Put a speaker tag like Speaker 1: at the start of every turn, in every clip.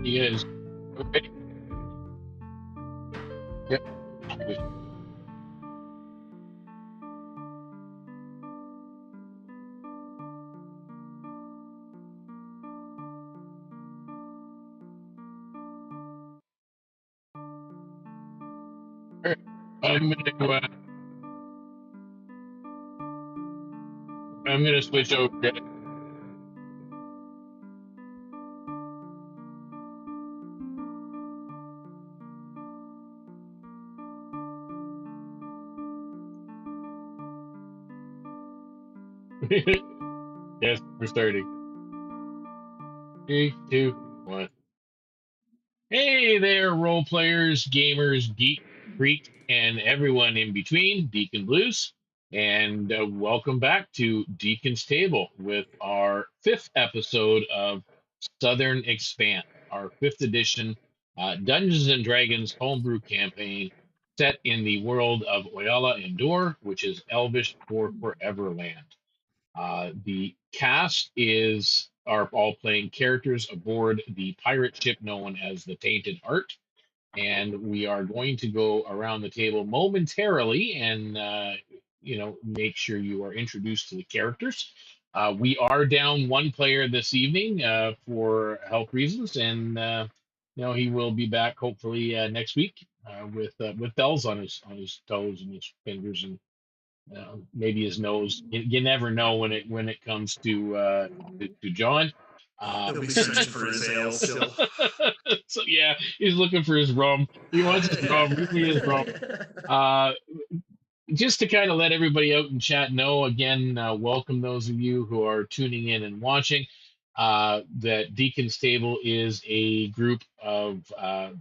Speaker 1: He is. Okay. Yep. All right. I'm gonna switch over. Yes, we're starting. 3, 2, 1. Hey there, role players, gamers, geek, freaks, and everyone in between, Deacon Blues. And welcome back to Deacon's Table with our 5th episode of Southern Expanse, our 5th edition Dungeons and Dragons homebrew campaign set in the world of Oiala-ndor, which is Elvish for Foreverland. The cast are all playing characters aboard the pirate ship known as the Tainted Heart, and we are going to go around the table momentarily and make sure you are introduced to the characters. We are down one player this evening for health reasons, and he will be back hopefully next week with bells on his toes and his fingers and maybe his nose. You never know when it comes to John.
Speaker 2: He'll be searching for his ale still.
Speaker 1: So yeah, he's looking for his rum. He wants his rum. Give me his rum. Just to kind of let everybody out in chat know, again, welcome those of you who are tuning in and watching. That Deacon's Table is a group of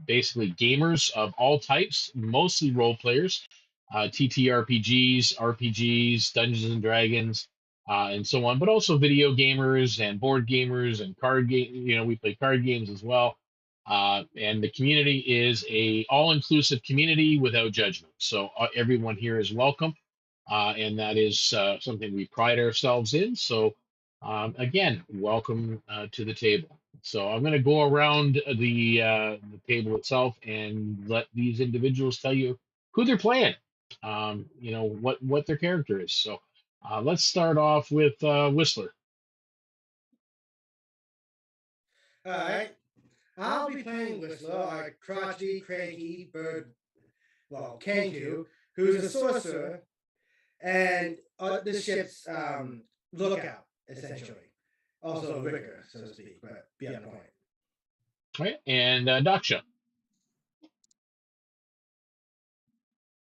Speaker 1: basically gamers of all types, mostly role players, TTRPGs, RPGs, Dungeons and Dragons, and so on, but also video gamers and board gamers and card game. We play card games as well. And the community is a all-inclusive community without judgment. So everyone here is welcome, and that is something we pride ourselves in. So again, welcome to the table. So I'm going to go around the table itself and let these individuals tell you who they're playing. What their character is. So let's start off with Whistler.
Speaker 3: All right. I'll be playing Whistler, our crotchety, cranky bird, Kanku, who's a sorcerer, and the ship's lookout, essentially. Also a wicker, so to speak, but be on point.
Speaker 1: All right, and Daksha.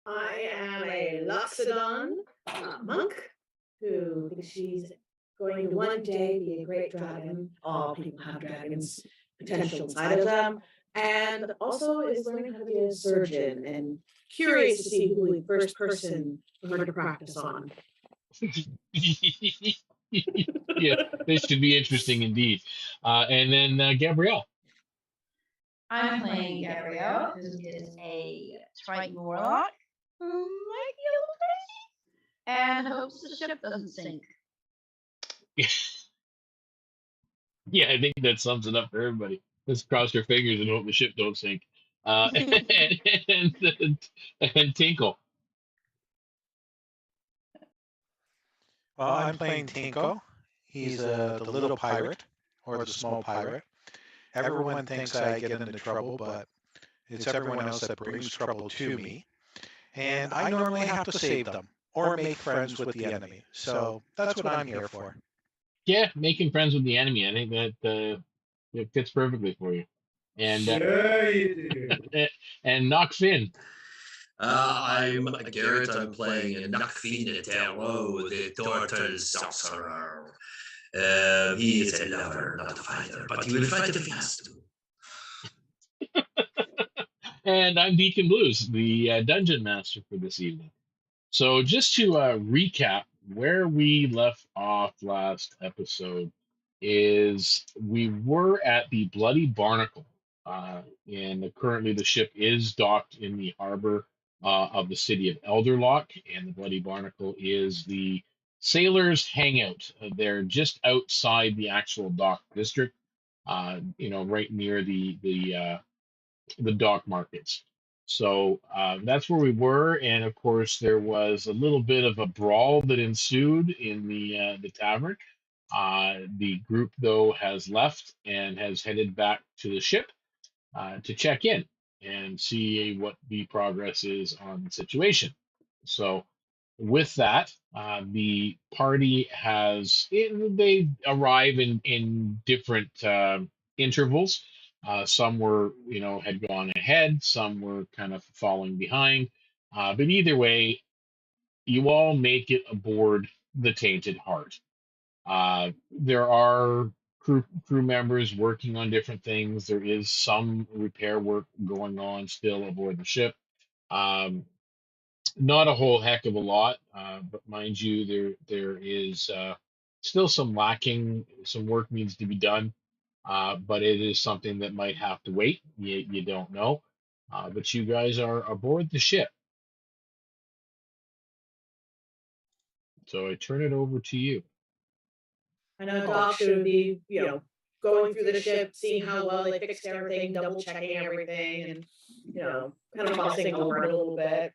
Speaker 4: I am a Loxodon monk who thinks she's going to one day be a great dragon. All people have dragons potential inside of them, and also is learning how to be a surgeon and curious to see who the first person for her to practice on.
Speaker 1: Yeah, this should be interesting indeed. And then Gabriele.
Speaker 5: I'm playing Gabriele, who is a Triton warlock who might be a little crazy and hopes the ship doesn't sink.
Speaker 1: Yeah, I think that sums it up for everybody. Let's cross your fingers and hope the ship don't sink. And Tinkle.
Speaker 6: Well, I'm playing Tinkle. He's the little pirate, or the small pirate. Everyone thinks I get into trouble, but it's everyone else that brings trouble to me. And I normally have to save them, or make friends with the enemy. So that's what I'm here for.
Speaker 1: Yeah, making friends with the enemy. I think that it fits perfectly for you. And
Speaker 3: Sure you do.
Speaker 1: and Nachfin.
Speaker 2: I'm Garrett. I'm playing Nachfin down low, the turtle sorcerer. He is a lover, not a fighter, but he will fight if he has to.
Speaker 1: And I'm Deacon Blues, the dungeon master for this evening. So just to recap, where we left off last episode is we were at the Bloody Barnacle, and currently the ship is docked in the harbor of the city of Elderlock, and the Bloody Barnacle is the sailors' hangout. They're just outside the actual dock district. right near the dock markets. So that's where we were, and of course there was a little bit of a brawl that ensued in the tavern. The group though has left and has headed back to the ship to check in and see what the progress is on the situation. So with that, the party they arrive in different intervals. Some were, had gone ahead. Some were kind of falling behind. But either way, you all make it aboard the Tainted Heart. There are crew members working on different things. There is some repair work going on still aboard the ship. Um, Not a whole heck of a lot, but mind you, there is still some lacking. Some work needs to be done, but it is something that might have to wait. You don't know, but you guys are aboard the ship, so I turn it over to you.
Speaker 4: I know Daksha would be, going through the ship, seeing how well they fixed everything, double checking everything, and kind of fussing over it a little bit.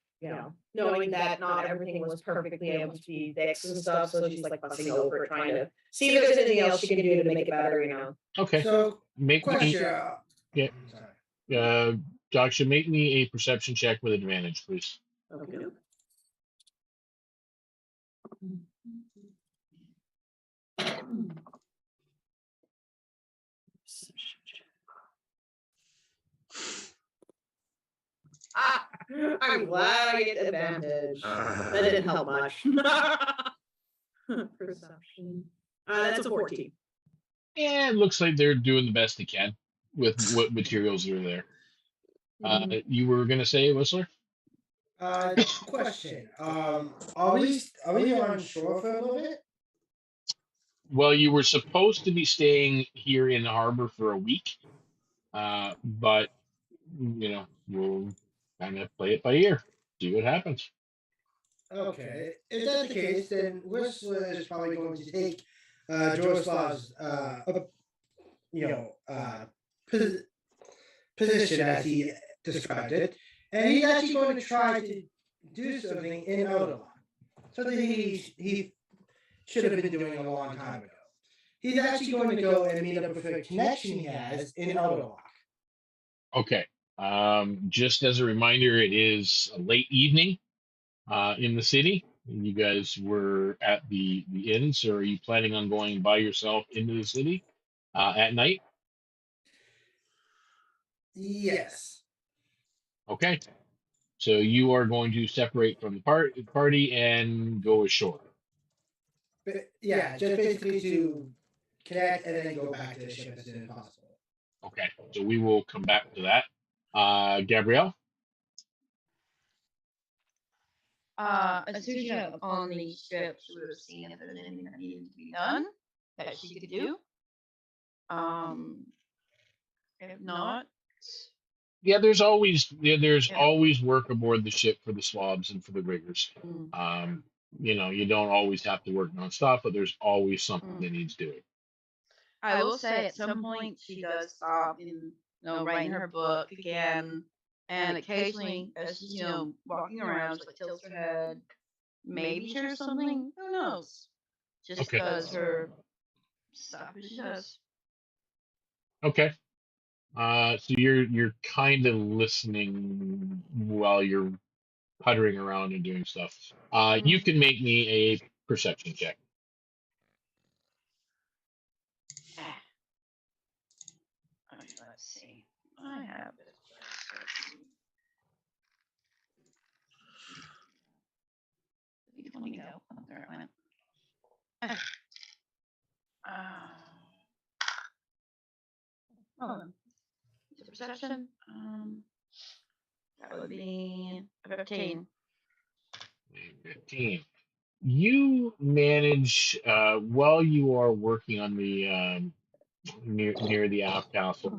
Speaker 4: Knowing that not everything was perfectly able to be fixed and stuff, so she's like fussing over it, trying to see if there's anything else she can do to make it better.
Speaker 1: Okay.
Speaker 3: So,
Speaker 1: Make me,
Speaker 3: question.
Speaker 1: yeah.
Speaker 3: Sorry.
Speaker 1: Daksha, make me a perception check with advantage, please.
Speaker 4: Okay. I'm glad I get the advantage. That didn't help much. Perception. That's a 14.
Speaker 1: Yeah, it looks like they're doing the best they can with what materials are there. You were gonna say, Whistler?
Speaker 3: Question. Are we on shore for a little bit?
Speaker 1: Well, you were supposed to be staying here in the harbor for a week, but we'll kind of play it by ear, see what happens.
Speaker 3: Okay. If that's the case, then Whistler is probably going to take Joroslaw's position as he described it, and he's actually going to try to do something in Elderlock, something he should have been doing a long time ago. He's actually going to go and meet up with a connection he has in Elderlock.
Speaker 1: Okay. Just as a reminder, it is a late evening in the city. You guys were at the inn, so are you planning on going by yourself into the city at night?
Speaker 3: Yes.
Speaker 1: Okay. So you are going to separate from the party and go ashore.
Speaker 3: But yeah, just basically to connect and then go back to the ship as soon as possible.
Speaker 1: Okay. So we will come back to that. Gabrielle?
Speaker 5: As soon as you got on the ship, she would have seen if there's anything that needed to be done that she could do. If not,
Speaker 1: Yeah, there's always always work aboard the ship for the swabs and for the riggers. You don't always have to work nonstop, but there's always something that needs doing.
Speaker 5: I will say at some point she does stop and write in her book again, and occasionally as she's walking around, she like tilts her head, maybe shares something. Who knows? Just because her stuff she does.
Speaker 1: Okay. So you're kind of listening while you're puttering around and doing stuff. You can make me a perception check.
Speaker 5: Let's see. I have it. D20 go. Oh, there it went. Perception. That would be 15.
Speaker 1: 15. You manage while you are working on the near the aft castle,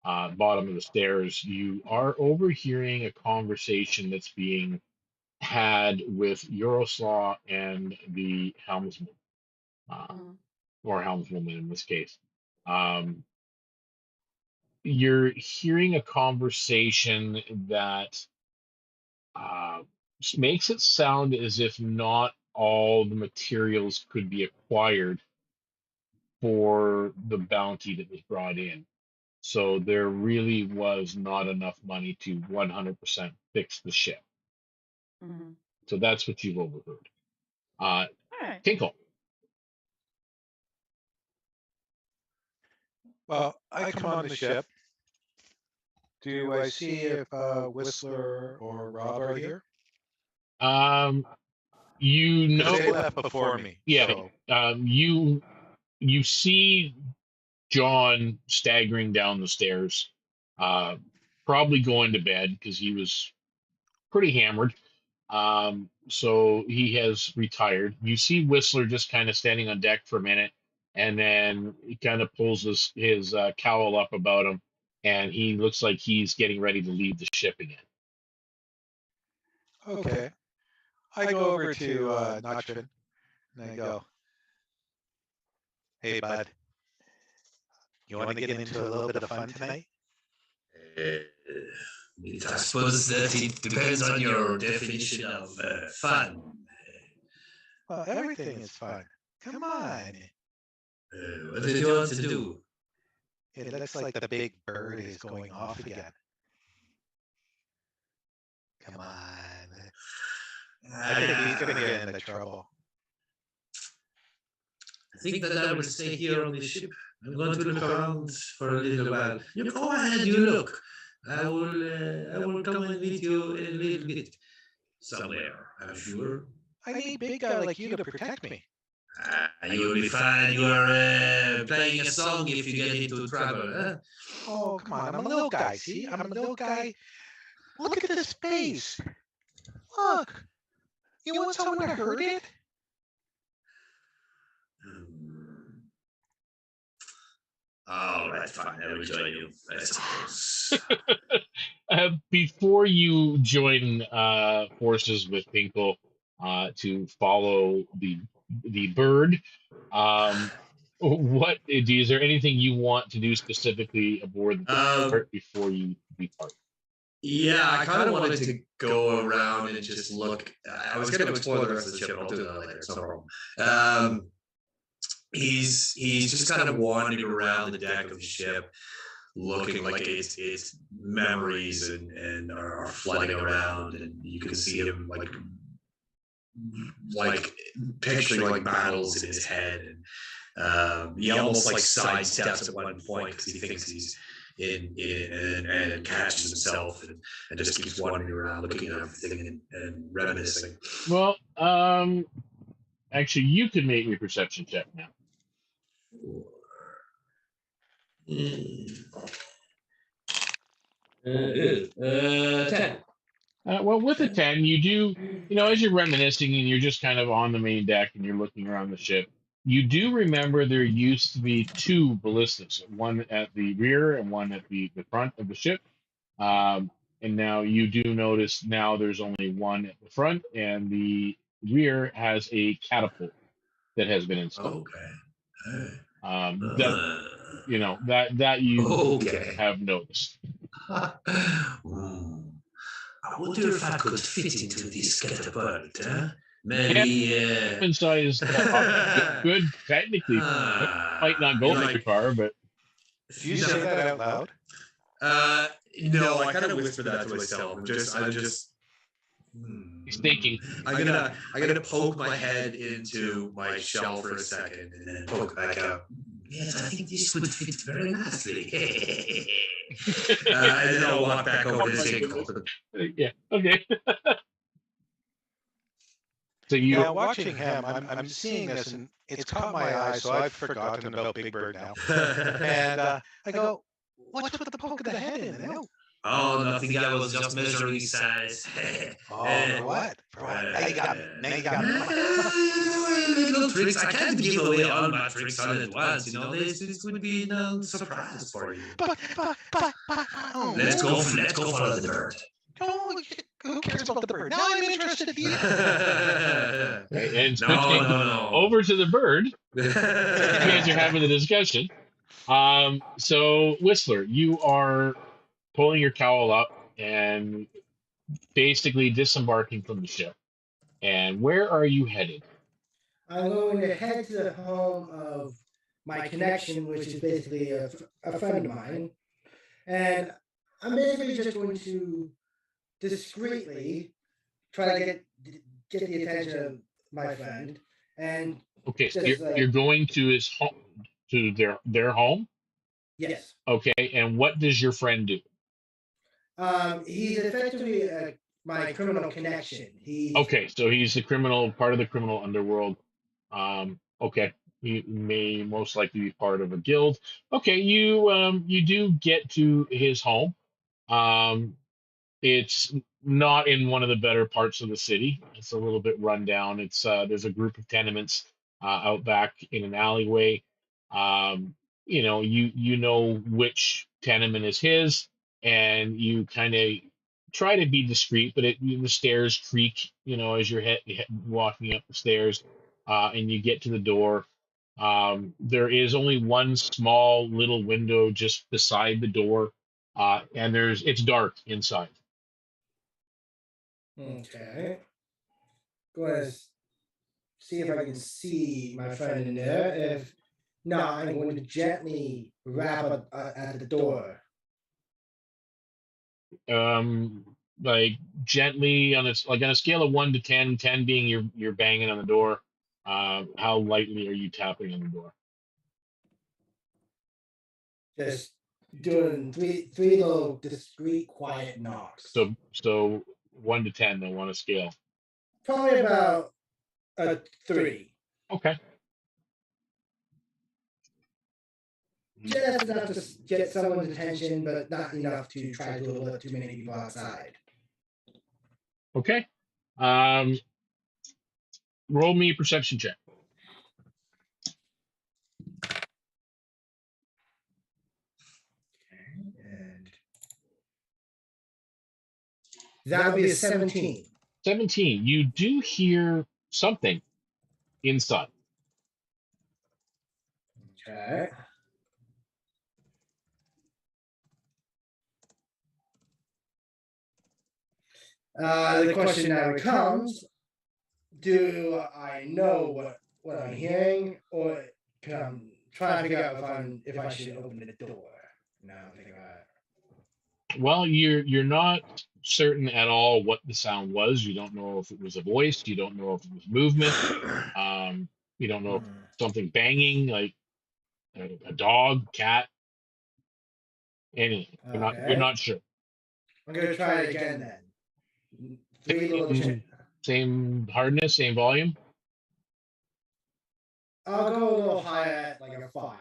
Speaker 1: bottom of the stairs. You are overhearing a conversation that's being had with Euroslaw and the helmsman, or helmswoman in this case. you're hearing a conversation that makes it sound as if not all the materials could be acquired for the bounty that was brought in. So there really was not enough money to 100% fix the ship.
Speaker 5: Mm-hmm.
Speaker 1: So that's what you've overheard.
Speaker 5: All right.
Speaker 1: Tinkle.
Speaker 6: Well, I come on the ship. Do I see if Whistler or Rob are here?
Speaker 1: You
Speaker 6: Because
Speaker 1: know,
Speaker 6: they left before me.
Speaker 1: yeah.
Speaker 6: So.
Speaker 1: You see John staggering down the stairs, probably going to bed because he was pretty hammered. So he has retired. You see Whistler just kind of standing on deck for a minute, and then he kind of pulls his cowl up about him, and he looks like he's getting ready to leave the ship again.
Speaker 6: Okay. I go over to Nachfin and I go, "Hey, bud, you want to get into a little bit of fun tonight?"
Speaker 2: I suppose that it depends on your definition of fun.
Speaker 6: Well, everything is fun. Come on.
Speaker 2: What did you want to do?
Speaker 6: It looks like the big bird is going off again. Come on. I think he's going to get into trouble.
Speaker 2: I think that I will stay here on the ship. I'm going to look around for a little while. You go ahead, you look. I will come and meet you in a little bit. Somewhere, I'm sure.
Speaker 6: I need a big guy like you to protect me.
Speaker 2: You'll be fine. You are playing a song if you get into trouble, huh?
Speaker 6: Oh, come on. I'm a little guy, see? I'm a little guy. Look at this face. Look. You want someone to hurt it?
Speaker 2: All right, fine. I will join you, I suppose.
Speaker 1: Before you join forces with Tinkle to follow the bird, is there anything you want to do specifically aboard the cart before you depart?
Speaker 2: Yeah, I kind of wanted to go around and just look. I was going to explore the rest of the ship. I'll do that later. It's no problem. He's just kind of wandering around the deck of the ship, looking like its memories and are flooding around, and you can see him like picturing like battles in his head, and he almost like sidesteps at one point because he thinks he's and catches himself and just keeps wandering around looking at everything and reminiscing.
Speaker 1: Well, actually, you can make your perception check now.
Speaker 2: 10.
Speaker 1: Well, with a 10, you do, as you're reminiscing and you're just kind of on the main deck and you're looking around the ship, you do remember there used to be 2 ballistas, one at the rear and one at the front of the ship. And now you do notice now there's only one at the front, and the rear has a catapult that has been installed.
Speaker 2: Okay.
Speaker 1: That you have noticed.
Speaker 2: I wonder if I could fit into this catapult, huh? Maybe
Speaker 1: size good technically. Might not go very far, but
Speaker 6: do you say that out loud?
Speaker 2: No, I kind of whisper that to myself. I'm just
Speaker 1: he's thinking.
Speaker 2: I'm gonna poke my head into my shell for a second and then poke back out. Yes, I think this would fit very nicely. And then I'll walk back over to Tinkle.
Speaker 1: Yeah. Okay. So
Speaker 6: you're watching him. I'm seeing this, and it's caught my eye, so I've forgotten about Big Bird now. And I go, "What's with the poke of the head in it?"
Speaker 2: Oh, nothing. I was just measuring size.
Speaker 6: What? Now you got me.
Speaker 2: Little tricks. I can't give away all my tricks all at once. This would be no surprise for you.
Speaker 6: But
Speaker 2: let's go follow the bird.
Speaker 6: Who cares about the bird? Now I'm interested here.
Speaker 1: And no. Over to the bird. You guys are having the discussion. So Whistler, you are pulling your cowl up and basically disembarking from the ship. And where are you headed?
Speaker 3: I'm going to head to the home of my connection, which is basically a friend of mine. And I'm basically just going to discreetly try to get the attention of my friend. And
Speaker 1: Okay, so
Speaker 3: just
Speaker 1: you're going to his home, to their home.
Speaker 3: yes.
Speaker 1: Okay, and what does your friend do?
Speaker 3: He's effectively my criminal connection.
Speaker 1: Okay, so he's the criminal, part of the criminal underworld. Okay, he may most likely be part of a guild. Okay, you do get to his home. Um, it's not in one of the better parts of the city. It's a little bit run down. It's there's a group of tenements out back in an alleyway. Um, you know which tenement is his, and you kind of try to be discreet, but the stairs creak, as you're walking up the stairs, and you get to the door. There is only one small little window just beside the door, and it's dark inside.
Speaker 3: Okay. Go ahead. See if I can see my friend in there. If not, I'm going to gently rap at the door.
Speaker 1: Like gently on a scale of 1 to 10, 10 being you're banging on the door. How lightly are you tapping on the door?
Speaker 3: Just doing three little discreet, quiet knocks.
Speaker 1: So 1 to 10 then on a scale.
Speaker 3: Probably about a 3.
Speaker 1: Okay.
Speaker 3: Just enough to get someone's attention, but not enough to try to alert too many people outside.
Speaker 1: Okay. Roll me a perception check.
Speaker 3: And that would be a 17.
Speaker 1: 17. You do hear something inside.
Speaker 3: Okay. The question now becomes, do I know what I'm hearing, or can I try to figure out if I should open the door? Now I'm thinking about it.
Speaker 1: Well, you're not certain at all what the sound was. You don't know if it was a voice. You don't know if it was movement. You don't know if something banging, like a dog, cat, anything. You're not sure.
Speaker 3: I'm gonna try it again then. 3 little.
Speaker 1: Same hardness, same volume.
Speaker 3: I'll go a little higher, like a 5.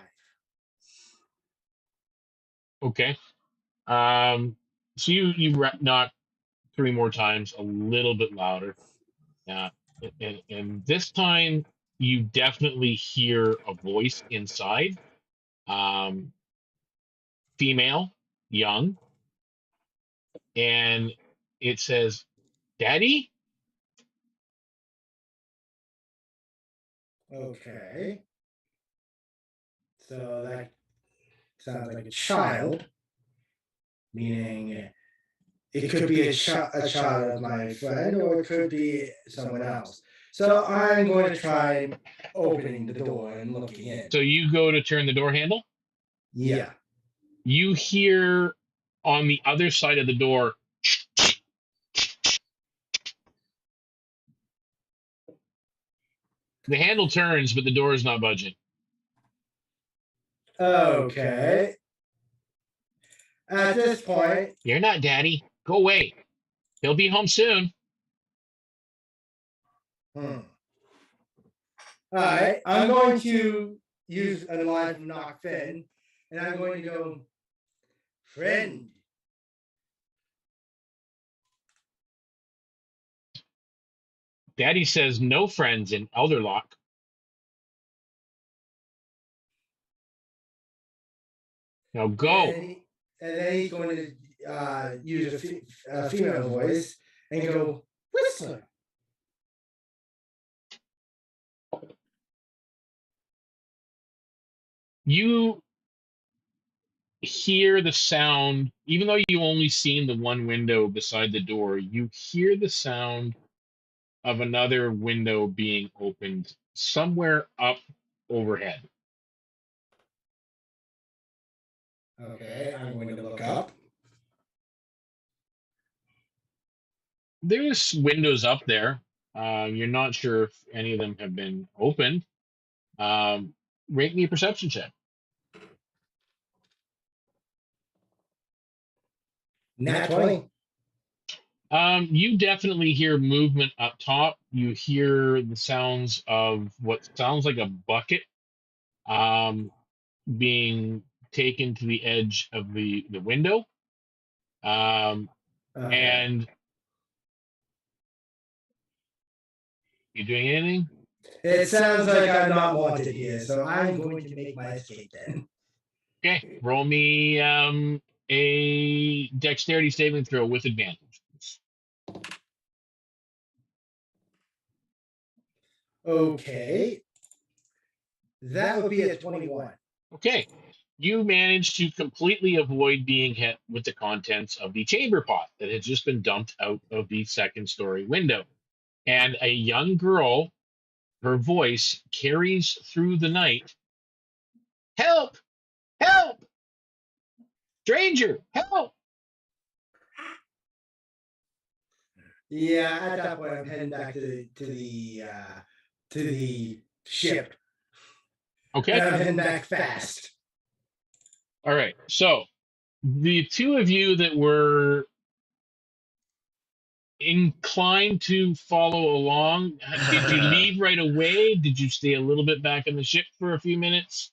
Speaker 1: Okay. So you knock 3 more times, a little bit louder. And this time you definitely hear a voice inside. Female, young, and it says, "Daddy."
Speaker 3: Okay. So that sounds like a child, meaning it could be a child of my friend, or it could be someone else. So I'm going to try opening the door and looking in.
Speaker 1: So you go to turn the door handle.
Speaker 3: Yeah.
Speaker 1: You hear on the other side of the door, the handle turns, but the door is not budging.
Speaker 3: Okay. At this point,
Speaker 1: "You're not Daddy. Go away. He'll be home soon."
Speaker 3: All right. I'm going to use a line from Nachfin, and I'm going to go, "Friend."
Speaker 1: Daddy says no friends in Elderlock. Now go.
Speaker 3: And then he's going to use a female voice and go, "Whistler."
Speaker 1: You hear the sound, even though you only seen the one window beside the door, you hear the sound of another window being opened somewhere up overhead.
Speaker 3: Okay, I'm going to look up.
Speaker 1: There's windows up there. You're not sure if any of them have been opened. Rate me a perception check.
Speaker 3: Nat 20.
Speaker 1: You definitely hear movement up top. You hear the sounds of what sounds like a bucket being taken to the edge of the window.
Speaker 3: Okay.
Speaker 1: And you doing anything?
Speaker 3: It sounds like I'm not wanted here, so I'm going to make my escape then.
Speaker 1: Okay, roll me a dexterity saving throw with advantage.
Speaker 3: Okay. That would be a 21.
Speaker 1: Okay, you managed to completely avoid being hit with the contents of the chamber pot that had just been dumped out of the second story window. And a young girl, her voice carries through the night. Help! Help! Stranger, help!
Speaker 3: Yeah, at that point, I'm heading back to the ship.
Speaker 1: Okay.
Speaker 3: And I'm heading back fast.
Speaker 1: All right. So the two of you that were inclined to follow along, did you leave right away? Did you stay a little bit back on the ship for a few minutes?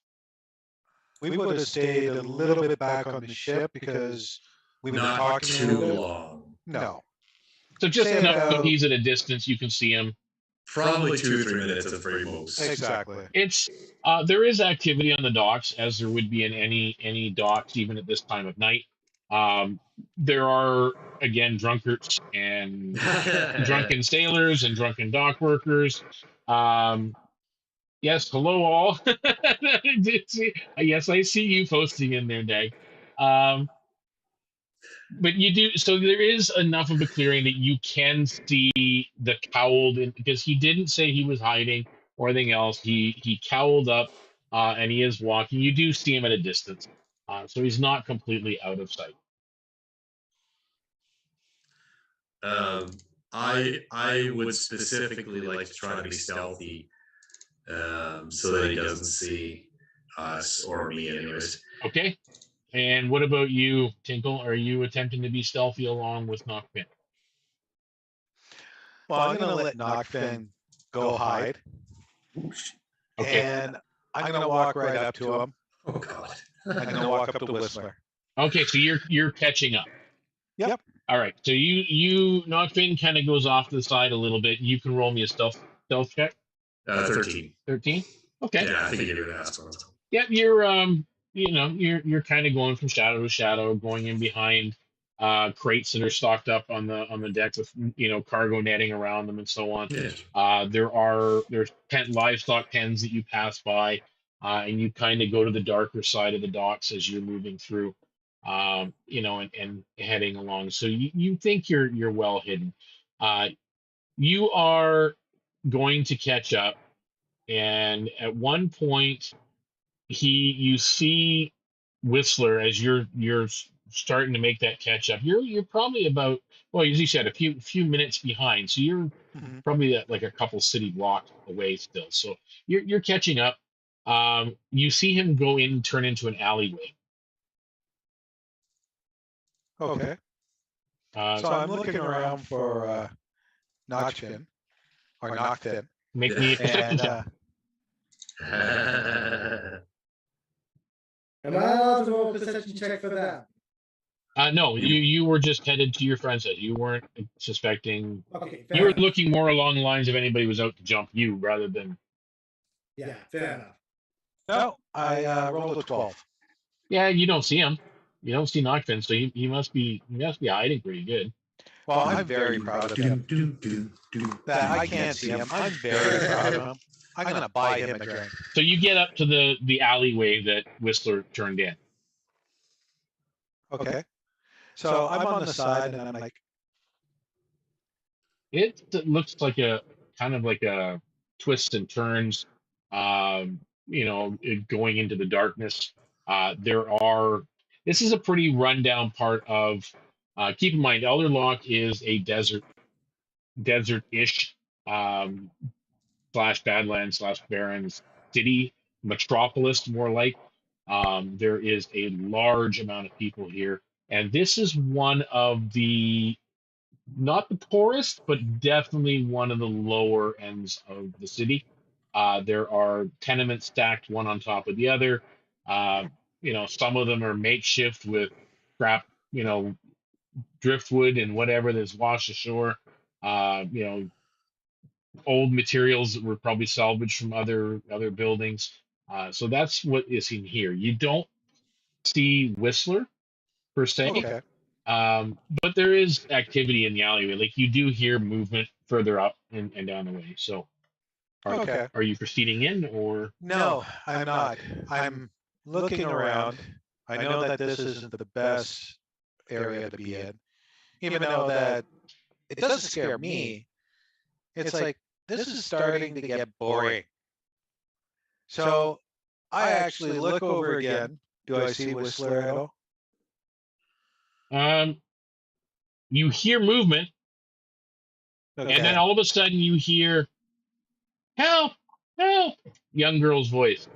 Speaker 6: We would have stayed a little bit back on the ship because we would have
Speaker 2: Not
Speaker 6: talked
Speaker 2: too long.
Speaker 6: No.
Speaker 1: So just
Speaker 6: Say
Speaker 1: enough
Speaker 6: about-
Speaker 1: that he's at a distance, you can see him.
Speaker 2: Probably 2 or 3 minutes at the very most.
Speaker 6: Exactly.
Speaker 1: It's there is activity on the docks, as there would be in any docks, even at this time of night. There are again drunkards and drunken sailors and drunken dock workers. Yes, hello all. Yes, I see you posting in there, Dag. But you do, so there is enough of a clearing that you can see the cowled, because he didn't say he was hiding or anything else. He cowled up, and he is walking. You do see him at a distance, so he's not completely out of sight.
Speaker 2: I would specifically like to try to be stealthy, so that he doesn't see us or me, anyways.
Speaker 1: Okay. And what about you, Tinkle? Are you attempting to be stealthy along with Nachfin?
Speaker 6: Well, I'm going to let Nachfin go hide.
Speaker 1: Okay.
Speaker 6: And I'm going to walk right up to him.
Speaker 2: Oh God!
Speaker 6: I'm going to walk up to Whistler.
Speaker 1: Okay, so you're catching up.
Speaker 6: Yep.
Speaker 1: All right. So you Nachfin kind of goes off to the side a little bit. You can roll me a stealth check.
Speaker 2: 13.
Speaker 1: 13. Okay.
Speaker 2: Yeah, I think you would ask one.
Speaker 1: Yeah, you're you're kind of going from shadow to shadow, going in behind crates that are stocked up on the deck with cargo netting around them and so on.
Speaker 2: Yeah.
Speaker 1: There's livestock pens that you pass by, and you kind of go to the darker side of the docks as you're moving through, and heading along. So you think you're well hidden. You are going to catch up, and at one point you see Whistler as you're starting to make that catch up. You're probably about, well, as you said, a few minutes behind. So you're probably at like a couple city blocks away still. So you're catching up. You see him turn into an alleyway.
Speaker 6: Okay. So I'm looking around for Nachfin or Nachfin.
Speaker 1: Make me a perception check.
Speaker 3: Am I allowed to roll a perception check for that?
Speaker 1: No, you were just headed to your friend's house. You weren't suspecting.
Speaker 3: Okay,
Speaker 1: You were looking more along the lines of anybody was out to jump you rather than.
Speaker 3: Yeah, fair enough.
Speaker 6: No, I rolled a 12.
Speaker 1: Yeah, you don't see him. You don't see Nachfin, so he must be hiding pretty good.
Speaker 6: Well, I'm very proud of him. That I can't see him. I'm very proud of him. I'm going to buy him a drink.
Speaker 1: So you get up to the alleyway that Whistler turned in.
Speaker 6: Okay. So I'm on the side, and I'm like,
Speaker 1: It looks like a kind of like a twists and turns, going into the darkness. There are. This is a pretty rundown part of. Keep in mind, Elder Lock is a desert-ish um, slash Badlands slash Barrens city metropolis, more like. There is a large amount of people here, and this is one of the not the poorest, but definitely one of the lower ends of the city. There are tenements stacked one on top of the other. Uh, some of them are makeshift with scrap, driftwood and whatever that's washed ashore. Uh, you know, old materials that were probably salvaged from other buildings. So that's what is in here. You don't see Whistler per se.
Speaker 6: okay.
Speaker 1: But there is activity in the alleyway. Like you do hear movement further up and down the way. So
Speaker 6: Okay.
Speaker 1: are you proceeding in or
Speaker 6: No, I'm not. I'm looking around. I know that this isn't the best area to be in, even though that it doesn't scare me. It's like this is starting to get boring. So I actually look over again. Do I see Whistler at all?
Speaker 1: you hear movement
Speaker 6: Okay.
Speaker 1: and then all of a sudden you hear help, help, young girl's voice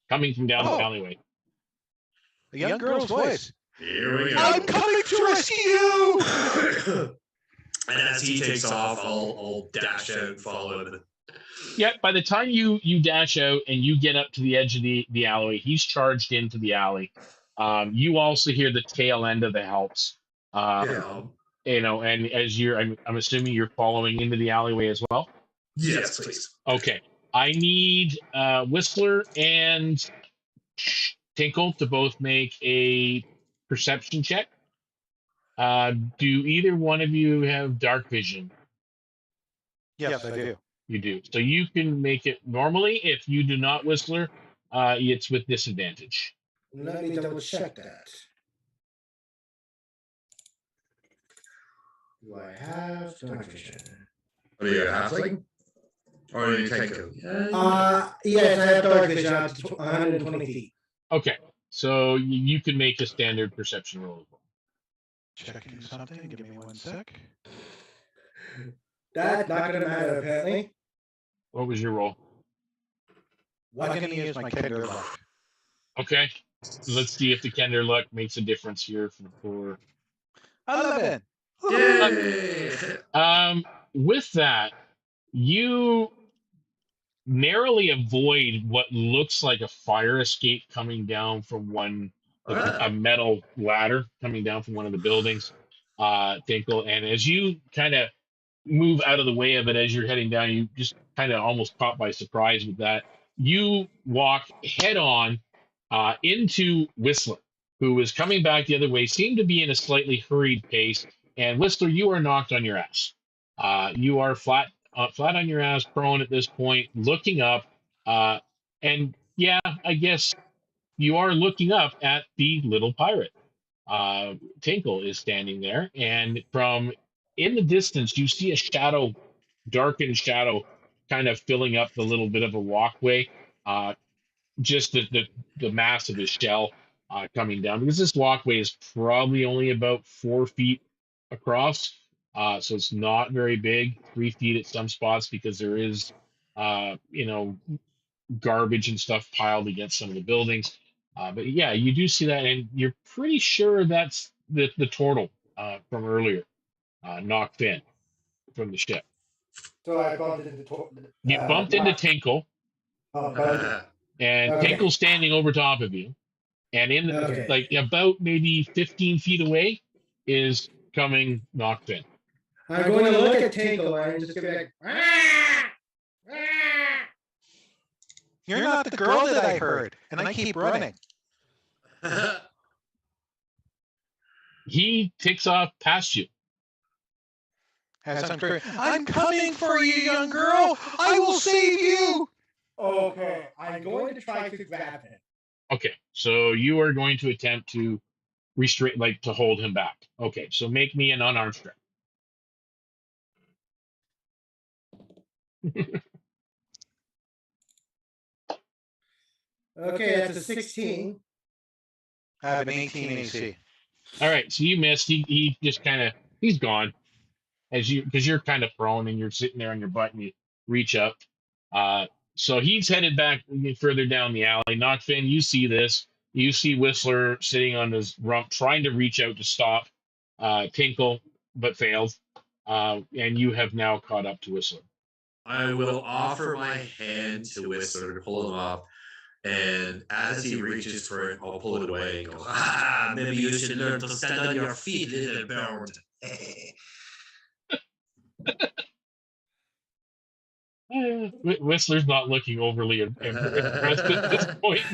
Speaker 1: coming from down the alleyway.
Speaker 6: A young girl's voice.
Speaker 2: Here we go.
Speaker 6: I'm coming to rescue you!
Speaker 2: And as he takes off, I'll dash out and follow him.
Speaker 1: Yeah, by the time you dash out and you get up to the edge of the alleyway, he's charged into the alley. You also hear the tail end of the helps.
Speaker 2: Yeah.
Speaker 1: And as I'm assuming you're following into the alleyway as well.
Speaker 2: Yes, please.
Speaker 1: Okay, I need Whistler and Tinkle to both make a perception check. Do either one of you have dark vision?
Speaker 6: Yes, I do.
Speaker 1: You do. So you can make it normally. If you do not, Whistler, it's with disadvantage.
Speaker 3: Let me double check that. Do I have dark vision?
Speaker 2: Are you a halfling? Or are you Tinkle?
Speaker 3: Yes, I have dark vision out to 120 feet.
Speaker 1: Okay, so you can make a standard perception roll.
Speaker 6: Checking something. Give me 1 sec.
Speaker 3: That's not going to matter, apparently.
Speaker 1: What was your roll?
Speaker 6: I'm going to use my Kender luck.
Speaker 1: Okay, let's see if the Kender luck makes a difference here for
Speaker 6: 11.
Speaker 2: Yay!
Speaker 1: With that, you narrowly avoid what looks like a fire escape coming down from a metal ladder coming down from one of the buildings, Tinkle. And as you kind of move out of the way of it as you're heading down, you just kind of almost caught by surprise with that. You walk head on into Whistler, who is coming back the other way, seemed to be in a slightly hurried pace. And Whistler, you are knocked on your ass. You are flat on your ass, prone at this point, looking up. And yeah, I guess you are looking up at the little pirate. Tinkle is standing there, and from in the distance, you see a shadow, darkened shadow, kind of filling up the little bit of a walkway. Just the mass of his shell coming down, because this walkway is probably only about 4 feet across. So it's not very big, 3 feet at some spots, because there is, garbage and stuff piled against some of the buildings. But yeah, you do see that, and you're pretty sure that's the turtle from earlier, Nachfin from the ship.
Speaker 3: So I bumped into
Speaker 1: You bumped into Tinkle, and
Speaker 3: Okay.
Speaker 1: Tinkle's standing over top of you, and like about maybe 15 feet away is coming Nachfin.
Speaker 3: I'm going to look at Tinkle and just go like,
Speaker 6: You're not the girl that I heard, and I keep running.
Speaker 1: He takes off past you.
Speaker 6: As I'm screaming, I'm coming for you, young girl! I will save you!
Speaker 3: okay, I'm going to try to grab him.
Speaker 1: Okay, So you are going to attempt to restrain, like to hold him back. Okay, so make me an unarmed strike.
Speaker 3: Okay, that's a 16.
Speaker 6: I have an 18 AC.
Speaker 1: All right, so you missed. He just kind of he's gone because you're kind of prone and you're sitting there on your butt and you reach up. So he's headed back further down the alley. Nachfin, you see this. You see Whistler sitting on his rump, trying to reach out to stop Tinkle, but failed. And you have now caught up to Whistler.
Speaker 2: I will offer my hand to Whistler to pull him up. And as he reaches for it, I'll pull it away and go, ah, maybe you should learn to stand on your feet, little bird.
Speaker 1: Whistler's not looking overly impressed at this point.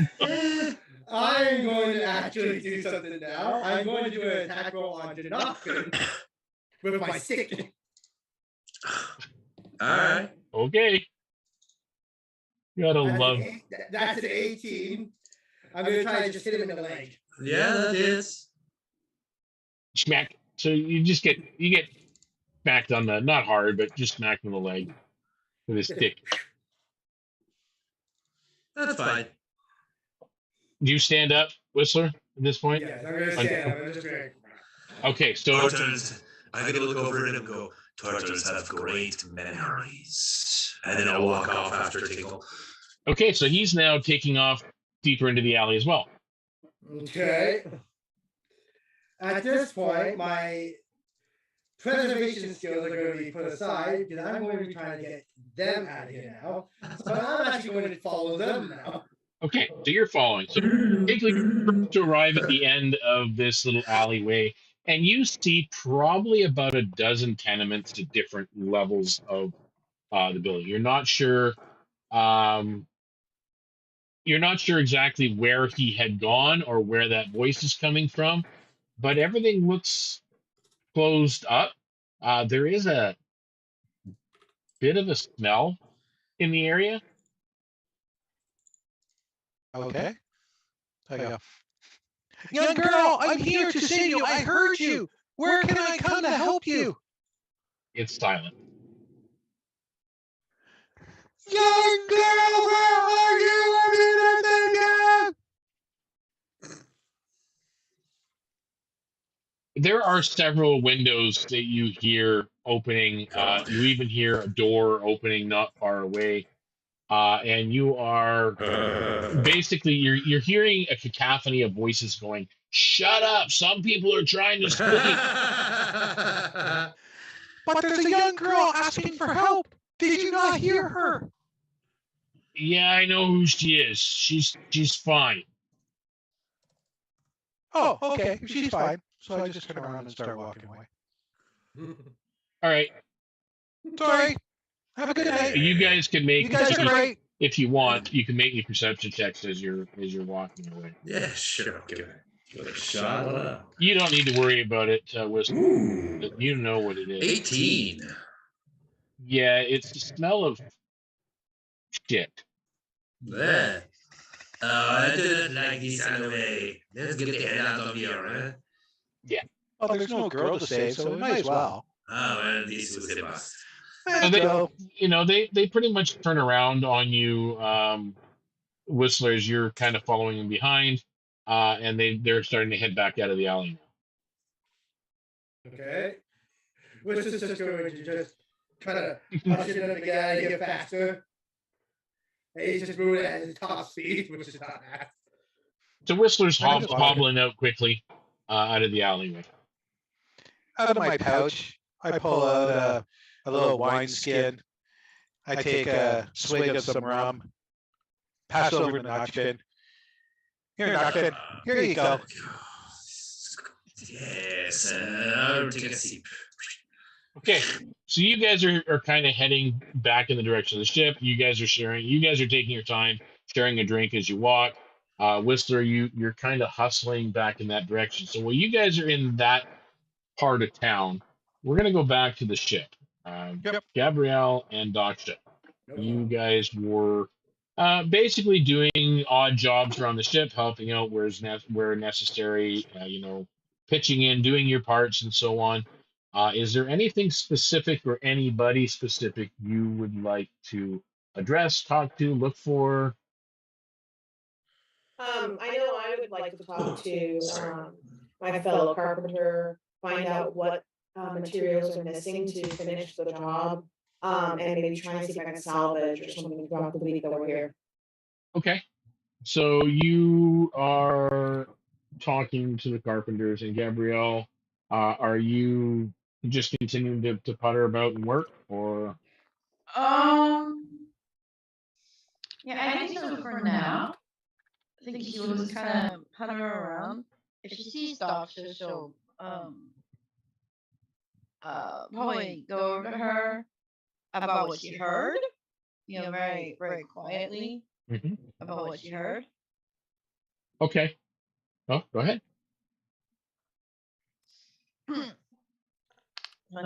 Speaker 3: I'm going to actually do something now. I'm going to do an attack roll on Nachfin with my stick.
Speaker 2: All right.
Speaker 1: Okay. You gotta love.
Speaker 3: That's an 18. I'm going to try to just hit him in the leg.
Speaker 2: Yeah, that is.
Speaker 1: Smack. So you get smacked on the, not hard, but just smacked on the leg with his stick.
Speaker 2: That's fine.
Speaker 1: Do you stand up, Whistler, at this point?
Speaker 3: Yes, I'm going to stand up. I'm just going to...
Speaker 1: Okay, so
Speaker 2: Turtles, I'm going to look over at him and go, turtles have great memories. And then I'll walk off after Tinkle.
Speaker 1: okay, so he's now taking off deeper into the alley as well.
Speaker 3: Okay. At this point, my preservation skills are going to be put aside because I'm going to be trying to get them out of here now. So I'm actually going to follow them now.
Speaker 1: Okay, so you're following. So basically, to arrive at the end of this little alleyway, and you see probably about a dozen tenements to different levels of the building. You're not sure. You're not sure exactly where he had gone or where that voice is coming from, but everything looks closed up. There is a bit of a smell in the area.
Speaker 6: Okay. I go, young girl, I'm here to save you. I heard you. Where can I come to help you?
Speaker 1: It's silent.
Speaker 6: Young girl, where are you? I'm in the
Speaker 1: There are several windows that you hear opening. You even hear a door opening not far away. And you are basically you're hearing a cacophony of voices going, "Shut up! Some people are trying to sleep."
Speaker 6: But there's a young girl asking for help. Did you not hear her?
Speaker 1: Yeah, I know who she is. She's fine.
Speaker 6: Oh, okay. She's fine. So I just turn around and start walking away.
Speaker 1: All right,
Speaker 6: Sorry. Have a good night.
Speaker 1: you guys can make
Speaker 6: You guys are great.
Speaker 1: if you want. You can make your perception checks as you're walking away.
Speaker 2: Yeah, sure. Give it a shot. Why not?
Speaker 1: You don't need to worry about it, Whistler.
Speaker 2: Ooh,
Speaker 1: You know what it is.
Speaker 2: 18.
Speaker 1: Yeah, it's the smell of shit.
Speaker 2: Yeah. I didn't like this anyway. Let's get the hell out of here, huh?
Speaker 6: Well, there's no girl to save, so we might as well.
Speaker 2: Oh, well, this was a bust.
Speaker 1: So they pretty much turn around on you, Whistler, as you're kind of following them behind, and they're starting to head back out of the alley.
Speaker 3: Okay. Which is just going to just try to push it up get out of here faster. And he's just moving at his top speed, which is not fast.
Speaker 1: So Whistler's hobbling out quickly out of the alleyway.
Speaker 6: Out of my pouch, I pull out a little wine skin. I take a swig of some rum. Pass over to Nachfin. Here, Nachfin. Here you go.
Speaker 2: Yes, I'll take a sip.
Speaker 1: Okay, so you guys are kind of heading back in the direction of the ship. You guys are taking your time, sharing a drink as you walk. Whistler, you're kind of hustling back in that direction. So while you guys are in that part of town, we're going to go back to the ship.
Speaker 6: Yep.
Speaker 1: Gabriele and Daksha, you guys were Basically doing odd jobs around the ship, helping out where necessary, pitching in, doing your parts, and so on. Is there anything specific or anybody specific you would like to address, talk to, look for?
Speaker 4: I know I would like to talk to my fellow carpenter, find out what materials are missing to finish the job, and maybe try and see if I can salvage or something throughout the week that we're here.
Speaker 1: Okay. So you are talking to the carpenters, and Gabrielle, are you just continuing to putter about and work, or?
Speaker 5: Yeah, I think so for now. I think she was kind of puttering around. If she sees stuff, she'll probably go over to her about what she heard. Very very quietly
Speaker 1: Mm-hmm.
Speaker 5: about what she heard.
Speaker 1: Okay. Oh, go ahead.
Speaker 5: I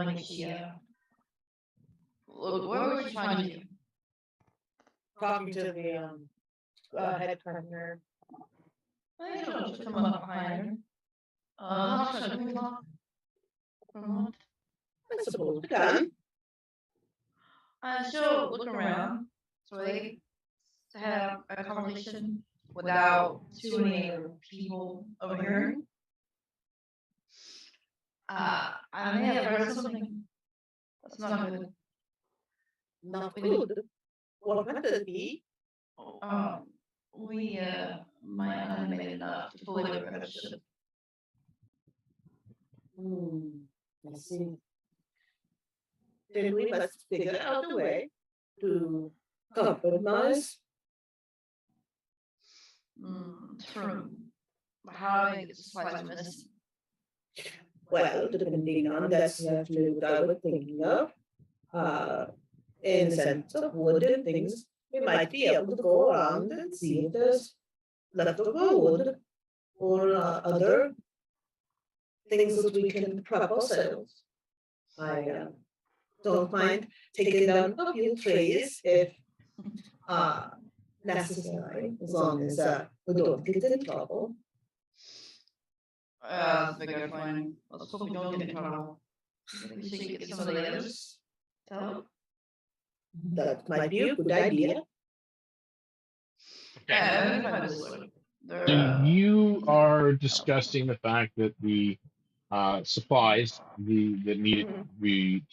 Speaker 5: think she what was she trying to do?
Speaker 4: Talking to the head carpenter.
Speaker 5: I think she'll just come up behind her. Daksha, can we talk for a moment?
Speaker 4: I suppose we can.
Speaker 5: She'll look around so they to have a conversation without too many other people overhearing. I may have heard something that's not good.
Speaker 4: Not good. What might it be?
Speaker 5: We might not have made enough to fully repair the ship.
Speaker 4: I see. Then we must figure out a way to compromise.
Speaker 5: True. How big is supplies missing?
Speaker 4: Well, depending on that's actually what I was thinking of. In the sense of wood and things, we might be able to go around and see if there's leftover wood or other things that we can prep ourselves. I don't mind taking down a few trees if necessary, as long as we don't get in trouble.
Speaker 5: That's a bigger plan. Let's hope we don't get in trouble. We should get some of the others to help.
Speaker 4: That might be a good idea.
Speaker 5: Yeah, let me try this one.
Speaker 1: So you are discussing the fact that the supplies that needed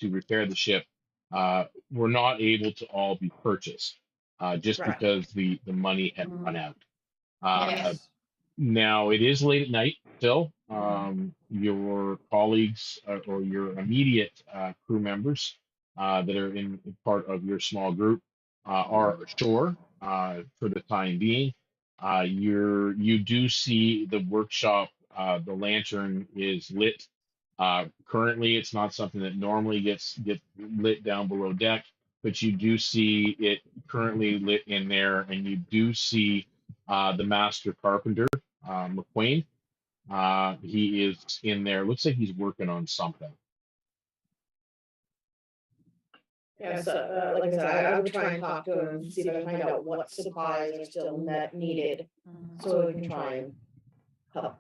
Speaker 1: to repair the ship were not able to all be purchased just
Speaker 4: Right.
Speaker 1: because the money had run out.
Speaker 5: Yes.
Speaker 1: Now it is late at night still. Your colleagues or your immediate crew members that are in part of your small group are ashore for the time being. You do see the workshop. The lantern is lit. Currently, it's not something that normally gets lit down below deck, but you do see it currently lit in there, and you do see the master carpenter, McQueen. He is in there. Looks like he's working on something.
Speaker 4: Yeah, so like I said, I would try and talk to him and see if I can find out what supplies are still needed, so we can try and help.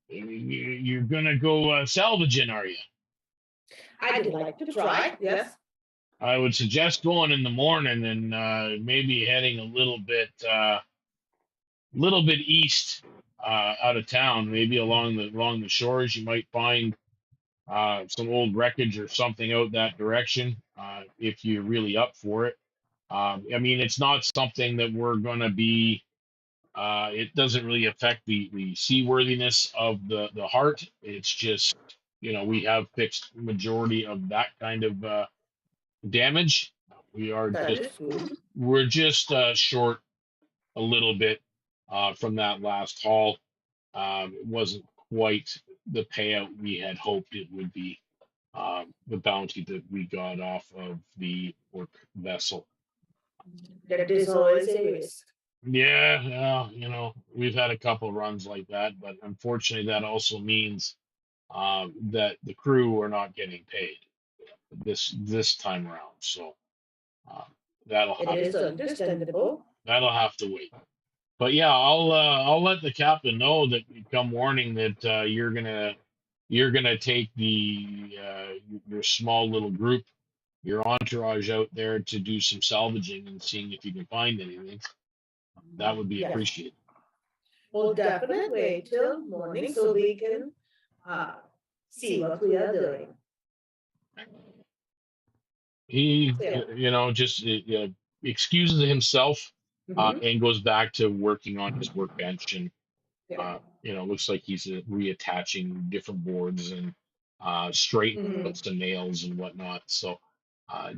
Speaker 1: You're gonna go salvaging, are you?
Speaker 4: I'd like to try, yes.
Speaker 1: I would suggest going in the morning and maybe heading a little bit east out of town, maybe along the shores. You might find some old wreckage or something out that direction if you're really up for it. I mean, it's not something that we're going to be. It doesn't really affect the seaworthiness of the heart. It's just we have fixed majority of that kind of damage. We're just short a little bit from that last haul. It wasn't quite the payout we had hoped it would be. The bounty that we got off of the work vessel.
Speaker 4: That is always a risk.
Speaker 1: Yeah, we've had a couple runs like that, but unfortunately, that also means that the crew are not getting paid this time around. So That'll
Speaker 4: It
Speaker 1: have,
Speaker 4: is understandable.
Speaker 1: that'll have to wait. But yeah, I'll let the captain know that come morning that you're gonna take your small little group, your entourage out there to do some salvaging and seeing if you can find anything. That would be
Speaker 4: Yes.
Speaker 1: appreciated.
Speaker 4: We'll definitely wait till morning so we can see what we are doing.
Speaker 1: He,
Speaker 4: Yeah.
Speaker 1: just excuses himself
Speaker 4: Mhm.
Speaker 1: and goes back to working on his workbench, and
Speaker 4: Yeah.
Speaker 1: looks like he's reattaching different boards and straightening out
Speaker 4: Mhm.
Speaker 1: some nails and whatnot. So,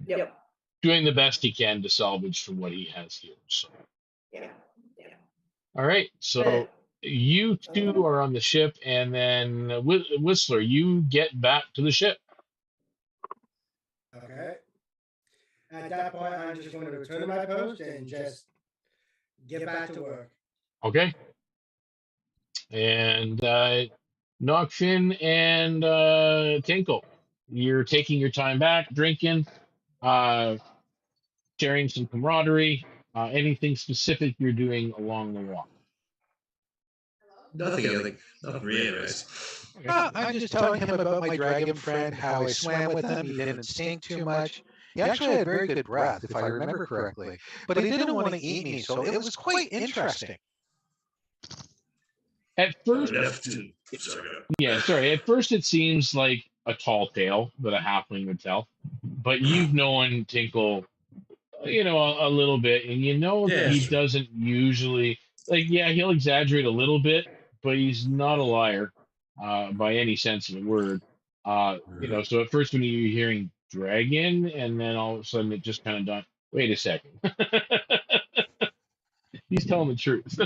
Speaker 4: Yep.
Speaker 1: doing the best he can to salvage from what he has here. So,
Speaker 4: Yeah. Yeah.
Speaker 1: all right. So you two are on the ship, and then Whistler, you get back to the ship.
Speaker 3: Okay. At that point, I'm just going to return to my post and just get back to work.
Speaker 1: Okay. And Nachfin and Tinkle, you're taking your time back, drinking, uh, sharing some camaraderie. Anything specific you're doing along the walk?
Speaker 2: Nothing, I think. Not really, right?
Speaker 6: I'm just telling him about my dragon friend, how I swam with him. He didn't stink too much. He actually had very good breath, if I remember correctly. But he didn't want to eat me, so it was quite interesting.
Speaker 1: At first,
Speaker 2: Sorry.
Speaker 1: At first, it seems like a tall tale that a halfling would tell, but you've known Tinkle, a little bit, and you know that
Speaker 2: Yeah,
Speaker 1: he
Speaker 2: sure.
Speaker 1: doesn't usually he'll exaggerate a little bit, but he's not a liar by any sense of the word. So at first when you're hearing dragon, and then all of a sudden it just kind of done. Wait a second, he's telling the truth.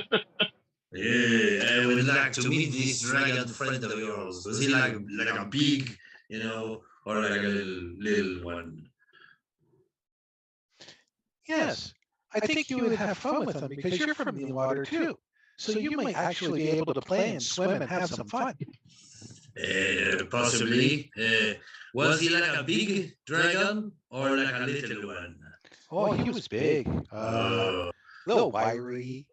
Speaker 2: Yeah, I would like to meet this dragon friend of yours. Was he like a big, or like a little one?
Speaker 6: Yes, I think you would have fun with him because you're from the water too. So you might actually be able to play and swim and have some fun.
Speaker 2: Possibly. Was he like a big dragon or like a little one?
Speaker 6: Oh, he was big, little wiry.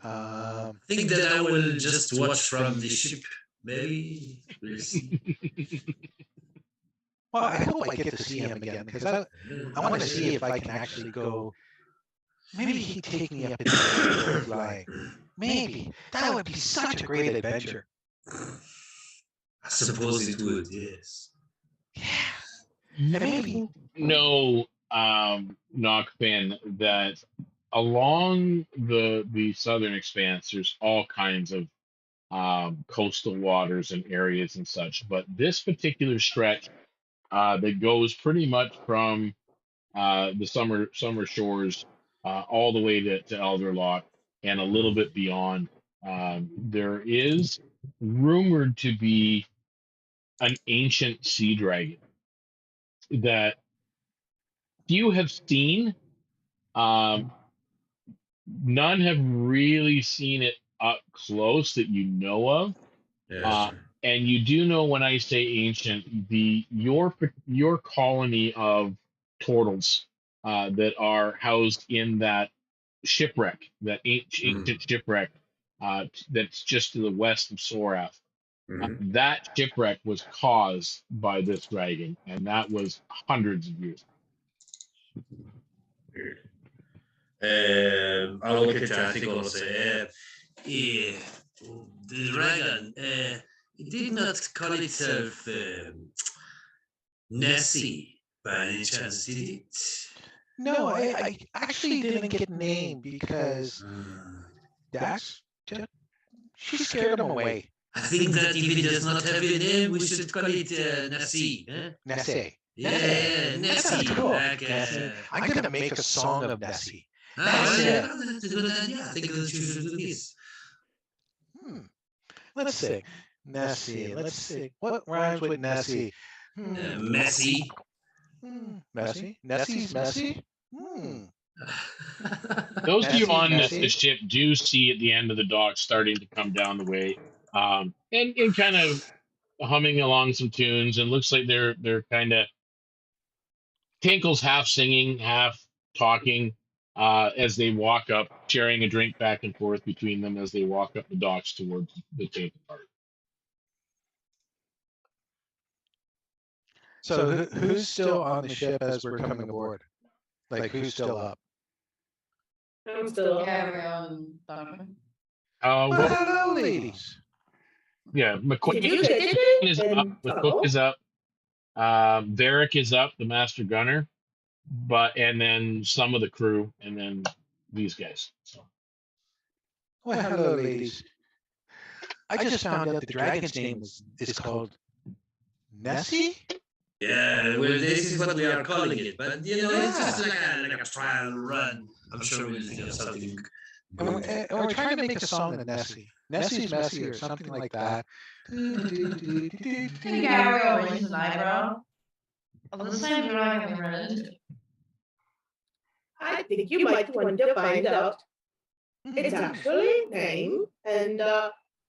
Speaker 2: I think that I will just watch from the ship. Maybe we'll see.
Speaker 6: Well, I hope I get to see him again because I want to see if I can actually go. Maybe he'd take me up in the air flying. Maybe that would be such a great adventure.
Speaker 2: I suppose it would. Yes.
Speaker 6: Yeah. And maybe
Speaker 1: No, Knockfin, that along the southern expanse, there's all kinds of coastal waters and areas and such, but this particular stretch that goes pretty much from the summer shores all the way to Elderlock and a little bit beyond. There is rumored to be an ancient sea dragon that few have seen. None have really seen it up close that you know of.
Speaker 2: Yes.
Speaker 1: And you do know when I say ancient, your colony of turtles that are housed in that shipwreck, that ancient shipwreck that's just to the west of Sorath. That shipwreck was caused by this dragon, and that was hundreds of years.
Speaker 2: I'll look at I think I'll say, the dragon, it did not call itself Nessie by any chance, did it?
Speaker 6: no, I actually didn't get a name because Dax, she scared him away.
Speaker 2: I think that if it does not have a name, we should call it Nessie.
Speaker 6: Nessie.
Speaker 2: Yeah, Nessie.
Speaker 6: That's cool.
Speaker 2: Like,
Speaker 6: Nessie. I'm gonna make a song of Nessie.
Speaker 2: That's a good idea. I think that you should do this.
Speaker 6: Let's see. Nessie. Let's see. What rhymes with Nessie?
Speaker 2: Messy.
Speaker 6: Messy? Nessie's messy?
Speaker 1: Those of you
Speaker 6: Messy,
Speaker 1: on the
Speaker 6: messy.
Speaker 1: ship do see at the end of the dock starting to come down the way, and kind of humming along some tunes, and looks like they're kind of Tinkle's half singing, half talking as they walk up, sharing a drink back and forth between them as they walk up the docks towards the Tainted Heart.
Speaker 6: So who's still on the ship as we're coming aboard? Like who's still up?
Speaker 4: I'm still up.
Speaker 5: Gabriele and Donovan.
Speaker 6: Well,
Speaker 1: Well,
Speaker 6: hello, ladies.
Speaker 1: yeah, McQueen
Speaker 4: Did you get it?
Speaker 1: is up.
Speaker 4: And
Speaker 1: McCook
Speaker 4: trouble?
Speaker 1: is up. Varric is up, the master gunner, and then some of the crew, and then these guys. So
Speaker 6: Well, hello, ladies. I just found out the dragon's name is called Nessie.
Speaker 2: Yeah, well, this is what we are calling it, but it's just like a trial run. I'm sure we'll think of something.
Speaker 6: And we're trying to make a song of Nessie. Nessie's messy or something like that.
Speaker 5: Maybe Gabriele raises an eyebrow. Of the same dragon we ran into.
Speaker 4: I think you might want to find out its actually name and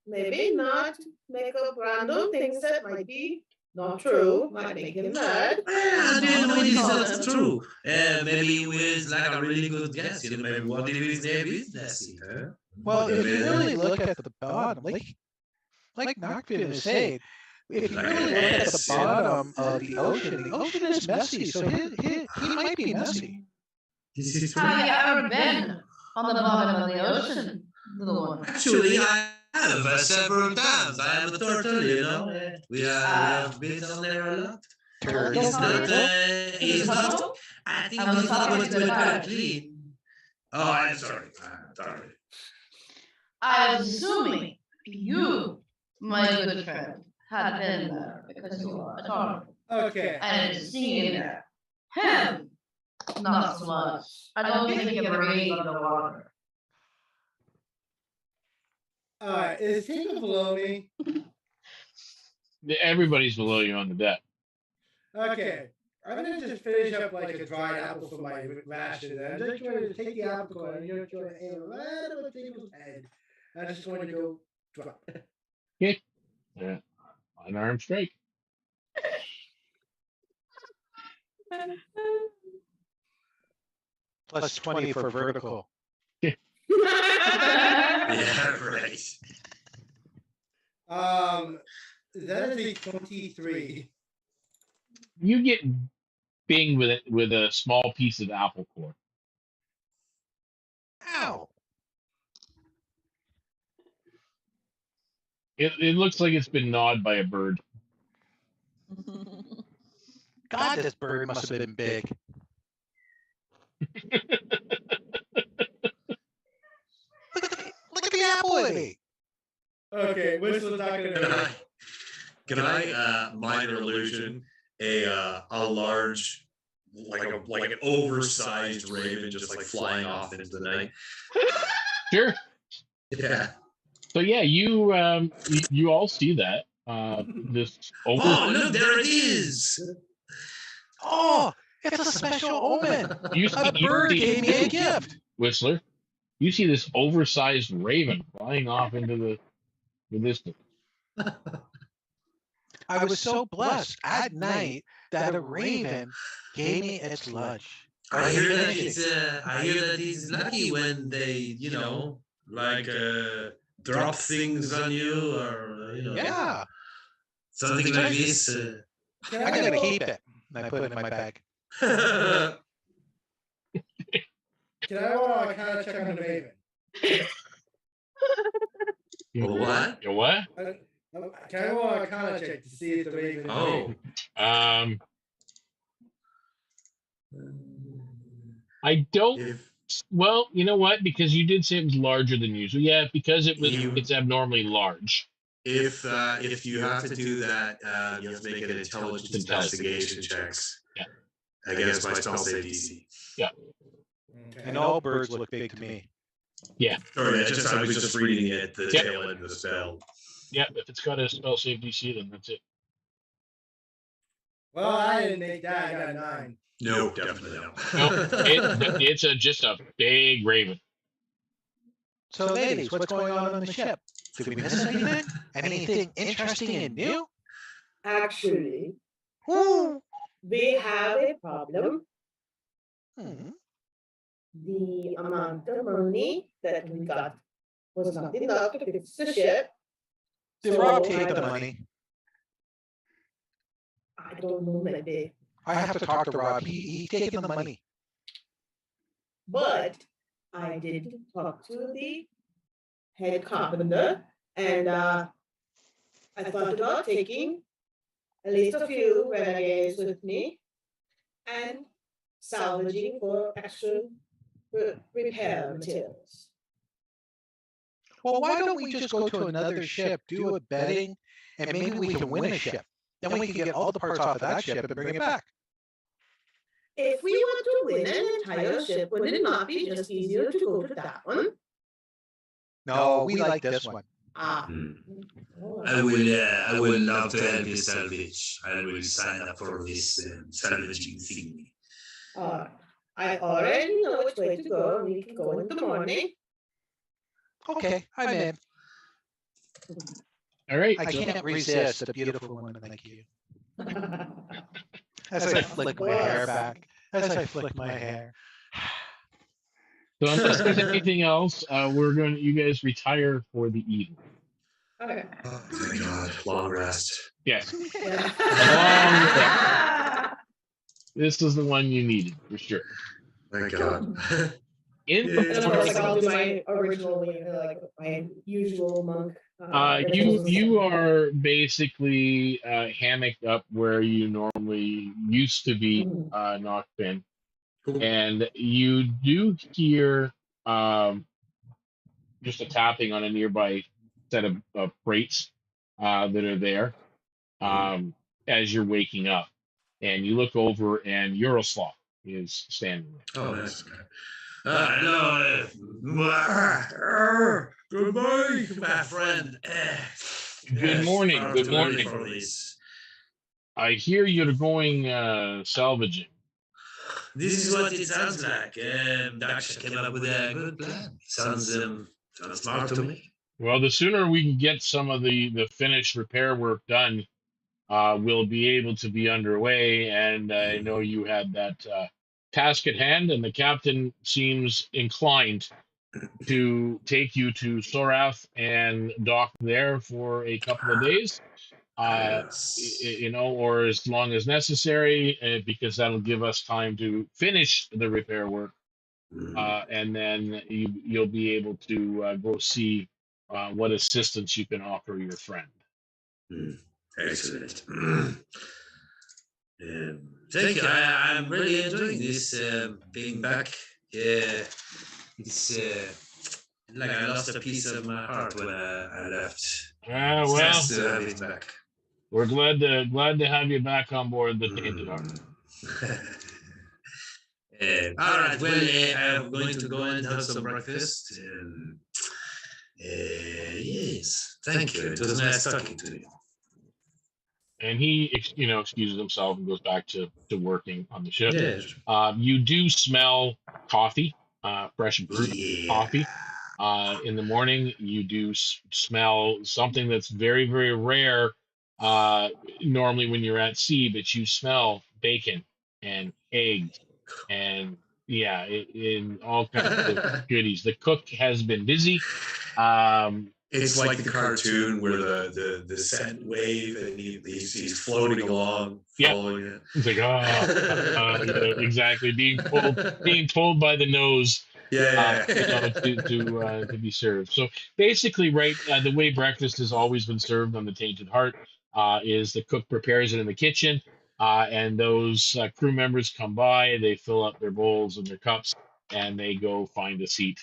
Speaker 4: maybe not make up random things that might be not true, might make him mad.
Speaker 2: It is not true. Maybe with like a really good guess. Maybe what if his name is Nessie? Huh?
Speaker 6: Well, if you really look at the bottom, like Nachfin is saying, if you really look at the bottom of the ocean is messy, so he might be messy.
Speaker 2: This is true.
Speaker 5: Have you ever been on the bottom of the ocean, little one?
Speaker 2: Actually, I have several times. I am a turtle, We have been down there a lot.
Speaker 6: Turtle?
Speaker 2: It's not. I think it's not going to be quite clean. Oh, I'm sorry.
Speaker 5: I was assuming you, my good friend, had been there because you are a dog.
Speaker 3: Okay.
Speaker 5: And it's singing there. Him, not so much. I don't think he can breathe underwater.
Speaker 3: Alright, is Tinkle below me?
Speaker 1: everybody's below you on the deck.
Speaker 3: Okay. I'm gonna just finish up like a dried apple for my ration. I'm just going to take the apple core and you're going to aim right over Tinkle's head. I'm just going to go drop.
Speaker 1: Okay. Yeah. Unarmed strike.
Speaker 6: Plus 20 for vertical.
Speaker 2: Yeah, right.
Speaker 3: That is a 23.
Speaker 1: You get binged with a small piece of apple core.
Speaker 6: Ow!
Speaker 1: It looks like it's been gnawed by a bird.
Speaker 6: God, this bird must have been big. Look at the apple it ate.
Speaker 3: Okay, Whistle's not gonna.
Speaker 2: Can I minor illusion a large like an oversized raven just like flying off into the night?
Speaker 1: Sure.
Speaker 2: Yeah.
Speaker 1: So yeah, you all see that. This
Speaker 2: Oh, look, there it is.
Speaker 6: Oh, it's a special omen. A bird gave me a gift.
Speaker 1: Whistler, you see this oversized raven flying off into the distance.
Speaker 6: I was so blessed at night that a raven gave me its lunch.
Speaker 2: I hear that he's lucky when they, drop things on you or
Speaker 6: Yeah.
Speaker 2: something like this.
Speaker 6: I'm gonna keep it. And I put it in my bag.
Speaker 3: Can I roll a kind of check on the raven?
Speaker 2: What?
Speaker 1: You what?
Speaker 3: Can I roll a kind of check to see if the raven?
Speaker 2: Oh.
Speaker 1: I don't. Well, you know what? Because you did say it was larger than usual. Yeah, because it's abnormally large.
Speaker 2: If you have to do that, you have to make an intelligence investigation checks.
Speaker 1: Yeah.
Speaker 2: Against my spell save DC.
Speaker 1: Yeah.
Speaker 3: Okay.
Speaker 6: And all birds look big to me.
Speaker 1: Yeah.
Speaker 2: Sorry, I was just reading it, the tail end of the spell.
Speaker 1: Yeah, if it's got a spell save DC, then that's it.
Speaker 3: Well, I didn't make that. I got a 9.
Speaker 2: No, definitely not.
Speaker 1: No, it's just a big raven.
Speaker 6: So, ladies, what's going on the ship? Did we miss anything? Anything interesting and new?
Speaker 4: Actually,
Speaker 6: Ooh.
Speaker 4: we have a problem. the amount of money that we got was not enough to fix the ship.
Speaker 6: Did Rob take the money?
Speaker 4: I don't know, maybe.
Speaker 6: I have to talk to Rob. He's taking the money.
Speaker 4: But I did talk to the head carpenter, and I thought about taking at least a few renegades with me and salvaging for extra repair materials.
Speaker 6: Well, why don't we just go to another ship, do a betting, and maybe we can win a ship. Then we can get all the parts off of that ship and bring it back.
Speaker 4: If we were to win an entire ship, would it not be just easier to go to that one?
Speaker 6: No, we like this one.
Speaker 4: Ah.
Speaker 2: I will love to help you salvage. I will sign up for this salvaging thing.
Speaker 4: I already know which way to go, and we can go in the morning.
Speaker 6: Okay, I'm in.
Speaker 1: All right.
Speaker 6: I can't resist a beautiful woman like you. As I flick my hair back. As I flick my hair.
Speaker 1: So unless there's anything else, you guys retire for the evening.
Speaker 4: Okay.
Speaker 2: Oh my God, long rest.
Speaker 1: Yes.
Speaker 4: Yeah.
Speaker 1: This is the one you needed for sure.
Speaker 2: My God.
Speaker 1: In
Speaker 4: And of course, I'll do my original, like my usual monk.
Speaker 1: you are basically hammocked up where you normally used to be, Nachfin, and you do hear just a tapping on a nearby set of crates that are there as you're waking up, and you look over and Euroslaw is standing there.
Speaker 2: Oh, nice. Hello. Good morning, my friend.
Speaker 1: Good morning. Good morning.
Speaker 2: For this.
Speaker 1: I hear you're going salvaging.
Speaker 2: This is what it sounds like. Daksha came up with a good plan. Sounds smart to me.
Speaker 1: Well, the sooner we can get some of the finished repair work done, we'll be able to be underway. And I know you had that task at hand, and the captain seems inclined to take you to Sorath and dock there for a couple of days. Or as long as necessary, because that'll give us time to finish the repair work, and then you'll be able to go see what assistance you can offer your friend.
Speaker 2: Excellent. Thank you. I'm really enjoying this being back. It's like I lost a piece of my heart when I left. It's nice to have it back.
Speaker 1: We're glad to have you back on board the Tainted Heart.
Speaker 2: All right. Well, I'm going to go and have some breakfast. Yes. Thank you. It was nice talking to you.
Speaker 1: And he, excuses himself and goes back to working on the ship.
Speaker 2: Yeah.
Speaker 1: You do smell coffee, fresh brewed coffee. In the morning, you do smell something that's very, very rare normally when you're at sea, but you smell bacon and eggs and in all kinds of goodies. The cook has been busy.
Speaker 2: It's like the cartoon where the scent wave and he's floating along, following it.
Speaker 1: It's like exactly being told by the nose. To be served. So basically, the way breakfast has always been served on the Tainted Heart is the cook prepares it in the kitchen, and those crew members come by, they fill up their bowls and their cups, and they go find a seat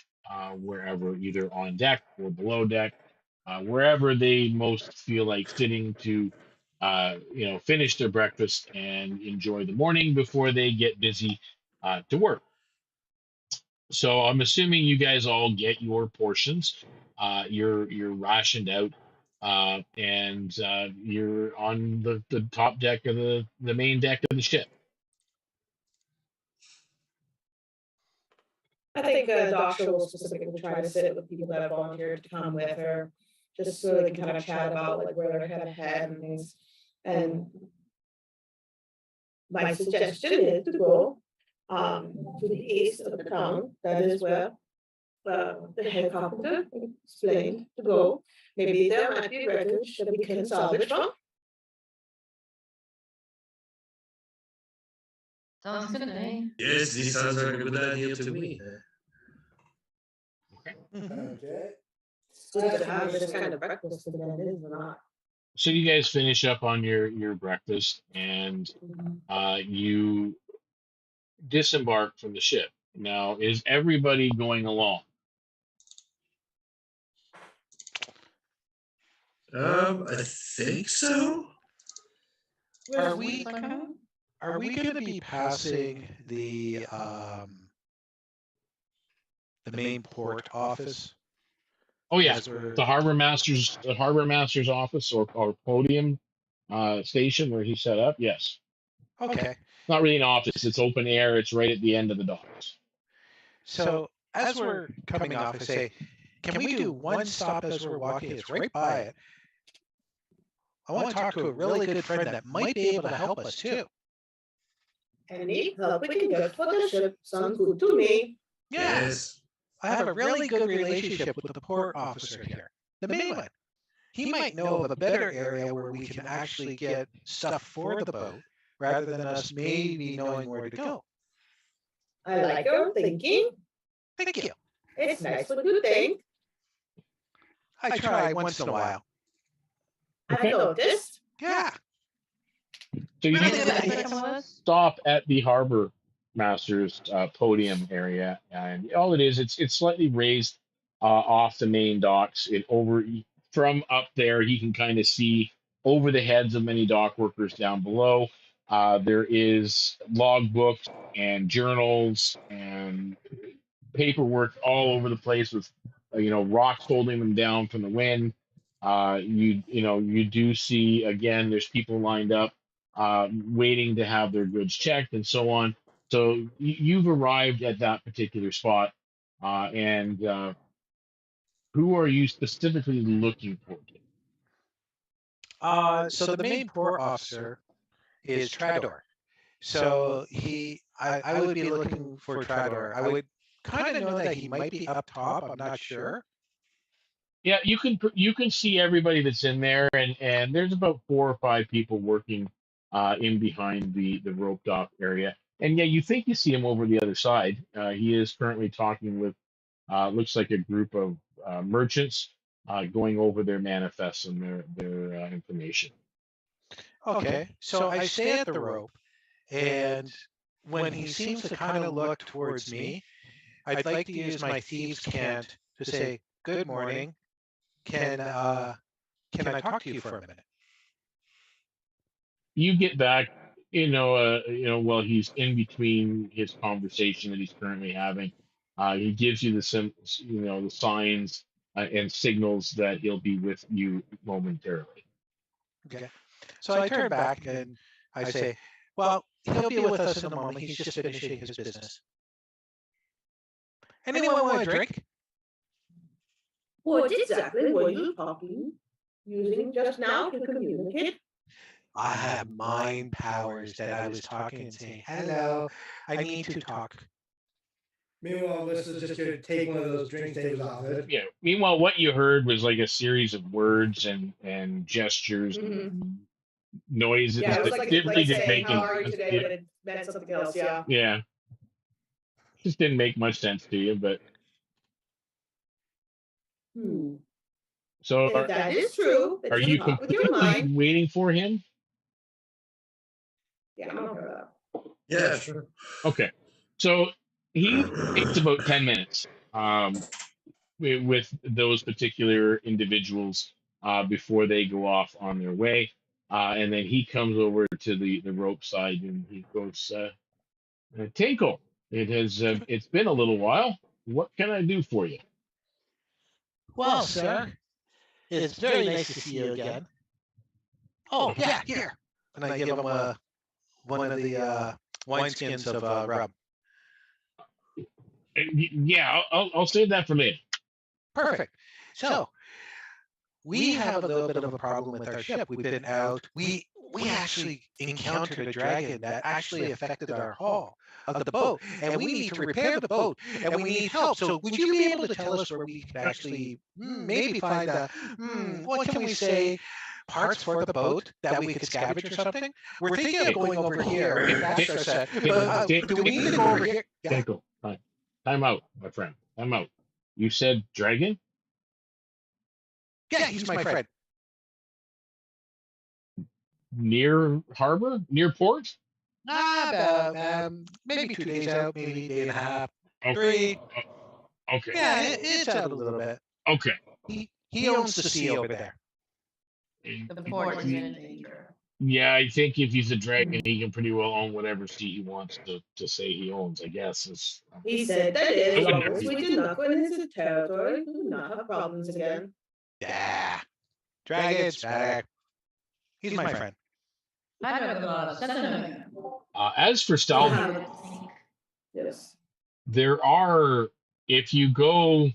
Speaker 1: wherever, either on deck or below deck, wherever they most feel like sitting to finish their breakfast and enjoy the morning before they get busy to work. So I'm assuming you guys all get your portions. You're rationed out, and you're on the top deck of the main deck of the ship.
Speaker 4: I think Daksha will specifically try to sit with people that have volunteered to come with her, just so they can kind of chat about like where they're headed and things. And my suggestion is to go To the east of the town. That is where the head carpenter explained to go. Maybe there might be wreckage that we can salvage from.
Speaker 5: Sounds good to me.
Speaker 2: Yes, this sounds like a good idea to me.
Speaker 3: Okay.
Speaker 4: It's good to have this kind of breakfast again, is it not?
Speaker 1: So you guys finish up on your breakfast, and you disembark from the ship. Now, is everybody going along?
Speaker 2: I think so.
Speaker 6: Are we going to be passing the main port office?
Speaker 1: Oh yeah,
Speaker 6: As we're-
Speaker 1: the harbor master's office or podium station where he's set up. Yes,
Speaker 6: Okay.
Speaker 1: it's not really an office; it's open air. It's right at the end of the docks.
Speaker 6: So as we're coming off, I say, can we do one stop as we're walking? It's right by it. I want to talk to a really good friend that might be able to help us too.
Speaker 4: Any help we can get for the ship sounds good to me.
Speaker 6: Yeah.
Speaker 2: Yes.
Speaker 6: I have a really good relationship with the port officer here, the main one. He might know of a better area where we can actually get stuff for the boat rather than us maybe knowing where to go.
Speaker 4: I like your thinking.
Speaker 6: Thank you.
Speaker 4: It's nice what you think.
Speaker 6: I try once in a while.
Speaker 4: I've noticed.
Speaker 6: Yeah.
Speaker 1: So you
Speaker 6: Really
Speaker 1: can
Speaker 6: good idea.
Speaker 1: stop at the harbor master's podium area, and all it is, it's slightly raised off the main docks. From up there, he can kind of see over the heads of many dock workers down below. There is logbooks and journals and paperwork all over the place with rocks holding them down from the wind. You do see again. There's people lined up, waiting to have their goods checked and so on. So you've arrived at that particular spot, and who are you specifically looking for?
Speaker 6: So the main port officer is Trador. So I would be looking for Trador. I would kind of know that he might be up top. I'm not sure.
Speaker 1: Yeah, you can see everybody that's in there, and there's about 4 or 5 people working in behind the rope dock area. And yeah, you think you see him over the other side. He is currently talking with looks like a group of merchants going over their manifests and their information.
Speaker 6: Okay, so I stay at the rope, and when he seems to kind of look towards me, I'd like to use my thieves' cant to say, "Good morning. Can I talk to you for a minute?"
Speaker 1: You get back, while he's in between his conversation that he's currently having. He gives you the signs and signals that he'll be with you momentarily.
Speaker 6: Okay. So I turn back and I say, "Well, he'll be with us in a moment. He's just finishing his business. Anyone want a drink?"
Speaker 4: What exactly were you using just now to communicate?
Speaker 6: I have mind powers that I was talking and saying, "Hello, I need to talk."
Speaker 3: Meanwhile, Alyssa's just going to take one of those drink tables off it.
Speaker 1: Yeah. Meanwhile, what you heard was like a series of words and gestures, noises,
Speaker 4: Yeah, it was
Speaker 1: but
Speaker 4: like,
Speaker 1: didn't really just
Speaker 4: saying,
Speaker 1: make
Speaker 4: "How are you
Speaker 1: sense
Speaker 4: today?"
Speaker 1: to you.
Speaker 4: But it meant something else. Yeah.
Speaker 1: Yeah, just didn't make much sense to you. But so
Speaker 4: If that is true,
Speaker 1: are you
Speaker 4: talk with your mind.
Speaker 1: waiting for him?
Speaker 4: Yeah, I'm okay with that.
Speaker 2: Yeah, sure.
Speaker 1: Okay, so he takes about 10 minutes with those particular individuals before they go off on their way, and then he comes over to the rope side and he goes, "Tinkle, it's been a little while. What can I do for you?"
Speaker 7: Well, sir, it's very nice to see you again. Oh, yeah, here.
Speaker 6: And I give him one of the wineskins of rum.
Speaker 1: Yeah, I'll save that for later.
Speaker 6: Perfect. So we have a little bit of a problem with our ship. We've been out. We actually encountered a dragon that actually affected our hull. of the boat, and we need to repair the boat, and we need help. So would you be able to tell us where we could actually maybe find what can we say, parts for the boat that we could scavenge or something? We're thinking of going over here. Daksha said, but do we need to go over here? Yeah,
Speaker 1: Tinkle. Time out, my friend. Time out. You said dragon?
Speaker 6: yeah, he's my friend.
Speaker 1: Near harbor? Near port?
Speaker 6: About maybe 2 days out, maybe a day and a half,
Speaker 1: Okay.
Speaker 6: 3.
Speaker 1: Okay.
Speaker 6: Yeah, it's out a little bit.
Speaker 1: Okay.
Speaker 6: He owns the sea over there.
Speaker 5: The port is in danger.
Speaker 1: Yeah, I think if he's a dragon, he can pretty well own whatever sea he wants to say he owns, I guess.
Speaker 4: He said that is,
Speaker 1: I
Speaker 4: as
Speaker 1: wouldn't
Speaker 4: long as we
Speaker 1: agree.
Speaker 4: do not go in his territory, we will not have problems again.
Speaker 6: Yeah, dragons, he's my friend.
Speaker 5: I never thought of sentiment.
Speaker 1: As for salvage,
Speaker 4: Yes.
Speaker 1: there are, if you go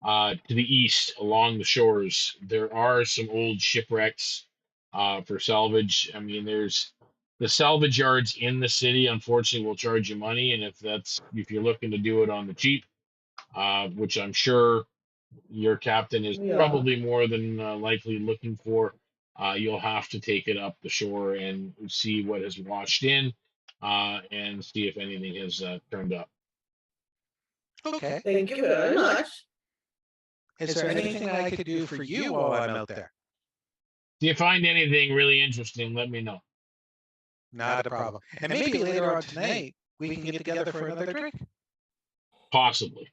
Speaker 1: to the east along the shores, there are some old shipwrecks for salvage. I mean, there's the salvage yards in the city, unfortunately, will charge you money. And if you're looking to do it on the cheap, which I'm sure your captain is probably more than likely looking for, you'll have to take it up the shore and see what has washed in and see if anything has turned up.
Speaker 6: Okay.
Speaker 4: Thank you very much.
Speaker 6: Is there anything I could do for you while I'm out there?
Speaker 1: If you find anything really interesting, let me know.
Speaker 6: Not a problem. And maybe later on tonight, we can get together for another drink.
Speaker 1: Possibly.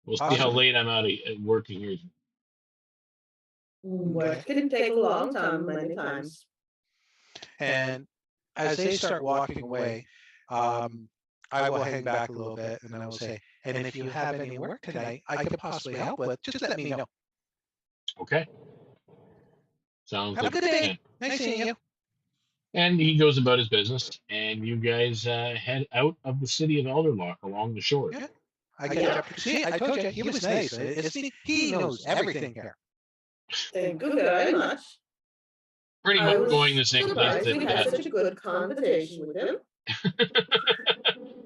Speaker 1: We'll see how
Speaker 6: Awesome.
Speaker 1: late I'm out of working here.
Speaker 4: Work can take a long time many times.
Speaker 6: And as they start walking away, I will hang back a little bit and I will say, and if you have any work tonight I could possibly help with, just let me know.
Speaker 1: Okay. Sounds
Speaker 6: Have a
Speaker 1: like
Speaker 6: good
Speaker 1: a
Speaker 6: day.
Speaker 1: plan.
Speaker 6: Nice seeing you.
Speaker 1: And he goes about his business, and you guys head out of the city of Elderlock along the shore.
Speaker 6: Yeah. I get to see. I told you he was nice. He knows everything here.
Speaker 4: Thank you very much.
Speaker 1: Pretty
Speaker 4: I
Speaker 1: much
Speaker 4: was
Speaker 1: going the same place
Speaker 4: surprised we had
Speaker 1: that
Speaker 4: such a good conversation with him.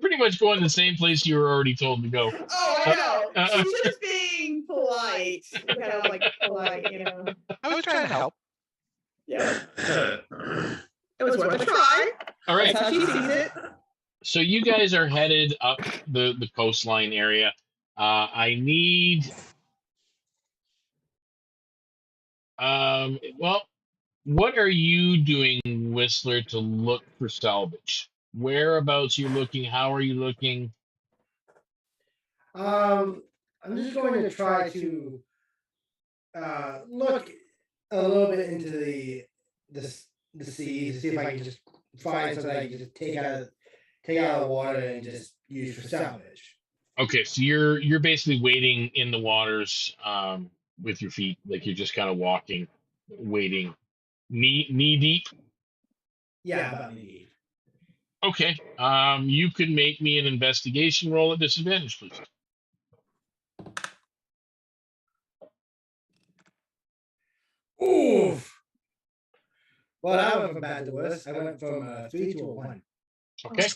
Speaker 1: pretty much going the same place you were already told to go.
Speaker 4: Oh, I know. She's just being polite. Kind of like polite, you know.
Speaker 6: I was trying to help.
Speaker 4: Yeah. It was worth a try.
Speaker 1: All right.
Speaker 4: That's how she sees it.
Speaker 1: So you guys are headed up the coastline area. I need well, what are you doing, Whistler, to look for salvage? Whereabouts are you looking? How are you looking?
Speaker 3: I'm just going to try to look a little bit into the sea to see if I can just find something I can just take out of the water and just use for salvage.
Speaker 1: Okay, so you're basically wading in the waters with your feet, like you're just kind of walking, wading knee deep.
Speaker 3: Yeah, about knee.
Speaker 1: Okay. You could make me an investigation roll at disadvantage, please.
Speaker 3: Oof. Well, I went from bad to worse. I went from 3 to a 1.
Speaker 1: Okay.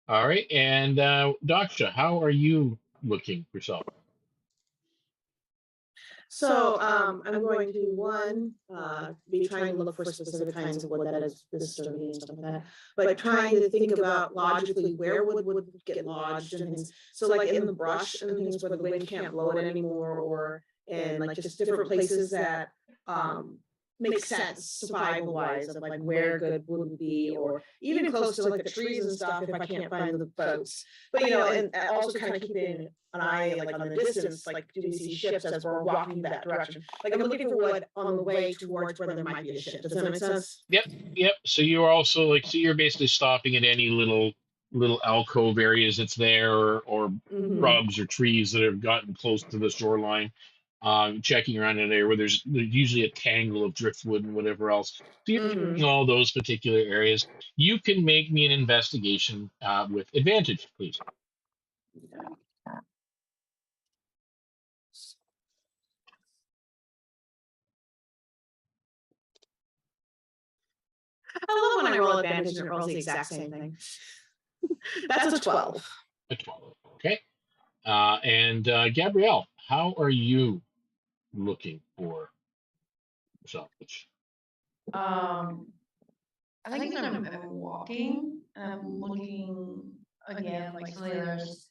Speaker 1: All right. And Daksha, how are you looking yourself?
Speaker 4: So I'm going to be trying to look for specific kinds of wood that is sturdy and stuff like that. But trying to think about logically where would get lodged and things. So like in the brush and things where the wind can't blow it anymore, or in like just different places that make sense survival wise of like where good wood would be, or even close to like the trees and stuff if I can't find the boats. But you know, and also kind of keeping an eye like on the distance, like do we see ships as we're walking that direction? Like I'm looking for wood on the way towards where there might be a ship. Does that make sense?
Speaker 1: Yep. So you're also so you're basically stopping at any little alcove areas that's there, or shrubs or trees that have gotten close to the shoreline. Checking around in there where there's usually a tangle of driftwood and whatever else. So you're checking all those particular areas. You can make me an investigation with advantage, please.
Speaker 4: I love when I roll advantage and it rolls the exact same thing. That's a 12.
Speaker 1: A 12. Okay. And Gabrielle, how are you looking for salvage?
Speaker 5: I think I'm walking and I'm looking again, like some of the others.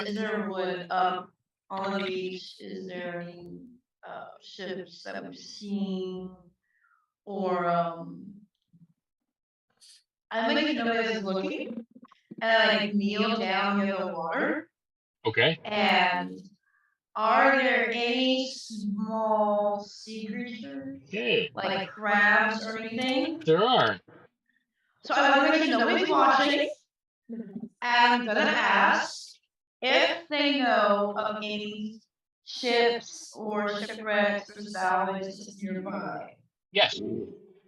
Speaker 5: Is there wood up on the beach? Is there any ships that we've seen? Or I make sure nobody else is looking, and I like kneel down near the water.
Speaker 1: Okay.
Speaker 5: And are there any small sea creatures,
Speaker 1: Okay.
Speaker 5: like crabs or anything?
Speaker 1: There are.
Speaker 5: So I want to make sure nobody's watching. And I'm gonna ask if they know of any ships or shipwrecks or salvage that's nearby.
Speaker 1: Yes,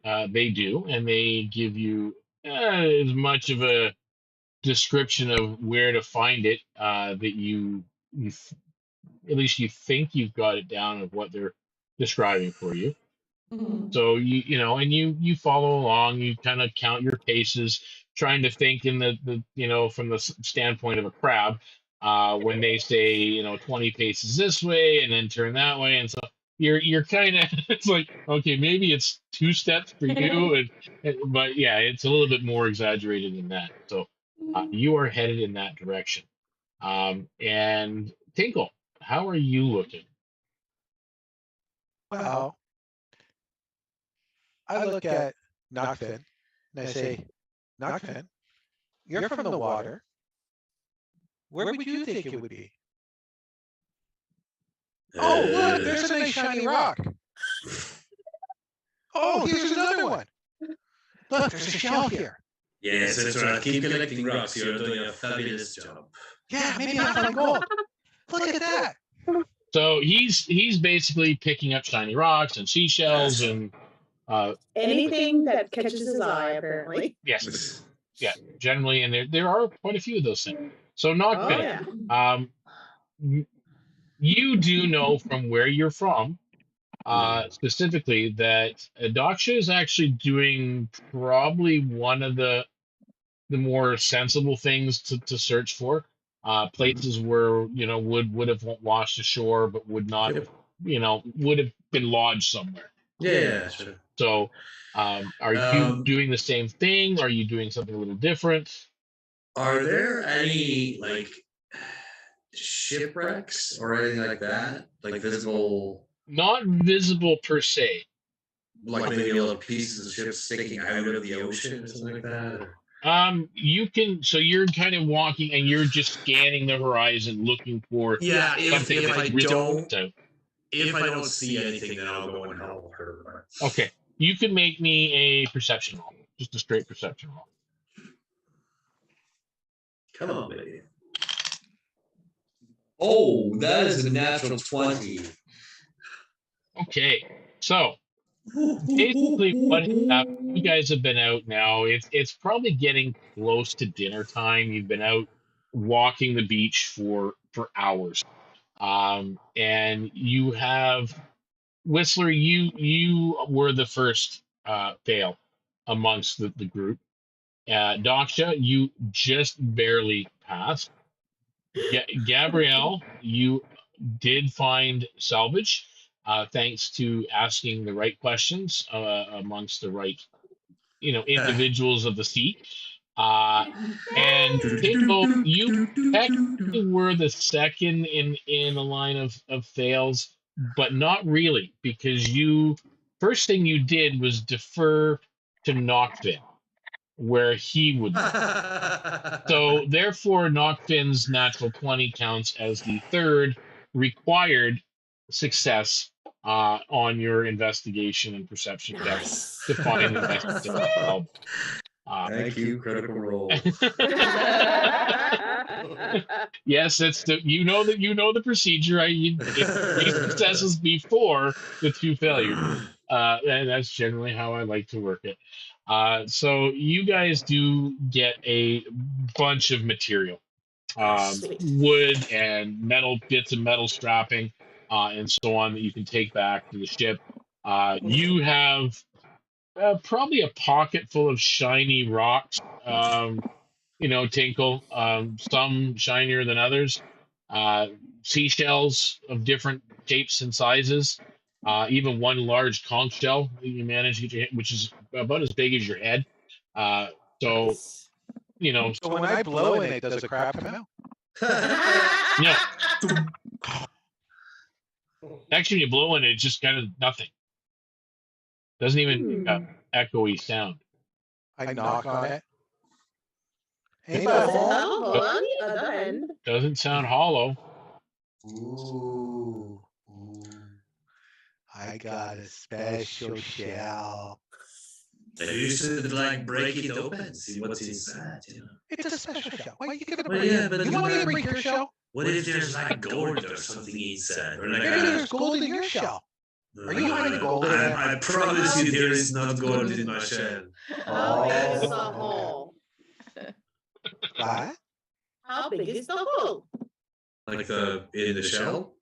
Speaker 1: they do, and they give you as much of a description of where to find it that you at least you think you've got it down of what they're describing for you.
Speaker 5: Mhm.
Speaker 1: So you know, and you follow along. You kind of count your paces, trying to think in the from the standpoint of a crab. When they say 20 paces this way and then turn that way, and so you're kind of it's like okay, maybe it's 2 steps for you, but yeah, it's a little bit more exaggerated than that. So you are headed in that direction. And Tinkle, how are you looking?
Speaker 6: Well, I look at Nachfin and I say, Nachfin, you're from the water. Where would you think it would be? Oh, look, there's a nice shiny rock. Oh, here's another one. Look, there's a shell here.
Speaker 2: Yes, that's right. Keep collecting rocks. You're doing a fabulous job.
Speaker 6: Yeah, maybe I'll find gold. Look at that.
Speaker 1: So he's basically picking up shiny rocks and seashells and
Speaker 4: Anything that catches his eye, apparently.
Speaker 1: yes, yeah, generally, and there are quite a few of those things. So not
Speaker 4: yeah.
Speaker 1: you do know from where you're from, specifically that Daksha is actually doing probably one of the more sensible things to search for. Places where would have washed ashore, but would not have would have been lodged somewhere.
Speaker 2: Yeah, sure.
Speaker 1: So, are you doing the same thing? Are you doing something a little different?
Speaker 2: Are there any like shipwrecks or anything like that? Like visible?
Speaker 1: Not visible per se.
Speaker 2: Like maybe little pieces of ships sticking out of the ocean or something like that? Or?
Speaker 1: You can. So you're kind of walking and you're just scanning the horizon, looking for something
Speaker 2: if
Speaker 1: that
Speaker 2: I
Speaker 1: really
Speaker 2: don't.
Speaker 1: out.
Speaker 2: If I don't see anything, then I'll go and help her.
Speaker 1: Okay, you can make me a perception roll, just a straight perception roll.
Speaker 2: Come on, baby. Oh, that is a natural 20.
Speaker 1: Okay, so basically what happened, you guys have been out now. It's probably getting close to dinner time. You've been out walking the beach for hours. And you have Whistler, you were the first fail amongst the group. Daksha, you just barely passed. Gabrielle, you did find salvage, thanks to asking the right questions amongst the right, individuals of the sea. And Tinkle, you technically were the second in a line of fails, but not really, because first thing you did was defer to Nachfin, where he would. So therefore, Nachfin's natural 20 counts as the third required success on your investigation and perception test to find the necessary help.
Speaker 2: Thank you, critical role.
Speaker 1: Yes, it's the the procedure. Three successes before the 2 failures, and that's generally how I like to work it. So you guys do get a bunch of material, wood and metal bits of metal strapping, and so on that you can take back to the ship. You have probably a pocket full of shiny rocks, Tinkle. Some shinier than others. Seashells of different shapes and sizes. Even one large conch shell you manage to get your, which is about as big as your head. So
Speaker 3: Nice.
Speaker 6: So when I blow in it, does a crab come out?
Speaker 1: no. Actually, you blow in it, it's just kind of nothing. Doesn't even echoey sound.
Speaker 6: I knock on it. Ain't
Speaker 4: Does
Speaker 6: that
Speaker 4: it
Speaker 6: home?
Speaker 4: sound hollow on the other end?
Speaker 1: Doesn't sound hollow.
Speaker 6: Ooh. I got a special shell.
Speaker 2: You should like break it open, see what's inside.
Speaker 6: It's a special shell. Why are you gonna
Speaker 2: Well,
Speaker 6: break
Speaker 2: yeah,
Speaker 6: it?
Speaker 2: but
Speaker 6: You want me to break your shell?
Speaker 2: What if there's like gold or something inside? Or like
Speaker 6: Maybe there's gold in your shell. Are you hiding gold in there?
Speaker 2: I promise you there is not gold in my shell.
Speaker 4: How big is the hole?
Speaker 6: What?
Speaker 4: How big is the hole?
Speaker 2: Like in the shell?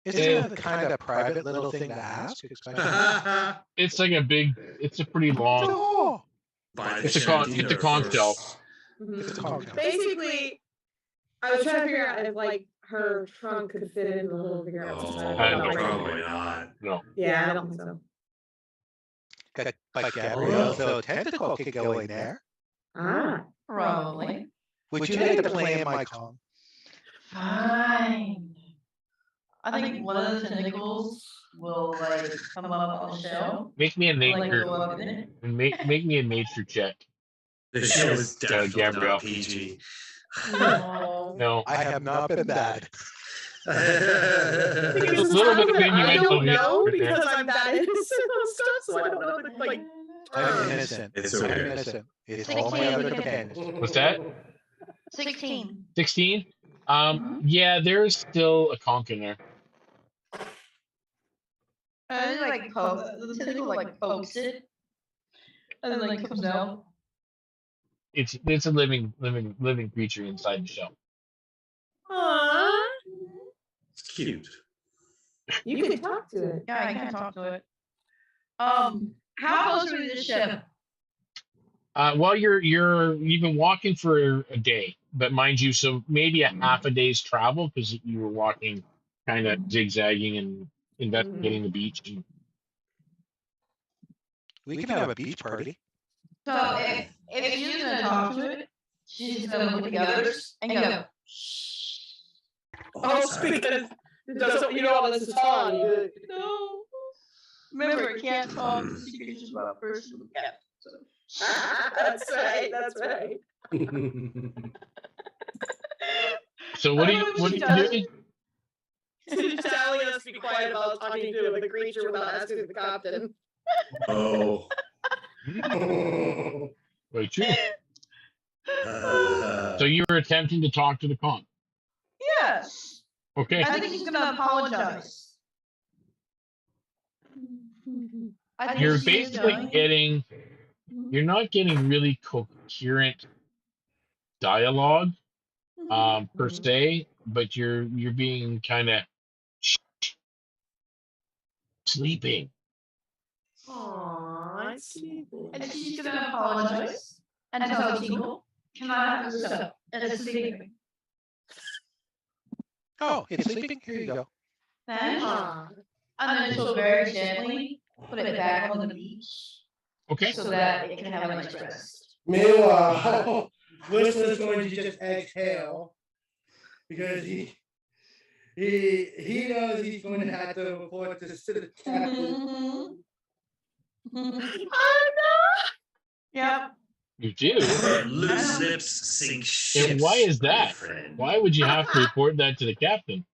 Speaker 6: Isn't it a kind of private little thing to ask?
Speaker 1: It's like it's a pretty long.
Speaker 6: Oh,
Speaker 1: It's a conch shell.
Speaker 6: it's a conch shell.
Speaker 4: Basically, I was trying to figure out if like her trunk could fit in the little figure out.
Speaker 2: Probably not.
Speaker 1: No.
Speaker 4: Yeah, I don't think so.
Speaker 6: But Gabriele's little tentacle could go in there.
Speaker 5: Probably.
Speaker 6: Would you like to play in my Kong?
Speaker 5: Fine. I think one of the tentacles will like come up on the shell.
Speaker 1: Make me a
Speaker 5: Like
Speaker 1: nature.
Speaker 5: go up in it.
Speaker 1: Make me a nature check.
Speaker 2: The show is definitely
Speaker 1: Gabriele.
Speaker 2: not PG.
Speaker 1: No.
Speaker 6: I have not been bad.
Speaker 4: Because
Speaker 1: little bit of
Speaker 4: I
Speaker 1: innuendo
Speaker 4: don't know
Speaker 1: here.
Speaker 4: because I'm that innocent on stuff, so I don't know the like.
Speaker 6: I'm innocent.
Speaker 2: It's
Speaker 6: I'm
Speaker 2: okay.
Speaker 6: innocent. It's all my other companions.
Speaker 1: What's that?
Speaker 5: 16.
Speaker 1: 16? Yeah, there's still a conch in there.
Speaker 5: It like the tentacle like pokes it, and then like comes out.
Speaker 1: It's a living creature inside the shell.
Speaker 4: Aww.
Speaker 2: It's cute.
Speaker 4: You can talk to it.
Speaker 5: Yeah, I can talk to it. How close are we to the ship?
Speaker 1: Well, you've been walking for a day, but mind you, so maybe a half a day's travel because you were walking, kind of zigzagging and investigating the beach. And
Speaker 6: We can have a beach party.
Speaker 5: So if she's gonna talk to it, she's gonna look at the others and go.
Speaker 4: Oh, because it doesn't. You know this is fun.
Speaker 5: No. Remember, it can't talk. Secrets is about first. Yeah.
Speaker 4: That's right. That's right.
Speaker 1: so what are you doing?
Speaker 4: She's telling us to be quiet about talking to the creature without asking the captain.
Speaker 2: Oh.
Speaker 1: Very true. So you were attempting to talk to the conch.
Speaker 5: Yes.
Speaker 1: Okay.
Speaker 5: I think he's gonna apologize.
Speaker 1: You're basically getting. You're not getting really coherent dialogue, per se, but you're being kind of sleeping.
Speaker 4: Aww, it's sleeping.
Speaker 5: And she's gonna apologize and tell Tinkle, can I have this stuff? And it's sleeping.
Speaker 6: Oh, it's sleeping? Here you go.
Speaker 5: Then,
Speaker 4: Aww.
Speaker 5: and then she'll very gently put it back on the beach
Speaker 1: Okay.
Speaker 5: so that it can have a nice rest.
Speaker 3: Meanwhile, Whistler's going to just exhale because he knows he's going to have to report this to the captain.
Speaker 4: Oh
Speaker 5: Yep.
Speaker 1: You do.
Speaker 2: Loose lips sink ships.
Speaker 1: And why is
Speaker 2: my
Speaker 1: that?
Speaker 2: friend.
Speaker 1: Why would you have to report that to the captain?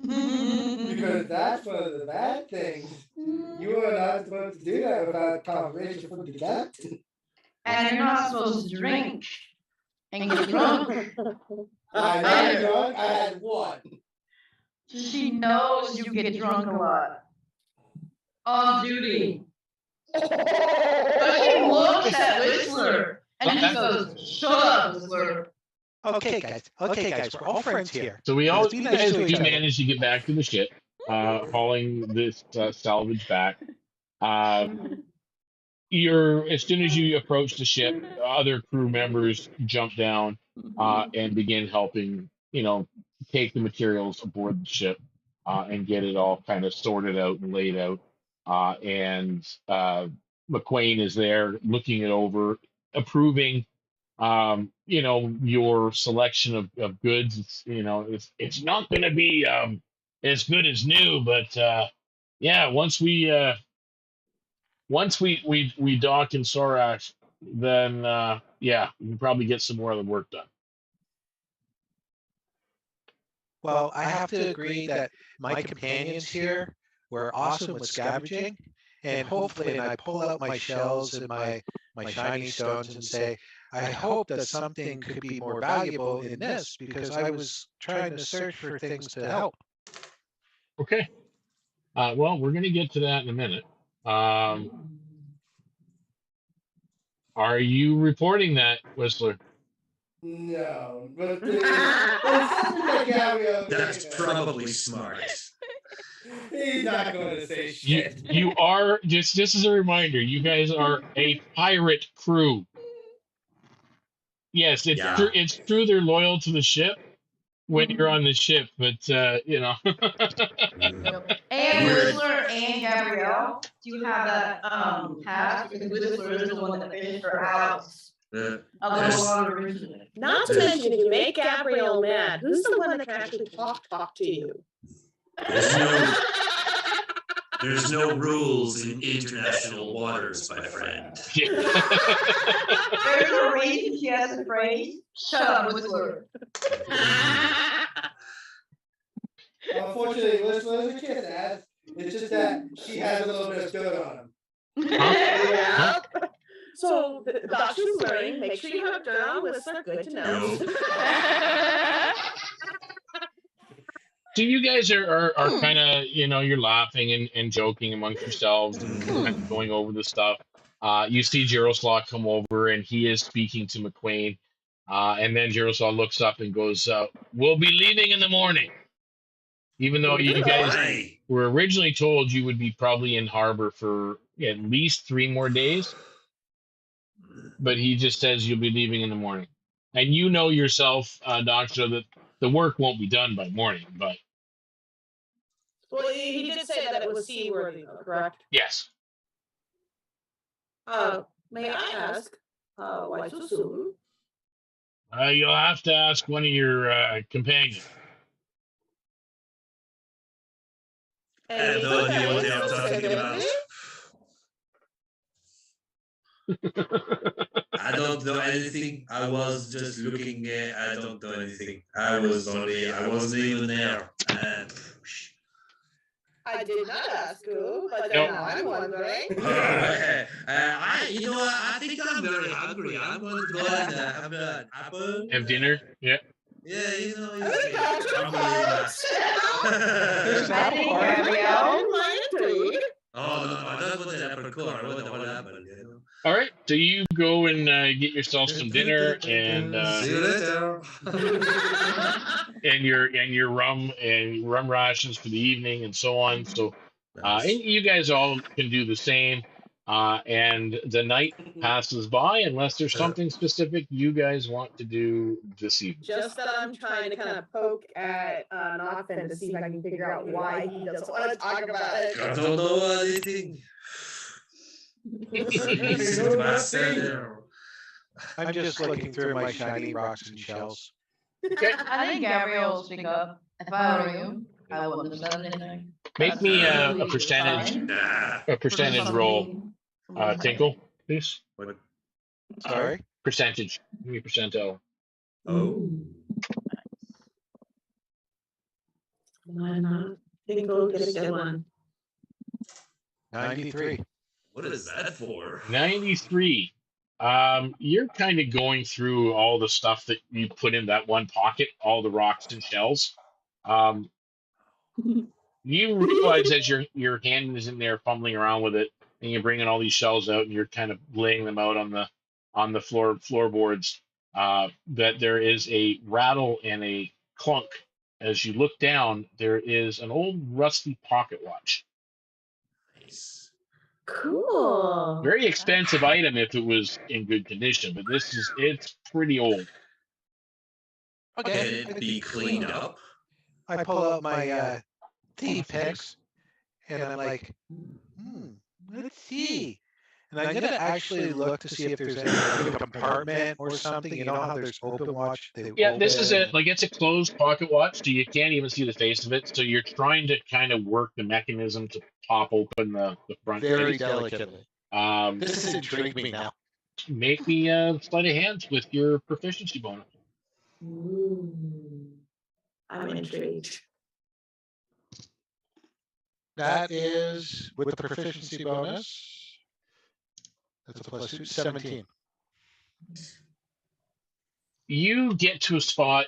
Speaker 3: Because that's one of the bad things. You are not supposed to do that without confirmation from the captain.
Speaker 5: And you're not supposed to drink and get drunk.
Speaker 3: I got drunk. I had one.
Speaker 5: She knows you get drunk a lot. On duty. But she looks at Whistler and he goes, shut up, Whistler.
Speaker 6: Okay, guys. We're all friends here.
Speaker 1: So you
Speaker 6: Let's be nice
Speaker 1: guys
Speaker 6: to each other.
Speaker 1: managed to get back to the ship, hauling this salvage back. as soon as you approach the ship, other crew members jump down and begin helping, take the materials aboard the ship and get it all kind of sorted out and laid out. And McQueen is there looking it over, approving, your selection of goods. It's not going to be as good as new, but yeah, once we dock in Sorash, then yeah, we can probably get some more of the work done.
Speaker 6: Well, I have to agree that my companions here were awesome with scavenging, and hopefully, and I pull out my shells and my shiny stones and say, I hope that something could be more valuable in this because I was trying to search for things to help.
Speaker 1: Okay. Well, we're going to get to that in a minute. Are you reporting that, Whistler?
Speaker 3: No, but it's something that Gabriele.
Speaker 2: That's probably smart.
Speaker 3: He's not going to say shit.
Speaker 1: You are just as a reminder. You guys are a pirate crew. Yes, it's
Speaker 2: Yeah.
Speaker 1: true. It's true. They're loyal to the ship when you're on the ship, but
Speaker 5: And
Speaker 2: Weird.
Speaker 5: Whistler and Gabrielle, do you have that task? Because Whistler is the one that fished for Alex. Originally.
Speaker 4: Not to mention, if you make Gabrielle mad, who's the one that can actually talk to you?
Speaker 2: There's no rules in international waters, my friend.
Speaker 5: There's a reason she has a phrase. Shut up, Whistler.
Speaker 3: Unfortunately, Whistler's a kiss ass. It's just that she has a little bit of dirt on him.
Speaker 4: Yeah. So, Daksha's learning. Make sure you have dirt on Whistler. Good to know.
Speaker 1: So you guys are kind of, you're laughing and joking amongst yourselves and kind of going over the stuff. You see Jaroslaw come over and he is speaking to McQueen. And then Jaroslaw looks up and goes, we'll be leaving in the morning. Even though you guys were originally told you would be probably in harbor for at least 3 more days. But he just says you'll be leaving in the morning. And you know yourself, Daksha, that the work won't be done by morning, but...
Speaker 4: Well, he did say that it was seaworthy, though, correct?
Speaker 1: Yes.
Speaker 4: May I ask, why so soon?
Speaker 1: You'll have to ask one of your companions.
Speaker 2: I have no idea what they are talking about. I don't know anything. I was just looking. I don't know anything. I wasn't even there.
Speaker 4: I did not ask you, but
Speaker 1: Nope.
Speaker 4: now I'm wondering.
Speaker 2: I think I'm very hungry. I'm going to go and have an apple.
Speaker 1: Have dinner? Yeah.
Speaker 2: Yeah,
Speaker 4: There's
Speaker 5: I think Gabrielle.
Speaker 4: my intrigue.
Speaker 2: Oh, no, I don't want the apple core. I want the whole apple.
Speaker 1: All right. So you go and get yourself some dinner and
Speaker 2: See you later.
Speaker 1: and your rum rations for the evening and so on. So and you guys all can do the same. And the night passes by unless there's something specific you guys want to do this evening.
Speaker 4: Just that I'm trying to kind of poke at Nachfin to see if I can figure out why he doesn't want to talk about it.
Speaker 2: I don't know anything.
Speaker 6: I'm just looking through my shiny rocks and shells.
Speaker 5: I think Gabrielle will speak up. If I were you, I wouldn't have said anything.
Speaker 1: Make me a percentage roll, Tinkle, please.
Speaker 6: Sorry?
Speaker 1: Percentage. Give me a percentile.
Speaker 2: Oh.
Speaker 4: Tinkle, get a good one.
Speaker 6: 93.
Speaker 2: What is that for?
Speaker 1: 93. You're kind of going through all the stuff that you put in that one pocket, all the rocks and shells. You realize as your hand is in there fumbling around with it, and you're bringing all these shells out, and you're kind of laying them out on the floorboards, that there is a rattle and a clunk. As you look down, there is an old rusty pocket watch.
Speaker 2: Nice.
Speaker 4: Cool.
Speaker 1: Very expensive item if it was in good condition, but it's pretty old.
Speaker 2: Can it be cleaned up?
Speaker 6: I pull out my thief picks, and I'm like, let's see. And I'm gonna actually look to see if there's any like, compartment or something. You know how there's open watch? They
Speaker 1: Yeah, this is
Speaker 6: open
Speaker 1: it. Like it's a closed pocket watch, so you can't even see the face of it. So you're trying to kind of work the mechanism to pop open the front
Speaker 7: Very
Speaker 1: face.
Speaker 7: delicately.
Speaker 1: This
Speaker 7: This is intrigue me now.
Speaker 1: Make me sleight of hands with your proficiency bonus.
Speaker 4: Ooh. I'm intrigued.
Speaker 6: That is with the proficiency bonus. That's a plus 2, 17.
Speaker 1: You get to a spot,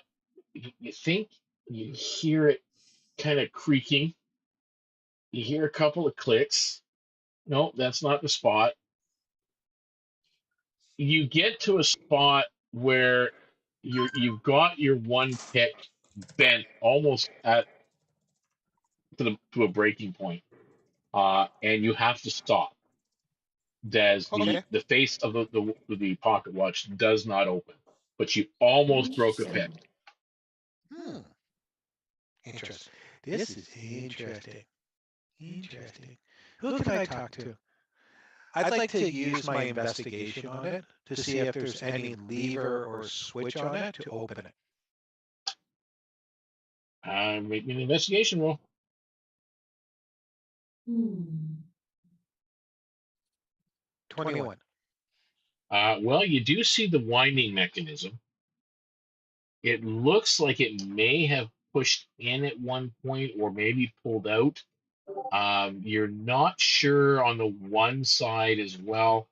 Speaker 1: you think you hear it kind of creaking. You hear a couple of clicks. No, that's not the spot. You get to a spot where you've got your one pick bent almost to a breaking point, and you have to stop. As
Speaker 6: Okay.
Speaker 1: the face of the pocket watch does not open, but you almost broke a pick.
Speaker 6: Interesting. This is interesting. Interesting. Who can I talk to? I'd like to use my investigation on it to see if there's any lever or switch on it to open it.
Speaker 1: Make me an investigation roll.
Speaker 6: 21.
Speaker 1: Well, you do see the winding mechanism. It looks like it may have pushed in at one point or maybe pulled out. You're not sure on the one side as well.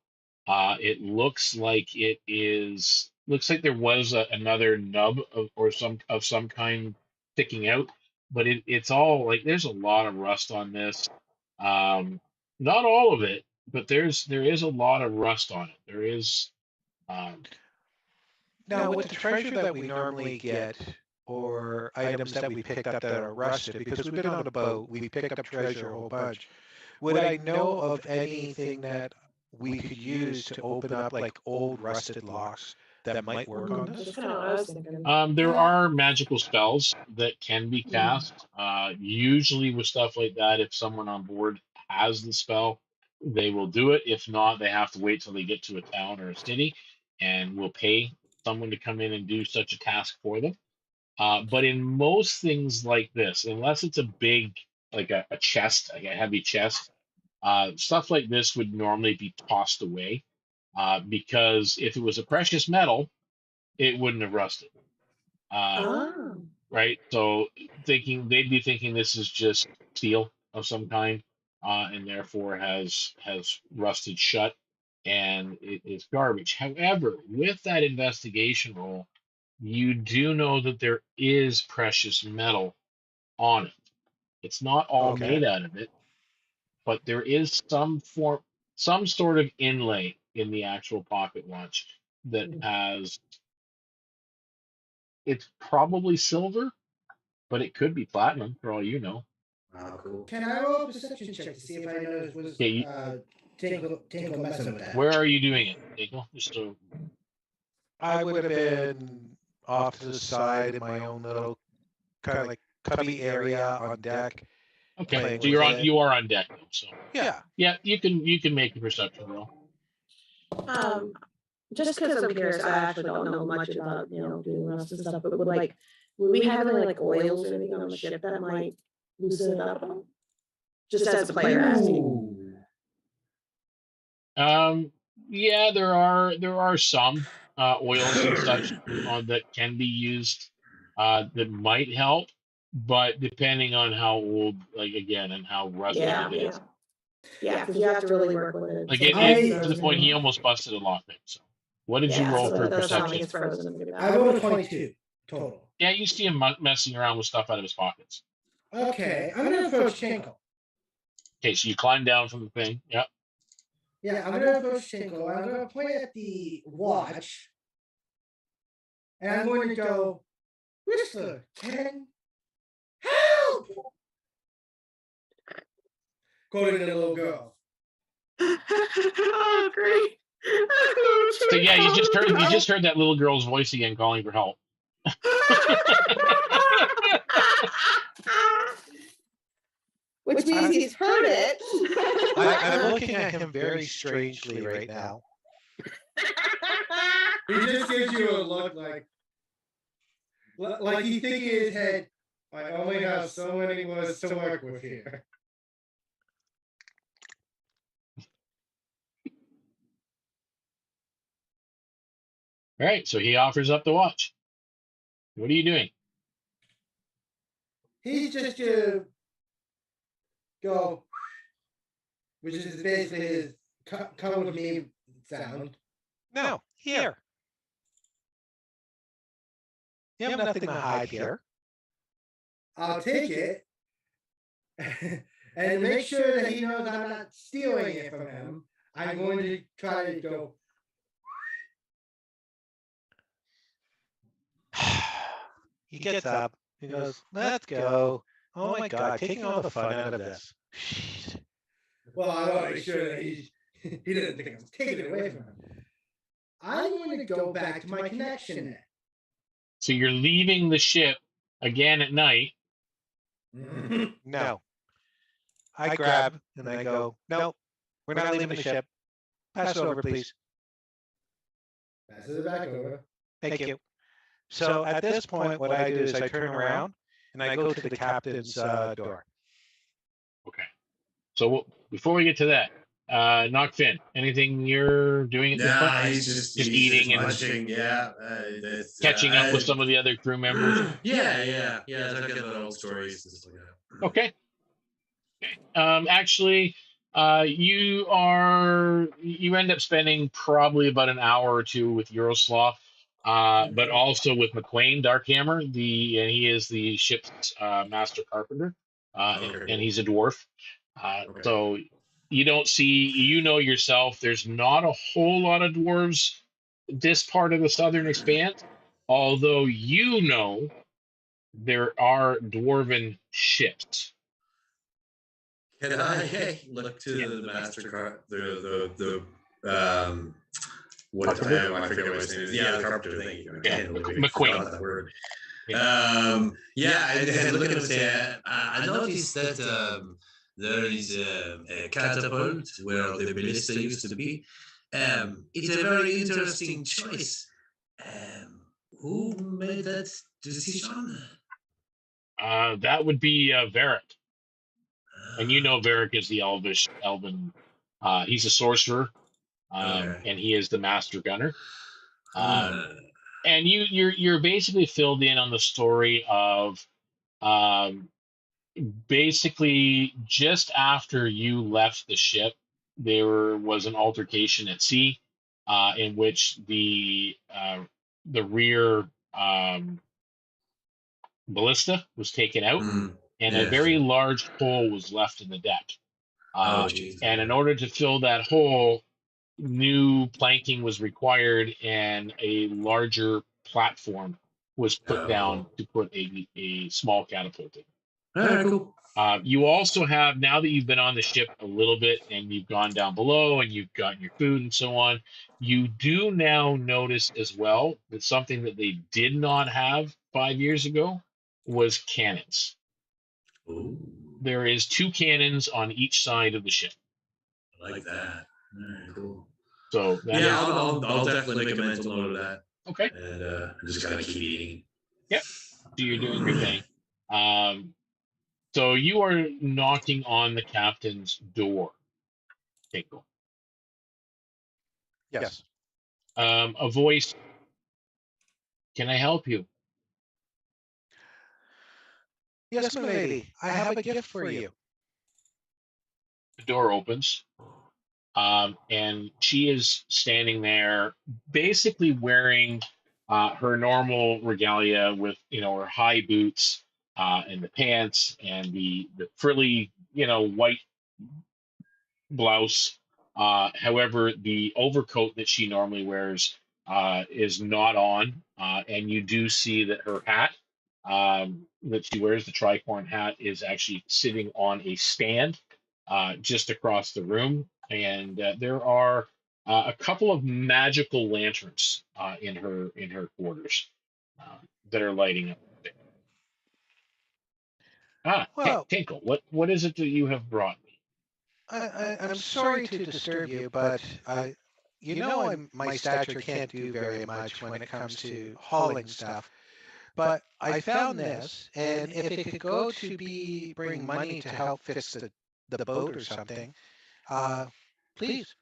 Speaker 1: It looks like there was another nub of some kind sticking out, but it's all like there's a lot of rust on this. Not all of it, but there is a lot of rust on it. There is.
Speaker 6: Now, with the treasure that we normally get, or items that we picked up that are rusted, because we've been on a boat, we picked up treasure a whole bunch. Would I know of anything that we could use to open up like old rusted locks that might work on
Speaker 4: That's
Speaker 6: this?
Speaker 4: kind of what I was thinking.
Speaker 1: There are magical spells that can be cast. Usually with stuff like that, if someone on board has the spell, they will do it. If not, they have to wait till they get to a town or a city, and will pay someone to come in and do such a task for them. But in most things like this, unless it's a big, like a chest, like a heavy chest, stuff like this would normally be tossed away. Because if it was a precious metal, it wouldn't have rusted.
Speaker 4: Oh.
Speaker 1: Right? So they'd be thinking this is just steel of some kind, and therefore has rusted shut, and it is garbage. However, with that investigation roll, you do know that there is precious metal on it. It's not all made out of it, but there is some sort of inlay in the actual pocket watch that has. It's probably silver, but it could be platinum for all you know.
Speaker 2: Oh, cool.
Speaker 3: Can I roll a perception check to see if I know it was Tinkle messing with that?
Speaker 1: Where are you doing it, Tinkle?
Speaker 6: I would have been off to the side in my own little kind of like cubby area on deck.
Speaker 1: Okay, so you are on deck though. So yeah, you can make a perception roll.
Speaker 4: Just because I'm curious, I actually don't know much about doing rust and stuff. But would we have any like oils or anything on the ship that might loosen it up? Just as a player asking.
Speaker 1: Yeah, there are some oils and such that can be used that might help, but depending on how old, like again, and how rusty it is.
Speaker 4: Yeah, because you have to really work with it.
Speaker 1: Like to the point he almost busted a lockpick. So, what did you roll for perception?
Speaker 3: I rolled a 22 total.
Speaker 1: Yeah, you see him messing around with stuff out of his pockets.
Speaker 3: Okay, I'm gonna approach Tinkle.
Speaker 1: Okay, so you climb down from the thing. Yep.
Speaker 3: Yeah, I'm gonna approach Tinkle. I'm gonna point at the watch, and I'm going to go, Whistler, can help! Quoting the little girl.
Speaker 4: Oh, great.
Speaker 1: So yeah, you just heard that little girl's voice again calling for help.
Speaker 4: Which means he's heard it.
Speaker 6: I'm looking at him very strangely right now.
Speaker 3: He just gives you a look like he's thinking in his head, I only have so many words to work with here.
Speaker 1: All right, so he offers up the watch. What are you doing?
Speaker 3: He's just to go, which is basically his come with me sound.
Speaker 6: No, here. You have nothing to hide here.
Speaker 3: I'll take it and make sure that he knows I'm not stealing it from him. I'm going to try to go.
Speaker 6: He gets up. He goes, let's go. Oh my God, taking all the fun out of this.
Speaker 3: Well, I want to make sure that he doesn't think I'm taking it away from him. I'm going to go back to my connection net.
Speaker 1: So you're leaving the ship again at night.
Speaker 6: No. I grab and I go, no, we're not leaving the ship. Pass it over, please.
Speaker 3: Passes it back over.
Speaker 6: Thank you. So at this point, what I do is I turn around and I go to the captain's door.
Speaker 1: Okay. So before we get to that, Nachfin, anything you're doing at this point?
Speaker 2: Nah, he's just
Speaker 1: eating and
Speaker 2: munching. Yeah,
Speaker 1: catching up with some of the other crew members.
Speaker 2: Yeah. Talking about old stories and stuff like that.
Speaker 1: Okay. Actually, you end up spending probably about an hour or two with Eurosloth, but also with McQuain Darkhammer. And he is the ship's master carpenter, and he's a dwarf. So you don't see, yourself, there's not a whole lot of dwarves this part of the Southern Expanse, although there are dwarven ships.
Speaker 2: Can I look to the master card, what I forget what his name is. Yeah, the carpenter. Thank you.
Speaker 1: McQuain.
Speaker 2: That word. Yeah, and look at him and say, I noticed that there is a catapult where the ballista used to be. It's a very interesting choice. Who made that decision?
Speaker 1: That would be Varric. And Varric is the elven. He's a sorcerer, and he is the master gunner. And you're basically filled in on the story of basically just after you left the ship, there was an altercation at sea in which the rear ballista was taken out, and a very large hole was left in the deck. And in order to fill that hole, new planking was required, and a larger platform was put down to put a small catapult in.
Speaker 2: All right, cool.
Speaker 1: You also have, now that you've been on the ship a little bit and you've gone down below and you've gotten your food and so on, you do now notice as well that something that they did not have 5 years ago was cannons.
Speaker 2: Ooh.
Speaker 1: There is 2 cannons on each side of the ship.
Speaker 2: I like that. All right, cool.
Speaker 1: So
Speaker 2: I'll definitely make a mental note of that.
Speaker 1: Okay.
Speaker 2: And I'm just gonna keep eating.
Speaker 1: Yep. So you're doing your thing. So you are knocking on the captain's door. Tinkle.
Speaker 6: Yes.
Speaker 1: A voice. Can I help you?
Speaker 6: Yes, my lady. I have a gift for you.
Speaker 1: The door opens. And she is standing there basically wearing her normal regalia with, her high boots and the pants and the frilly, white blouse. However, the overcoat that she normally wears is not on. And you do see that her hat that she wears, the tricorn hat, is actually sitting on a stand just across the room. and there are a couple of magical lanterns in her quarters that are lighting up.
Speaker 6: Well,
Speaker 1: Tinkle, what is it that you have brought me?
Speaker 6: I'm sorry to disturb you, but my stature can't do very much when it comes to hauling stuff. But I found this, and if it could go to bring money to help fix the boat or something, please.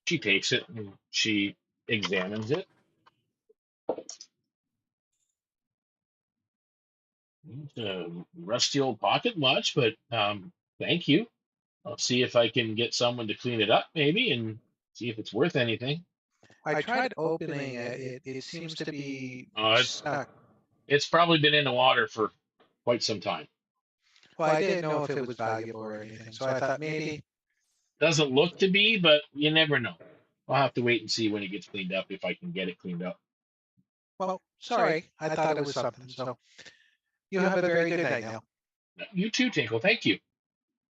Speaker 1: She takes it and she examines it. It's a rusty old pocket watch, but thank you. I'll see if I can get someone to clean it up, maybe, and see if it's worth anything.
Speaker 6: I tried opening it. It seems to be
Speaker 1: It's
Speaker 6: stuck.
Speaker 1: it's probably been in the water for quite some time.
Speaker 6: Well, I didn't know if it was valuable or anything, so I thought maybe.
Speaker 1: Doesn't look to be, but you never know. I'll have to wait and see when it gets cleaned up if I can get it cleaned up.
Speaker 6: Well, sorry, I thought it was something. So you have a very good night now.
Speaker 1: You too, Tinkle. Thank you.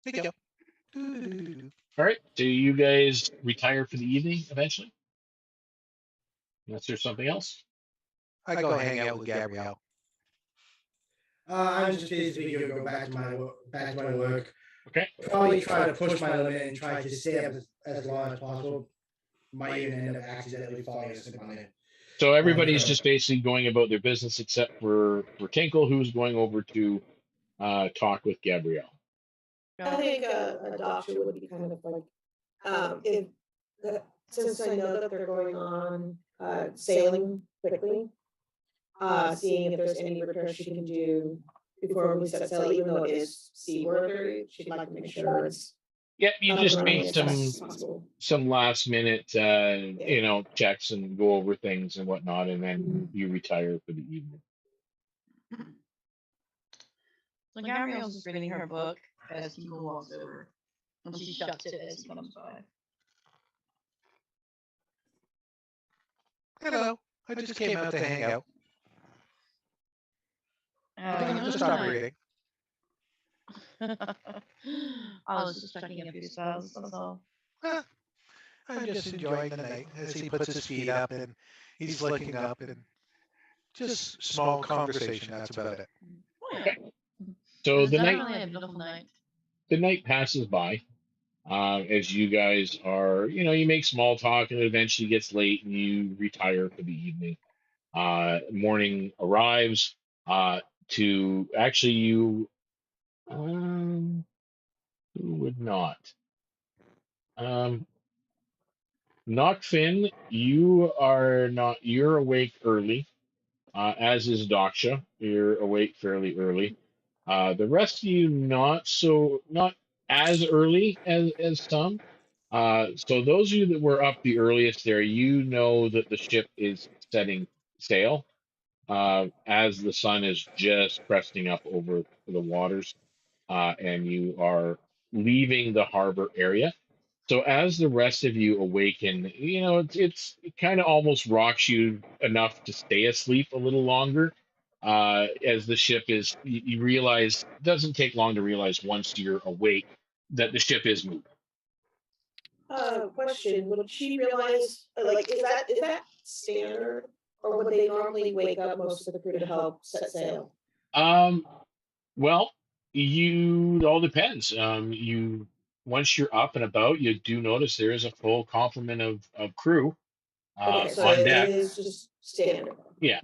Speaker 6: Thank you.
Speaker 1: All right. Do you guys retire for the evening eventually? Unless there's something else.
Speaker 6: I go hang out with Gabriele.
Speaker 3: I'm just basically going to go back to my work.
Speaker 1: Okay.
Speaker 3: Probably try to push my limit and try to stay up as long as possible. Might even end up accidentally falling asleep on it.
Speaker 1: So everybody's just basically going about their business except for Tinkle, who's going over to talk with Gabriele.
Speaker 4: I think a Daksha would be kind of like, if since I know that they're going on sailing quickly, seeing if there's any repairs she can do before we set sail, even though it is seaworthy, she'd like to make sure it's.
Speaker 1: Yeah, you just
Speaker 4: running
Speaker 1: make
Speaker 4: as fast as possible.
Speaker 1: some last minute checks and go over things and whatnot, and then you retire for the evening.
Speaker 5: So Gabrielle's just reading her book as Tinkle walks over, and she shuts it as he comes by.
Speaker 6: Hello, I just came out to hang out. I'm just stop reading.
Speaker 5: I was just checking a few spells, that's all.
Speaker 6: I'm just enjoying the night as he puts his feet up and he's looking up and just small conversation. That's about it.
Speaker 1: Okay. So the night passes by as you guys are, you make small talk and it eventually gets late and you retire for the evening. Morning arrives to actually you. Who would not? Nachfin, you're awake early, as is Daksha. You're awake fairly early. The rest of you not as early as some. So those of you that were up the earliest there, you know that the ship is setting sail as the sun is just cresting up over the waters, and you are leaving the harbor area. So as the rest of you awaken, it kind of almost rocks you enough to stay asleep a little longer. As the ship is, you realize it doesn't take long to realize once you're awake that the ship is moving.
Speaker 4: Question: would she realize? Like, is that standard, or would they normally wake up most of the crew to help set sail?
Speaker 1: Well, it all depends. Once you're up and about, you do notice there is a full complement of crew
Speaker 4: Okay, so
Speaker 1: on
Speaker 4: it
Speaker 1: deck.
Speaker 4: is just standard.
Speaker 1: Yeah,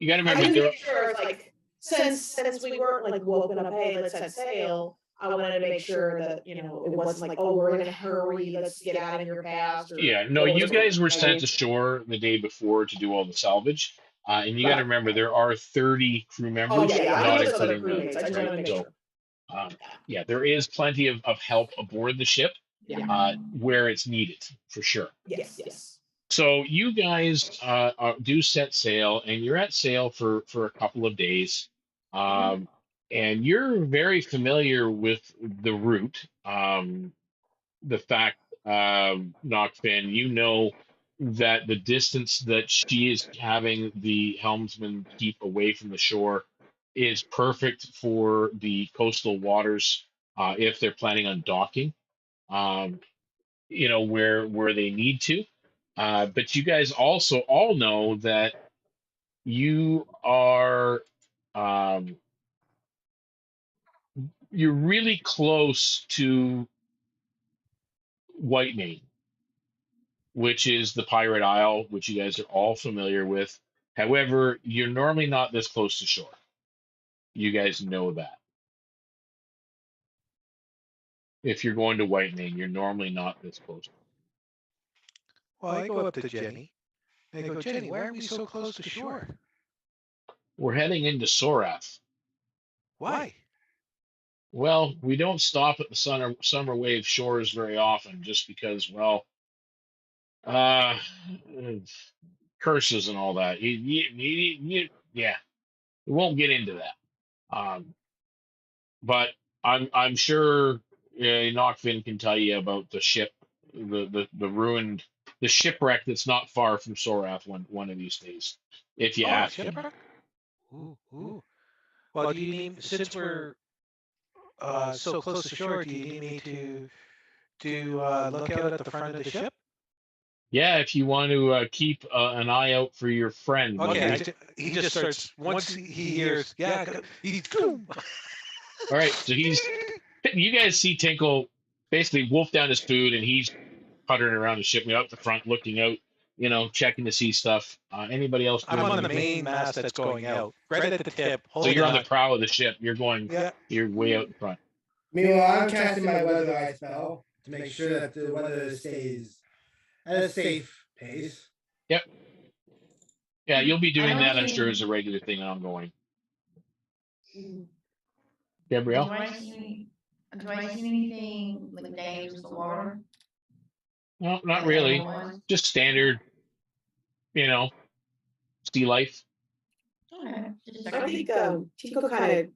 Speaker 1: you got to
Speaker 4: I
Speaker 1: remember.
Speaker 4: just make sure, like, since we weren't like woken up, hey, let's set sail. I wanted to make sure that it wasn't like, oh, we're in a hurry, let's get out of here fast.
Speaker 1: Yeah, no, you guys were sent ashore the day before to do all the salvage, and you got to remember there are 30 crew members, not including the right. So, yeah, there is plenty of help aboard the ship where it's needed for sure.
Speaker 4: Yes.
Speaker 1: So you guys do set sail, and you're at sail for a couple of days, and you're very familiar with the route. The fact, Nachfin, you know that the distance that she is having the helmsman keep away from the shore is perfect for the coastal waters if they're planning on docking. where they need to. But you guys also all know that you are you're really close to Whitemane, which is the pirate isle, which you guys are all familiar with. However, you're normally not this close to shore. You guys know that. If you're going to Whitemane, you're normally not this close.
Speaker 6: Well, I go up to Jenny. I go, Jenny, why are we so close to shore?
Speaker 1: We're heading into Sorath.
Speaker 6: Why?
Speaker 1: Well, we don't stop at the summer wave shores very often, just because, well, uh, curses and all that. Yeah, we won't get into that. But I'm sure Nachfin can tell you about the ship, the ruined, the shipwreck that's not far from Sorath one of these days, if you ask him.
Speaker 6: Shipwreck? Ooh. Well, do you need, since we're so close to shore, do you need me to look out at the front of the ship?
Speaker 1: Yeah, if you want to keep an eye out for your friend.
Speaker 6: Okay, he just starts, once he hears, he's...
Speaker 1: All right, so you guys see Tinkle basically wolf down his food, and he's puttering around the ship, out the front, looking out, checking to see stuff. Anybody else?
Speaker 6: I'm on the main mast that's going out, right at the tip.
Speaker 1: So you're on the prow of the ship. You're way out in front.
Speaker 3: Meanwhile, I'm casting my weather eye spell to make sure that the weather stays at a safe pace.
Speaker 1: Yep. Yeah, you'll be doing that, I'm sure, as a regular thing ongoing. Gabriele?
Speaker 5: Do I see anything like dangerous in the water?
Speaker 1: No, not really. Just standard, sea life.
Speaker 5: Okay.
Speaker 4: I think Tinkle kind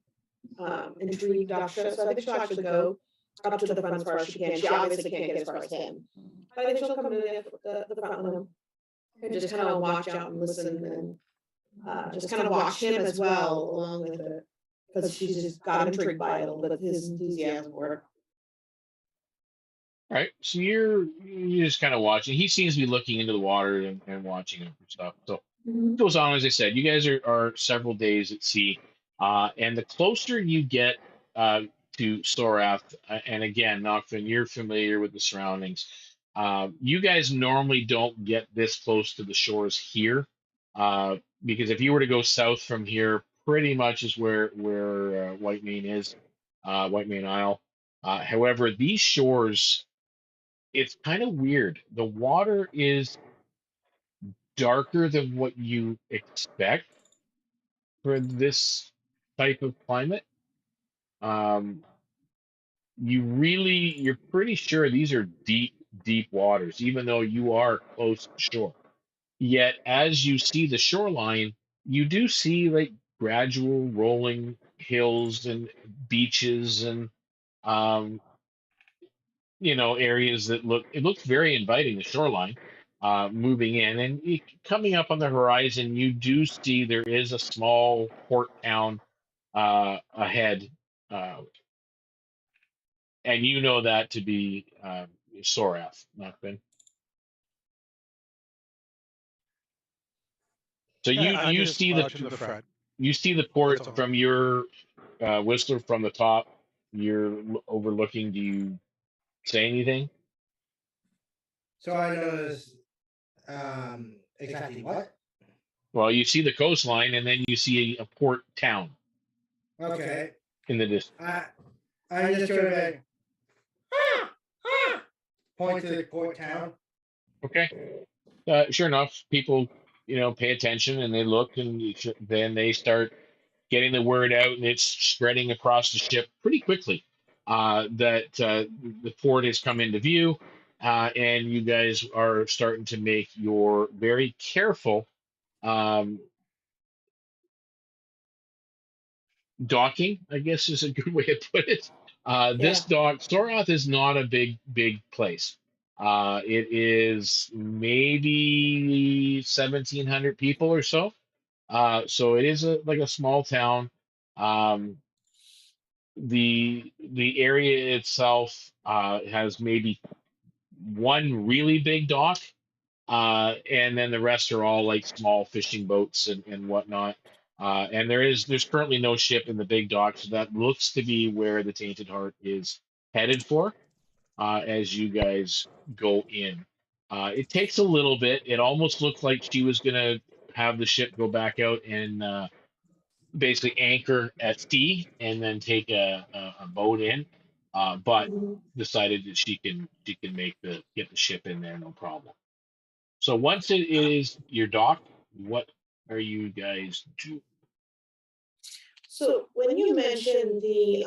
Speaker 4: of intrigued Daksha, so I think she'll actually go up to the front as far as she can. She obviously can't get as far as him, but I think she'll come to the front with him and just kind of watch out and listen and just kind of watch him as well along with it, because she's just got intrigued by it a little bit, his enthusiasm for it.
Speaker 1: All right, so you're just kind of watching. He seems to be looking into the water and watching it and stuff. So it goes on, as I said, you guys are several days at sea, and the closer you get to Sorath, and again, Nachfin, you're familiar with the surroundings. You guys normally don't get this close to the shores here, because if you were to go south from here, pretty much is where Whitemane is, Whitemane Isle. However, these shores, it's kind of weird. The water is darker than what you expect for this type of climate. You're pretty sure these are deep waters, even though you are close to shore. Yet, as you see the shoreline, you do see like gradual rolling hills and beaches and areas that looks very inviting, the shoreline, moving in, and coming up on the horizon, you do see there is a small port town ahead, and you know that to be Sorath, Nachfin. So you see the port from your Whistler from the top. You're overlooking. Do you say anything?
Speaker 3: So I notice exactly what?
Speaker 1: Well, you see the coastline, and then you see a port town.
Speaker 3: Okay.
Speaker 1: In the distance.
Speaker 3: I just sort of point to the port town.
Speaker 1: Okay. Sure enough, people pay attention and they look, and then they start getting the word out, and it's spreading across the ship pretty quickly that the port has come into view, and you guys are starting to make your very careful docking, I guess is a good way to put it. This dock, Sorath is not a big place. It is maybe 1,700 people or so. So it is like a small town. The area itself has maybe one really big dock, and then the rest are all like small fishing boats and whatnot. And there's currently no ship in the big dock, so that looks to be where the Tainted Heart is headed for as you guys go in. It takes a little bit. It almost looked like she was gonna have the ship go back out and basically anchor at sea and then take a boat in, but
Speaker 4: Mhm.
Speaker 1: decided that she can get the ship in there no problem. So once it is your dock, what are you guys doing?
Speaker 4: So when you mentioned the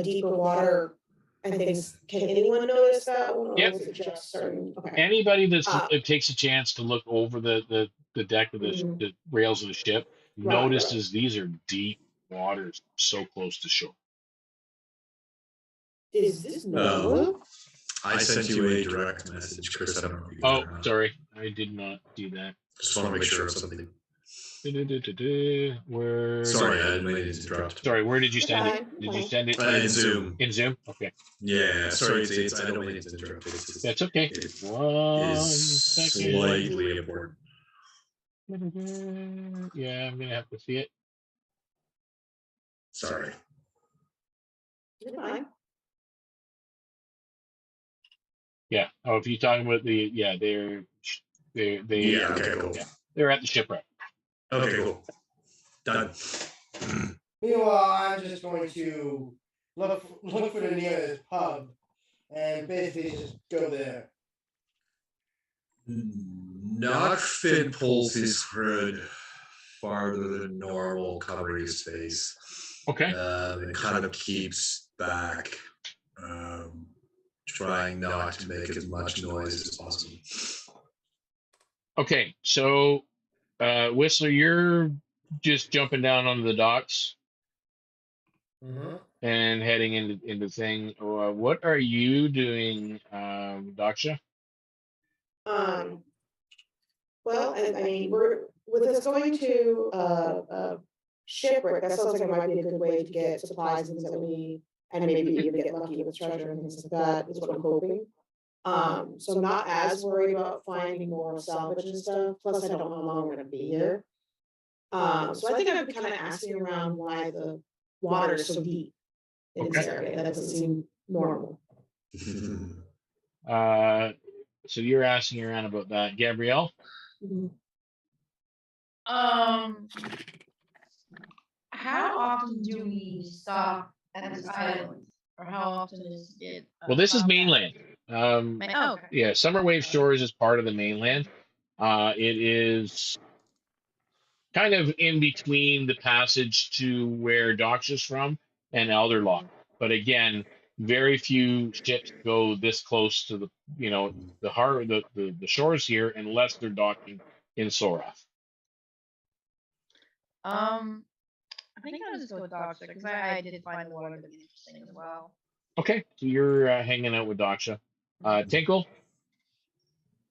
Speaker 4: deeper water and things, can anyone notice that one, or
Speaker 1: Yep.
Speaker 4: was it just certain? Okay.
Speaker 1: Anybody
Speaker 4: Uh,
Speaker 1: that takes a chance to look over the deck of
Speaker 4: mhm.
Speaker 1: the rails of the ship
Speaker 4: Right.
Speaker 1: notices these are deep waters so close to shore.
Speaker 4: Is this normal?
Speaker 2: I sent you a direct message, Chris. I don't know if you got
Speaker 1: Oh,
Speaker 2: it or not.
Speaker 1: sorry, I did not do that.
Speaker 2: Just want to make sure of something.
Speaker 1: Where?
Speaker 2: Sorry, I didn't mean to interrupt.
Speaker 1: Sorry, where did you
Speaker 4: You're
Speaker 1: send it?
Speaker 4: fine,
Speaker 1: Did
Speaker 4: you're
Speaker 1: you
Speaker 4: fine.
Speaker 1: send it
Speaker 2: In Zoom.
Speaker 1: in Zoom? Okay,
Speaker 2: Yeah, sorry, it's I don't mean to interrupt. It's
Speaker 1: that's okay.
Speaker 2: it
Speaker 1: One
Speaker 2: is
Speaker 1: second.
Speaker 2: slightly important.
Speaker 1: Yeah, I'm gonna have to see it.
Speaker 2: Sorry.
Speaker 4: You're fine.
Speaker 1: Yeah. Oh, if you're talking about they
Speaker 2: Yeah, okay, cool.
Speaker 1: yeah, they're at the shipwreck.
Speaker 2: Okay, cool. Done.
Speaker 3: Meanwhile, I'm just going to look for the nearest pub and basically just go there.
Speaker 2: Nachfin pulls his hood farther than normal, covering his face.
Speaker 1: Okay.
Speaker 2: And kind of keeps back, trying not to make as much noise as possible.
Speaker 1: Okay. So, Whistler, you're just jumping down onto the docks
Speaker 3: Mm-hmm.
Speaker 1: and heading into thing. What are you doing, Daksha?
Speaker 4: Well, I mean, we're with us going to shipwreck. That sounds like it might be a good way to get supplies and things that we need, and maybe even get lucky with treasure and things like that. Is what I'm hoping. So I'm not as worried about finding more salvage and stuff. Plus, I don't know how long we're going to be here. So I think I've been kind of asking around why the water is so deep in this area. That doesn't seem normal.
Speaker 1: So you're asking around about that, Gabriele?
Speaker 4: Mhm.
Speaker 5: How often do we stop at this island, or how often is it?
Speaker 1: Well, this is
Speaker 5: stopped at?
Speaker 1: mainland.
Speaker 5: Oh, okay.
Speaker 1: Yeah, Summer Wave Shores is part of the mainland. It is kind of in between the passage to where Daksha's from and Elderlock. But again, very few ships go this close to the harbor, the shores here, unless they're docking in Sorath.
Speaker 5: I think I'll just go with Daksha because I did find the water to be interesting as well.
Speaker 1: Okay, so you're hanging out with Daksha. Tinkle?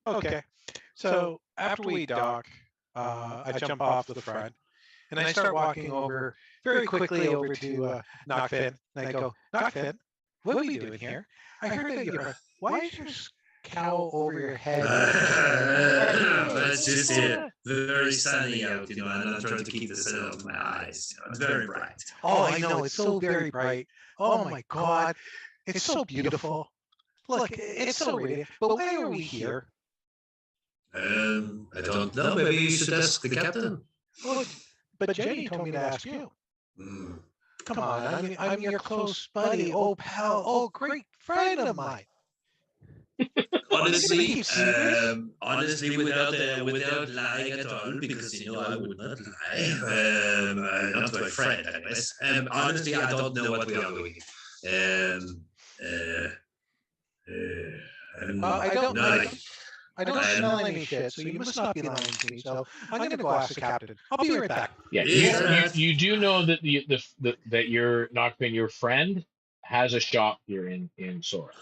Speaker 6: Okay. So after we dock, I jump off the front and I start walking over very quickly over to Nachfin. And I go, Nachfin, what are we doing here? I heard that you're. Why is your cowl over your head?
Speaker 2: That's just it. Very sunny out, and I'm trying to keep the sun off my eyes. It's very bright.
Speaker 6: Oh, I know. It's so very bright. Oh my God. It's so beautiful. Look, it's so pretty. But why are we here?
Speaker 2: I don't know. Maybe you should ask the captain.
Speaker 6: Well, but Jenny told me to ask you. Come on, I'm your close buddy, old pal, oh great friend of mine.
Speaker 2: Honestly, without lying at all, because I would not lie. Not to my friend, anyways. Honestly, I don't know what we are doing.
Speaker 6: I don't smell any shit, so you must not be lying to me. So I'm gonna go ask the captain. I'll be right back.
Speaker 1: Yeah, you do know that that your Nachfin, your friend, has a shop here in Sora.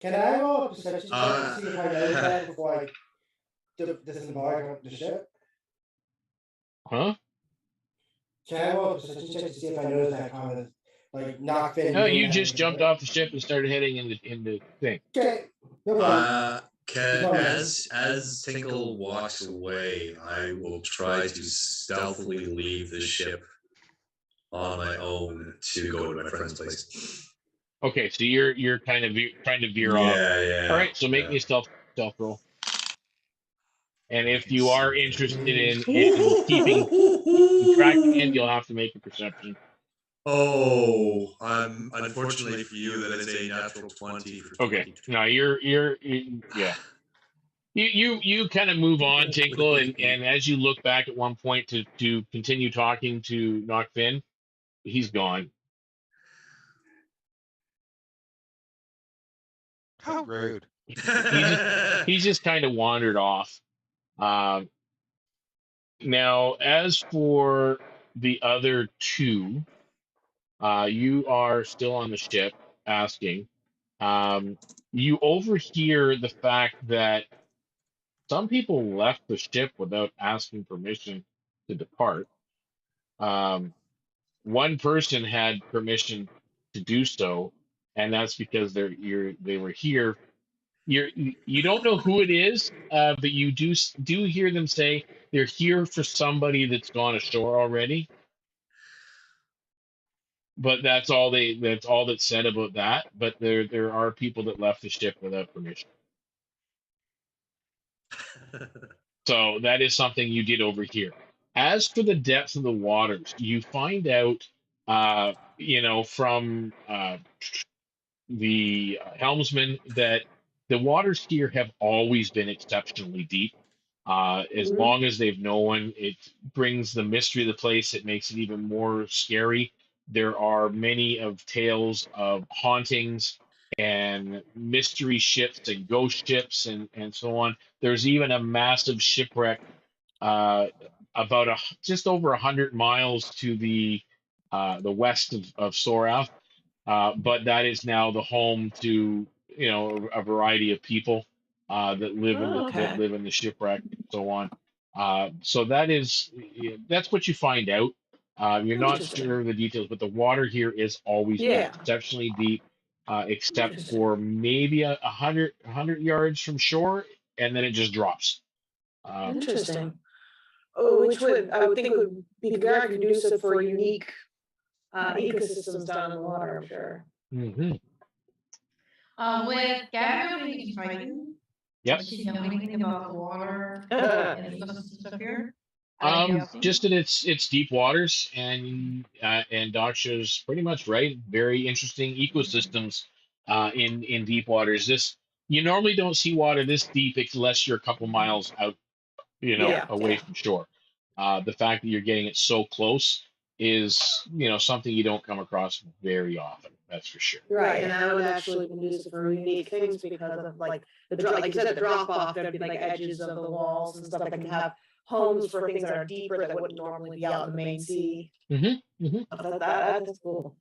Speaker 3: Can I roll a perception check to see if I notice that before I disembark the ship?
Speaker 1: Huh?
Speaker 3: Can I roll a perception check to see if I notice that comment? Like Nachfin.
Speaker 1: No, you just jumped off the ship and started heading in the thing.
Speaker 3: Okay. No problem.
Speaker 2: As Tinkle walks away, I will try to stealthily leave the ship on my own to go to my friend's place.
Speaker 1: Okay, so you're kind of trying to veer off.
Speaker 2: Yeah.
Speaker 1: All right, so make me a stealth roll. And if you are interested in keeping tracking it, you'll have to make a perception.
Speaker 2: Oh, unfortunately for you, that is a natural 20 for 20.
Speaker 1: Okay, no, you're yeah. You kind of move on, Tinkle, and as you look back at one point to continue talking to Nachfin, he's gone.
Speaker 6: How rude.
Speaker 1: He's just kind of wandered off. Now, as for the other two, you are still on the ship asking. You overhear the fact that some people left the ship without asking permission to depart. One person had permission to do so, and that's because they were here. You don't know who it is, but you do hear them say they're here for somebody that's gone ashore already. But that's all that's said about that. But there are people that left the ship without permission. So that is something you did over here. As for the depth of the waters, you find out, from the helmsman that the waters here have always been exceptionally deep. As long as they've known, it brings the mystery of the place. It makes it even more scary. There are many of tales of hauntings and mystery ships and ghost ships and so on. There's even a massive shipwreck about just over 100 miles to the west of Sorath. But that is now the home to a variety of people that live that live in the shipwreck and so on. So that's what you find out. You're not sure of the details, but the water here is always been exceptionally deep, except for maybe 100 yards from shore, and then it just drops.
Speaker 4: Interesting. Which I would think would be very conducive for unique ecosystems down in the water, I'm sure.
Speaker 1: Mm-hmm.
Speaker 5: With Gabriele being fighting,
Speaker 1: Yep.
Speaker 5: does she know anything about the water and ecosystem stuff here?
Speaker 1: Just that it's deep waters, and Daksha's pretty much right. Very interesting ecosystems in deep waters. You normally don't see water this deep unless you're a couple miles out, away from shore. The fact that you're getting it so close is something you don't come across very often. That's for sure.
Speaker 4: Right, and that would actually be used for unique things because of like you said, the drop off. There'd be like edges of the walls and stuff that can have homes for things that are deeper that wouldn't normally be out in the main sea. That's cool.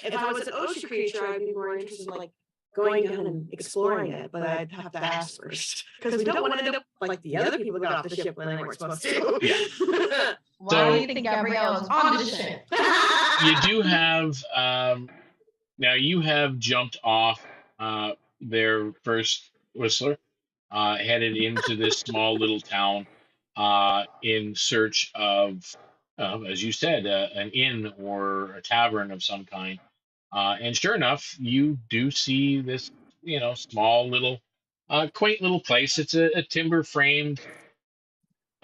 Speaker 4: If I was an ocean creature, I'd be more interested in like going down and exploring it, but I'd have to ask first because we don't want to end up like the other people got off the ship when they weren't supposed to.
Speaker 5: Why do you think Gabrielle is on the ship?
Speaker 1: You do have now you have jumped off their first Whistler, headed into this small little town in search of, as you said, an inn or a tavern of some kind. And sure enough, you do see this, small little, quaint little place. It's a timber framed,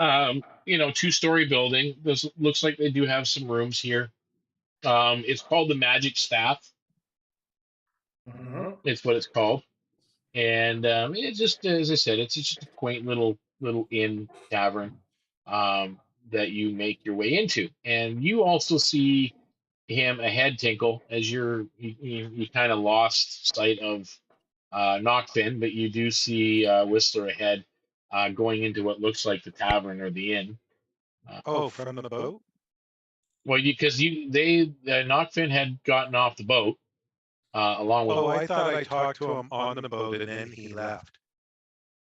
Speaker 1: 2-story building. This looks like they do have some rooms here. It's called the Magic Staff. It's what it's called. And it's just, as I said, it's just a quaint little inn tavern that you make your way into. And you also see him ahead, Tinkle, as you kind of lost sight of Nachfin, but you do see Whistler ahead, going into what looks like the tavern or the inn.
Speaker 6: From the boat?
Speaker 1: Well, because Nachfin had gotten off the boat along with.
Speaker 6: I thought I talked to him on the boat and then he left.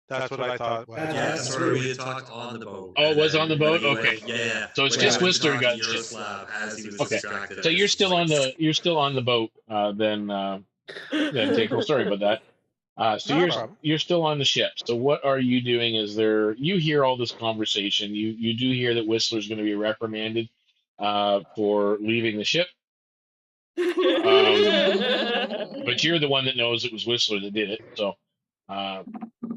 Speaker 6: That's what I thought.
Speaker 2: That's where we had talked on the boat.
Speaker 1: Oh, it was on the boat?
Speaker 2: When he
Speaker 1: Okay.
Speaker 2: went- yeah.
Speaker 1: So it's
Speaker 2: when he
Speaker 1: just
Speaker 2: went to
Speaker 1: Whistler
Speaker 2: talk
Speaker 1: got
Speaker 2: to
Speaker 1: shit.
Speaker 2: Yaroslav as he was
Speaker 1: Okay.
Speaker 2: distracted.
Speaker 1: So you're
Speaker 2: It's
Speaker 1: still
Speaker 2: like,
Speaker 1: on the boat, then Tinkle. Sorry about that. So
Speaker 6: No problem.
Speaker 1: you're still on the ship. So what are you doing? You hear all this conversation. You do hear that Whistler's going to be reprimanded for leaving the ship. But you're the one that knows it was Whistler that did it, so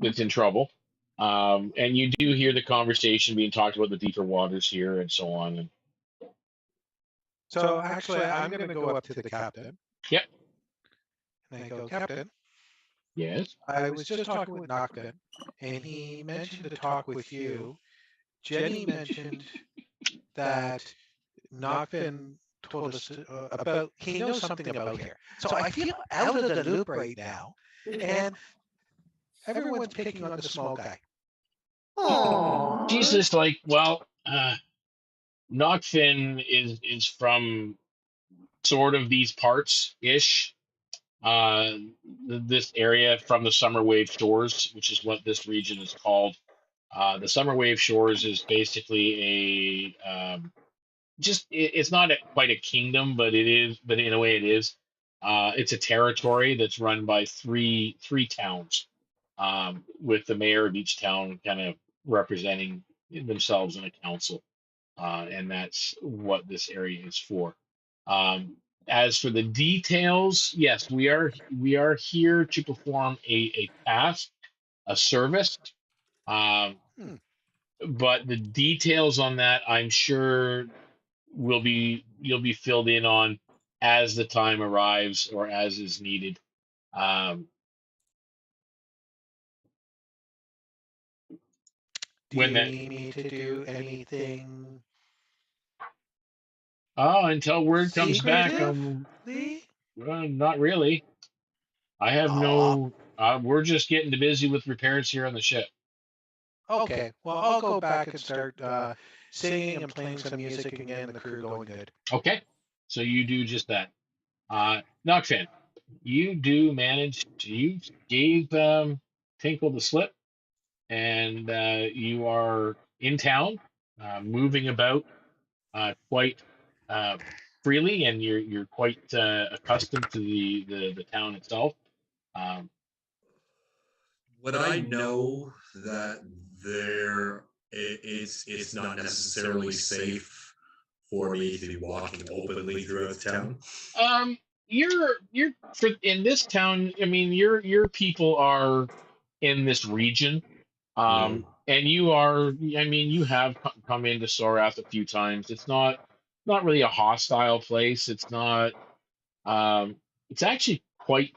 Speaker 1: that's in trouble. And you do hear the conversation being talked about the deeper waters here and so on. And
Speaker 6: So actually, I'm going to go up to the captain.
Speaker 1: Yep.
Speaker 6: And I go, Captain,
Speaker 1: yes,
Speaker 6: I was just talking with Nachfin, and he mentioned to talk with you. Jenny mentioned that Nachfin told us about, he knows something about here. So I feel out of the loop right now, and everyone's picking on the small guy.
Speaker 4: Aww.
Speaker 1: she's just like, well, Nachfin is from sort of these parts ish. This area from the Summer Wave Shores, which is what this region is called. The Summer Wave Shores is basically it's not quite a kingdom, but it is. But in a way, it is. It's a territory that's run by three towns, with the mayor of each town kind of representing themselves in a council, and that's what this area is for. As for the details, yes, we are here to perform a task, a service. Um, but the details on that, I'm sure, you'll be filled in on as the time arrives or as is needed.
Speaker 6: Do
Speaker 1: When
Speaker 6: you
Speaker 1: that
Speaker 6: need me to do anything
Speaker 1: until word comes back,
Speaker 6: secretively?
Speaker 1: not really. I have
Speaker 6: Aw.
Speaker 1: no. We're just getting busy with repairs here on the ship.
Speaker 6: Okay, well, I'll go back and start singing and playing some music and getting the crew going good.
Speaker 1: Okay, so you do just that. Nachfin, you do manage. You gave Tinkle the slip, and you are in town, moving about quite freely, and you're quite accustomed to the town itself. Um,
Speaker 2: would I know that it's not necessarily safe for me to be walking openly throughout the town?
Speaker 1: you're in this town. I mean, your people are in this region. And you are. I mean, you have come into Sorath a few times. It's not really a hostile place. It's not. It's actually quite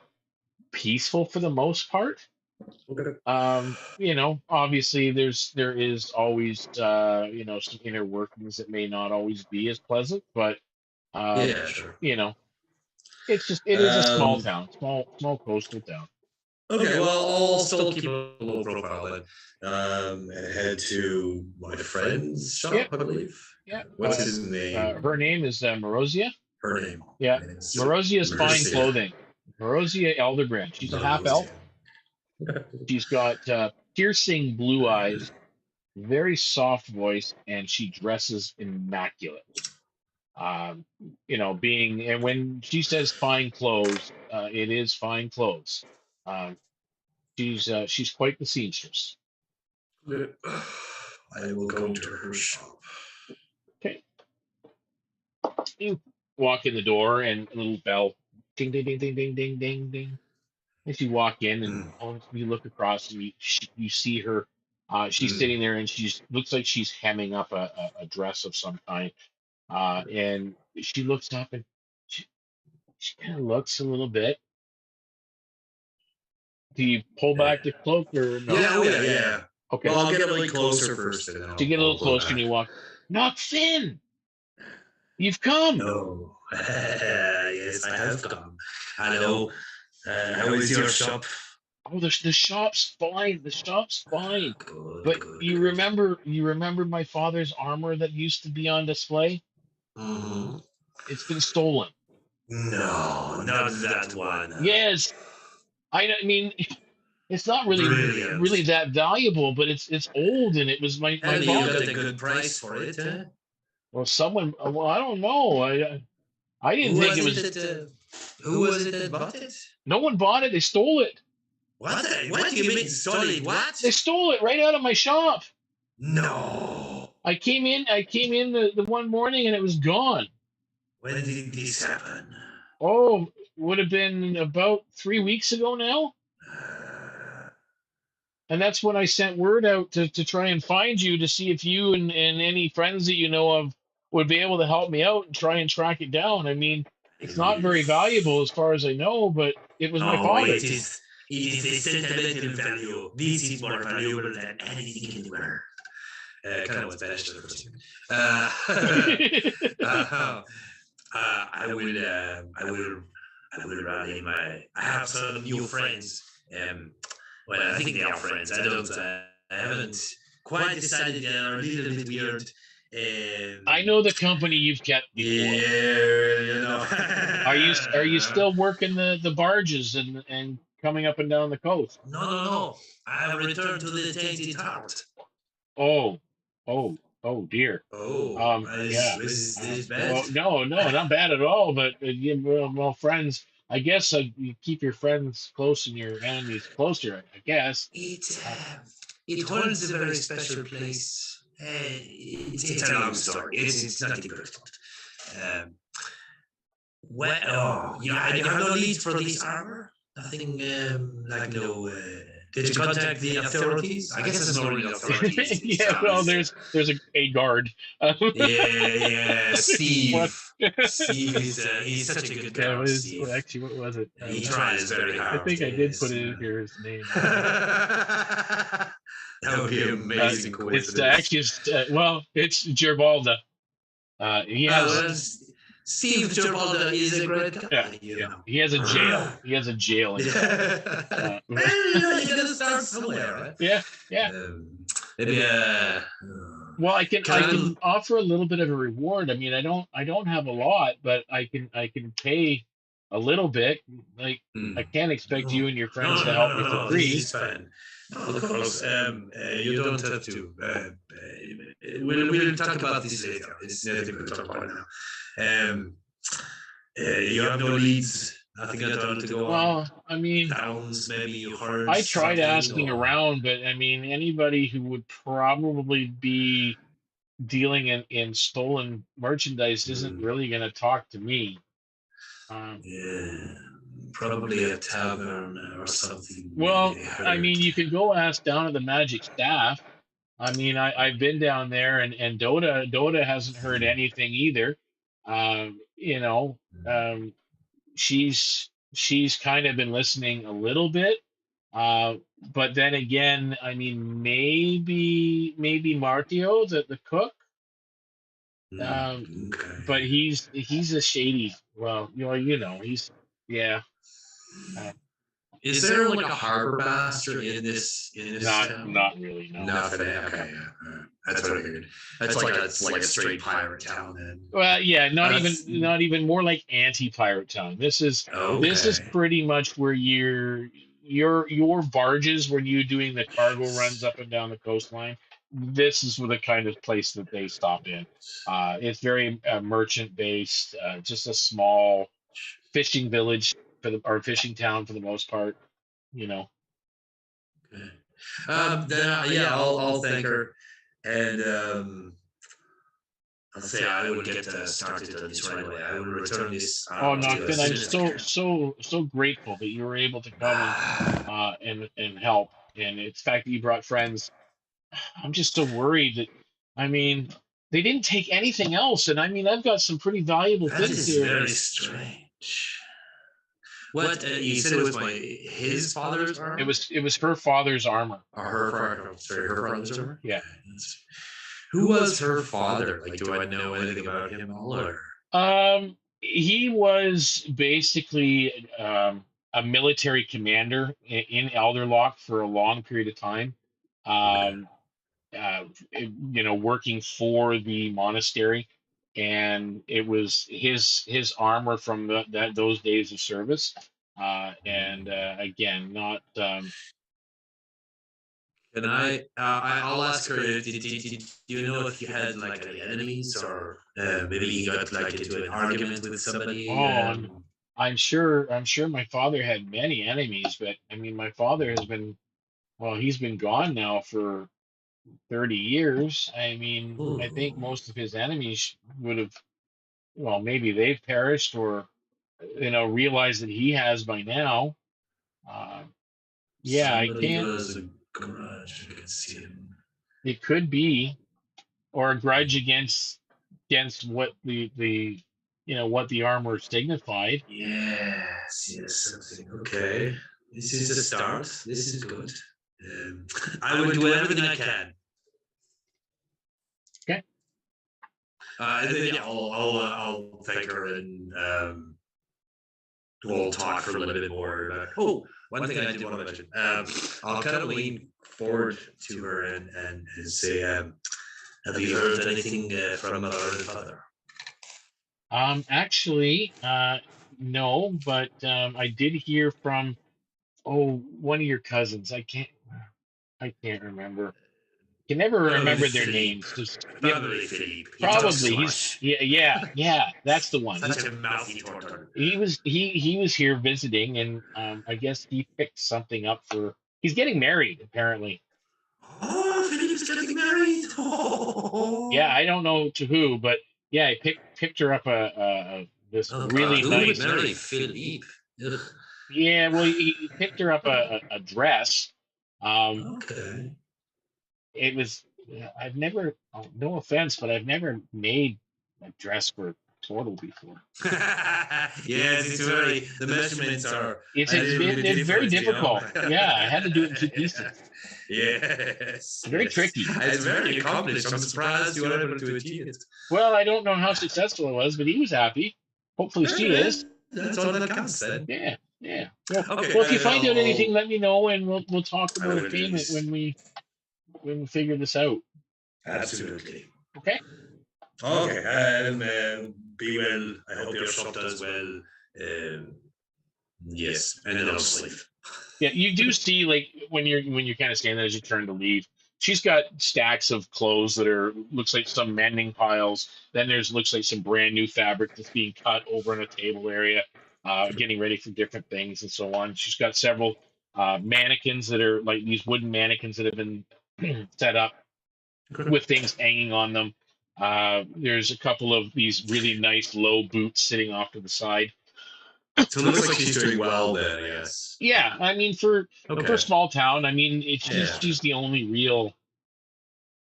Speaker 1: peaceful for the most part.
Speaker 2: Okay.
Speaker 1: Obviously there is always some inner workings that may not always be as pleasant, but
Speaker 2: Yeah, sure.
Speaker 1: it is a small
Speaker 2: Um,
Speaker 1: town, small coastal town.
Speaker 2: Okay, well, I'll still keep a low profile and head to my friend's shop,
Speaker 1: Yeah.
Speaker 2: I believe.
Speaker 1: Yeah.
Speaker 2: What's his name?
Speaker 1: Her name is Marozia.
Speaker 2: Her name.
Speaker 1: Yeah.
Speaker 2: Is
Speaker 1: Marozia's fine
Speaker 2: Marozia.
Speaker 1: clothing. Marozia Elderbrand. She's a half elf. She's got piercing blue eyes, very soft voice, and she dresses immaculate. And when she says fine clothes, it is fine clothes. She's quite the seamstress.
Speaker 2: I will go to her shop.
Speaker 1: Okay. You walk in the door, and a little bell, ding, ding, ding, ding, ding, ding, ding, ding. As you walk in, and you look across, and you see her. She's sitting there, and looks like she's hemming up a dress of some kind. And she looks up, and she kind of looks a little bit. Do you pull back the cloak or no?
Speaker 2: Yeah.
Speaker 1: Okay.
Speaker 2: Well, I'll get a little closer first. And then
Speaker 1: So you get a little
Speaker 2: I'll go
Speaker 1: closer,
Speaker 2: back.
Speaker 1: and you walk. Nachfin, you've come.
Speaker 2: Oh, yes, I have come. Hello. How is your shop?
Speaker 1: Oh, the shop's fine. The shop's fine.
Speaker 2: Good,
Speaker 1: But
Speaker 2: good,
Speaker 1: you
Speaker 2: good.
Speaker 1: remember my father's armor that used to be on display?
Speaker 2: Mm-hmm.
Speaker 1: It's been stolen.
Speaker 2: No, not that one.
Speaker 1: Yes. I mean, It's not really that valuable, but it's old and it was my
Speaker 2: And you
Speaker 1: father.
Speaker 2: got a good price for it, huh?
Speaker 1: Well, someone. Well, I don't know. I didn't think it was.
Speaker 2: Who was it that bought it?
Speaker 1: No one bought it. They stole it.
Speaker 2: What? What do you mean stole it? What?
Speaker 1: They stole it right out of my shop.
Speaker 2: No.
Speaker 1: I came in the one morning and it was gone.
Speaker 2: When did this happen?
Speaker 1: Oh, would have been about 3 weeks ago now. And that's when I sent word out to try and find you to see if you and any friends that you know of would be able to help me out and try and track it down. I mean, it's not very valuable as far as I know, but it was my father's.
Speaker 2: It is the sentimental value. This is more valuable than anything in the world. Kind of Spanish. I will rally my. I have some new friends. Well, I think they are friends. I haven't quite decided yet. They're a little bit weird.
Speaker 1: I know the company you've kept before.
Speaker 2: Yeah, you know.
Speaker 1: Are you still working the barges and coming up and down the coast?
Speaker 2: No. I have returned to the Tainted Heart.
Speaker 1: Oh dear.
Speaker 2: Oh,
Speaker 1: yeah.
Speaker 2: Is this bad?
Speaker 1: Well, no, not bad at all. But well, friends. I guess you keep your friends close and your enemies closer. I guess.
Speaker 2: It holds a very special place. It's a long story. It's nothing personal. You have no need for this armor? Nothing like no. Did you contact the authorities? I guess it's already the authorities.
Speaker 1: Yeah, well, there's a guard.
Speaker 2: Yeah, Steve. Steve he's such a good guy.
Speaker 1: Well, actually, what was it?
Speaker 2: He tries very hard.
Speaker 1: I think I did put it in here, his name.
Speaker 2: That would be amazing coincidence.
Speaker 1: It's actually, it's Gerbalda. He has.
Speaker 2: Steve Gerbalda is a great guy.
Speaker 1: Yeah. He has a jail. He has a jail.
Speaker 2: You gotta start somewhere, right?
Speaker 1: Yeah.
Speaker 2: Maybe
Speaker 1: well, I can offer a little bit of a reward. I mean, I don't have a lot, but I can pay a little bit. Like I can't expect you and your friends to help me for free.
Speaker 2: This is fine. Of course, you don't have to. We'll talk about this later. It's nothing to talk about now. You have no leads, nothing at all to go on.
Speaker 1: Well, I mean,
Speaker 2: towns, maybe you heard.
Speaker 1: I tried asking around, but I mean, anybody who would probably be dealing in stolen merchandise isn't really going to talk to me.
Speaker 2: Yeah, probably a tavern or something.
Speaker 1: Well, I mean, you can go ask down at the Magic Staff. I mean, I've been down there, and Dota hasn't heard anything either. She's kind of been listening a little bit, but then again, I mean, maybe Martio, the cook.
Speaker 2: Okay.
Speaker 1: But he's a shady. Well, he's yeah.
Speaker 2: Is there like a harbor master in this town?
Speaker 1: Not really. No.
Speaker 2: Nothing. Okay, yeah. That's what I figured. It's like a straight pirate town then.
Speaker 1: Well, yeah, not even more like anti-pirate town. This is pretty much where your barges when you're doing the cargo runs up and down the coastline. This is the kind of place that they stop in. It's very merchant based. Just a small fishing village or fishing town for the most part.
Speaker 2: Okay. I'll thank her, and I'll say I will get started on this right away. I will return this.
Speaker 1: Nachfin, I'm so grateful that you were able to come and help. And it's the fact that you brought friends. I'm just so worried that, I mean, they didn't take anything else, and I mean, I've got some pretty valuable things here.
Speaker 2: That is very strange. What you said it was his father's armor?
Speaker 1: It was her father's armor.
Speaker 2: Or her father's armor?
Speaker 1: Yeah.
Speaker 2: Who was her father? Like, do I know anything about him all or?
Speaker 1: He was basically a military commander in Elderlock for a long period of time. Working for the monastery, and it was his armor from those days of service. Again, not
Speaker 2: Can I'll ask her. Do you know if you had like any enemies, or maybe you got like into an argument with somebody?
Speaker 1: Oh, I'm sure my father had many enemies, but I mean, my father has been, well, he's been gone now for 30 years. I mean, I think
Speaker 2: Ooh,
Speaker 1: most of his enemies would have, well, maybe they've perished or, realized that he has by now. Uh, yeah, I
Speaker 2: somebody
Speaker 1: can't,
Speaker 2: who has a grudge against him.
Speaker 1: it could be, or a grudge against what what the armor signified.
Speaker 2: Yes, yes, something. Okay, this is a start. This is good. I will do everything I can.
Speaker 1: Okay.
Speaker 2: And then yeah, I'll thank her, and we'll talk for a little bit more about. Oh, one thing I did want to mention. I'll kind of lean forward to her and say, "Have you heard anything from our father?"
Speaker 1: Actually, no, but I did hear from one of your cousins. I can't remember. Can never
Speaker 2: Probably
Speaker 1: remember their
Speaker 2: Philippe.
Speaker 1: names. Just yeah,
Speaker 2: Probably Philippe. He talks
Speaker 1: probably
Speaker 2: too
Speaker 1: he's
Speaker 2: much.
Speaker 1: yeah, that's the one.
Speaker 2: Such a mouthy turtle.
Speaker 1: He was here visiting, and I guess he picked something up for. He's getting married apparently.
Speaker 2: Oh, Philippe's getting married.
Speaker 1: Yeah,
Speaker 2: Oh,
Speaker 1: I don't know to who, but yeah, he picked her up this
Speaker 2: oh
Speaker 1: really
Speaker 2: God, who would
Speaker 1: nice.
Speaker 2: marry Philippe? Ugh.
Speaker 1: Yeah, well, he picked her up a dress. Um,
Speaker 2: Okay.
Speaker 1: it was I've never, oh, no offense, but I've never made a dress for a turtle before.
Speaker 2: Yes, it's very. The measurements are
Speaker 1: It's
Speaker 2: a little bit
Speaker 1: it's very
Speaker 2: different, you know.
Speaker 1: difficult. Yeah, I had to do it in two pieces.
Speaker 2: Yes,
Speaker 1: Very
Speaker 2: yes.
Speaker 1: tricky.
Speaker 2: It's very accomplished. I'm surprised you were able to achieve it.
Speaker 1: Well, I don't know how successful it was, but he was happy. Hopefully, she is.
Speaker 2: That's all that counts then.
Speaker 1: Yeah, yeah. Well,
Speaker 2: Okay,
Speaker 1: if you find out anything,
Speaker 2: I'll
Speaker 1: let me know, and we'll talk
Speaker 2: I
Speaker 1: about
Speaker 2: will do
Speaker 1: payment
Speaker 2: this.
Speaker 1: when we figure this out.
Speaker 2: Absolutely.
Speaker 1: Okay.
Speaker 2: Okay, and be well. I hope your shop does well. Um, yes, and then I'll sleep.
Speaker 1: Yeah, you do see, like, when you're kind of standing there as you turn to leave. She's got stacks of clothes that are, looks like some mending piles. Then there's, looks like some brand new fabric that's being cut over in a table area, getting ready for different things and so on. She's got several mannequins that are like these wooden mannequins that have been set up with things hanging on them. There's a couple of these really nice low boots sitting off to the side.
Speaker 2: So it looks like she's doing well then, I guess.
Speaker 1: Yeah, I mean, for a
Speaker 2: Okay.
Speaker 1: small town, I mean, she's
Speaker 2: Yeah.
Speaker 1: she's the only real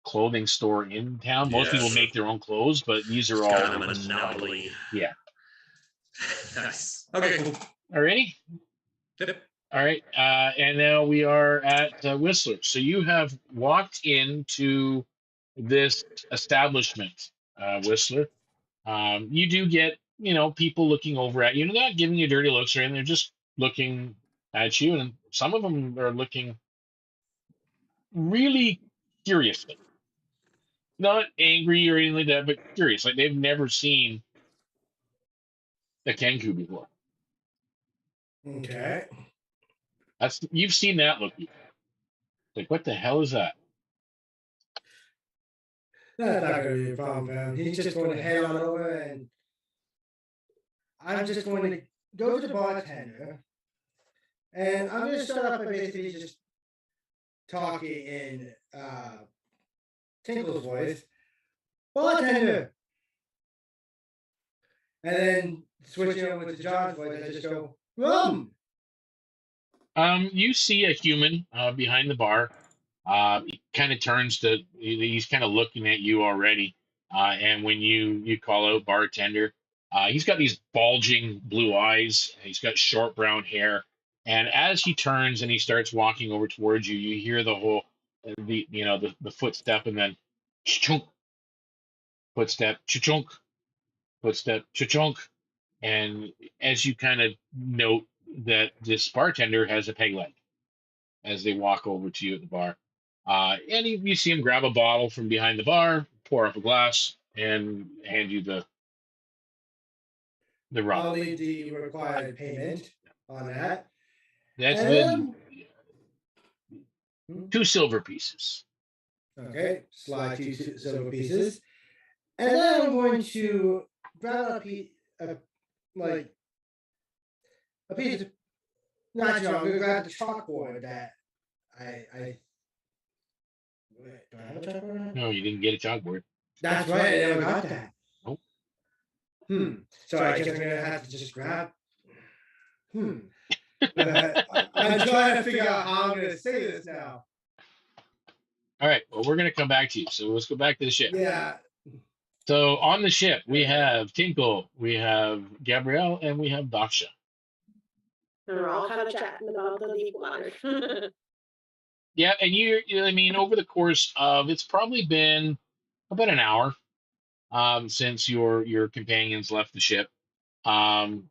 Speaker 1: clothing store in town. Most
Speaker 2: Yeah,
Speaker 1: people
Speaker 2: sure.
Speaker 1: make their own clothes, but these are
Speaker 2: It's
Speaker 1: all,
Speaker 2: kind of a monopoly.
Speaker 1: yeah.
Speaker 2: Nice. Okay, cool.
Speaker 1: Alrighty.
Speaker 2: Yep.
Speaker 1: All right. And now we are at Whistler. So you have walked into this establishment, Whistler. You do get, people looking over at you. They're not giving you dirty looks or anything. They're just looking at you, and some of them are looking really curiously, not angry or anything like that, but curious. Like they've never seen a Kenku before.
Speaker 3: Okay.
Speaker 1: You've seen that look before. Like, what the hell is that?
Speaker 3: That's not going to be a problem, fam. He's just going to head on over, and I'm just going to go to the bartender, and I'm going to start off by basically just talking in Tinkle's voice. Bartender! And then switching over to John's voice, I just go, rum!
Speaker 1: You see a human behind the bar. He kind of turns to. He's kind of looking at you already. And when you call out bartender, he's got these bulging blue eyes. He's got short brown hair. And as he turns and he starts walking over towards you, you hear the whole the footstep, and then chunk footstep, chunk footstep, chunk. And as you kind of note that this bartender has a peg leg as they walk over to you at the bar. And you see him grab a bottle from behind the bar, pour up a glass, and hand you the rum.
Speaker 3: I'll leave the required payment on that.
Speaker 1: That's
Speaker 3: And
Speaker 1: 2 silver pieces.
Speaker 3: Okay, slide 2 silver pieces. And then I'm going to grab a piece of, not I'm going to grab the chalkboard that wait, do I have a chalkboard?
Speaker 1: No, you didn't get a chalkboard.
Speaker 3: That's right, I never got that.
Speaker 1: Nope.
Speaker 3: So I guess I'm going to have to just grab. I'm trying to figure out how I'm going to say this now.
Speaker 1: All right, well, we're going to come back to you. So let's go back to the ship.
Speaker 3: Yeah.
Speaker 1: So on the ship, we have Tinkle, we have Gabriele, and we have Daksha.
Speaker 4: We're all kind of chatting about the deep water.
Speaker 1: Yeah, and I mean, over the course of, it's probably been about an hour since your companions left the ship. And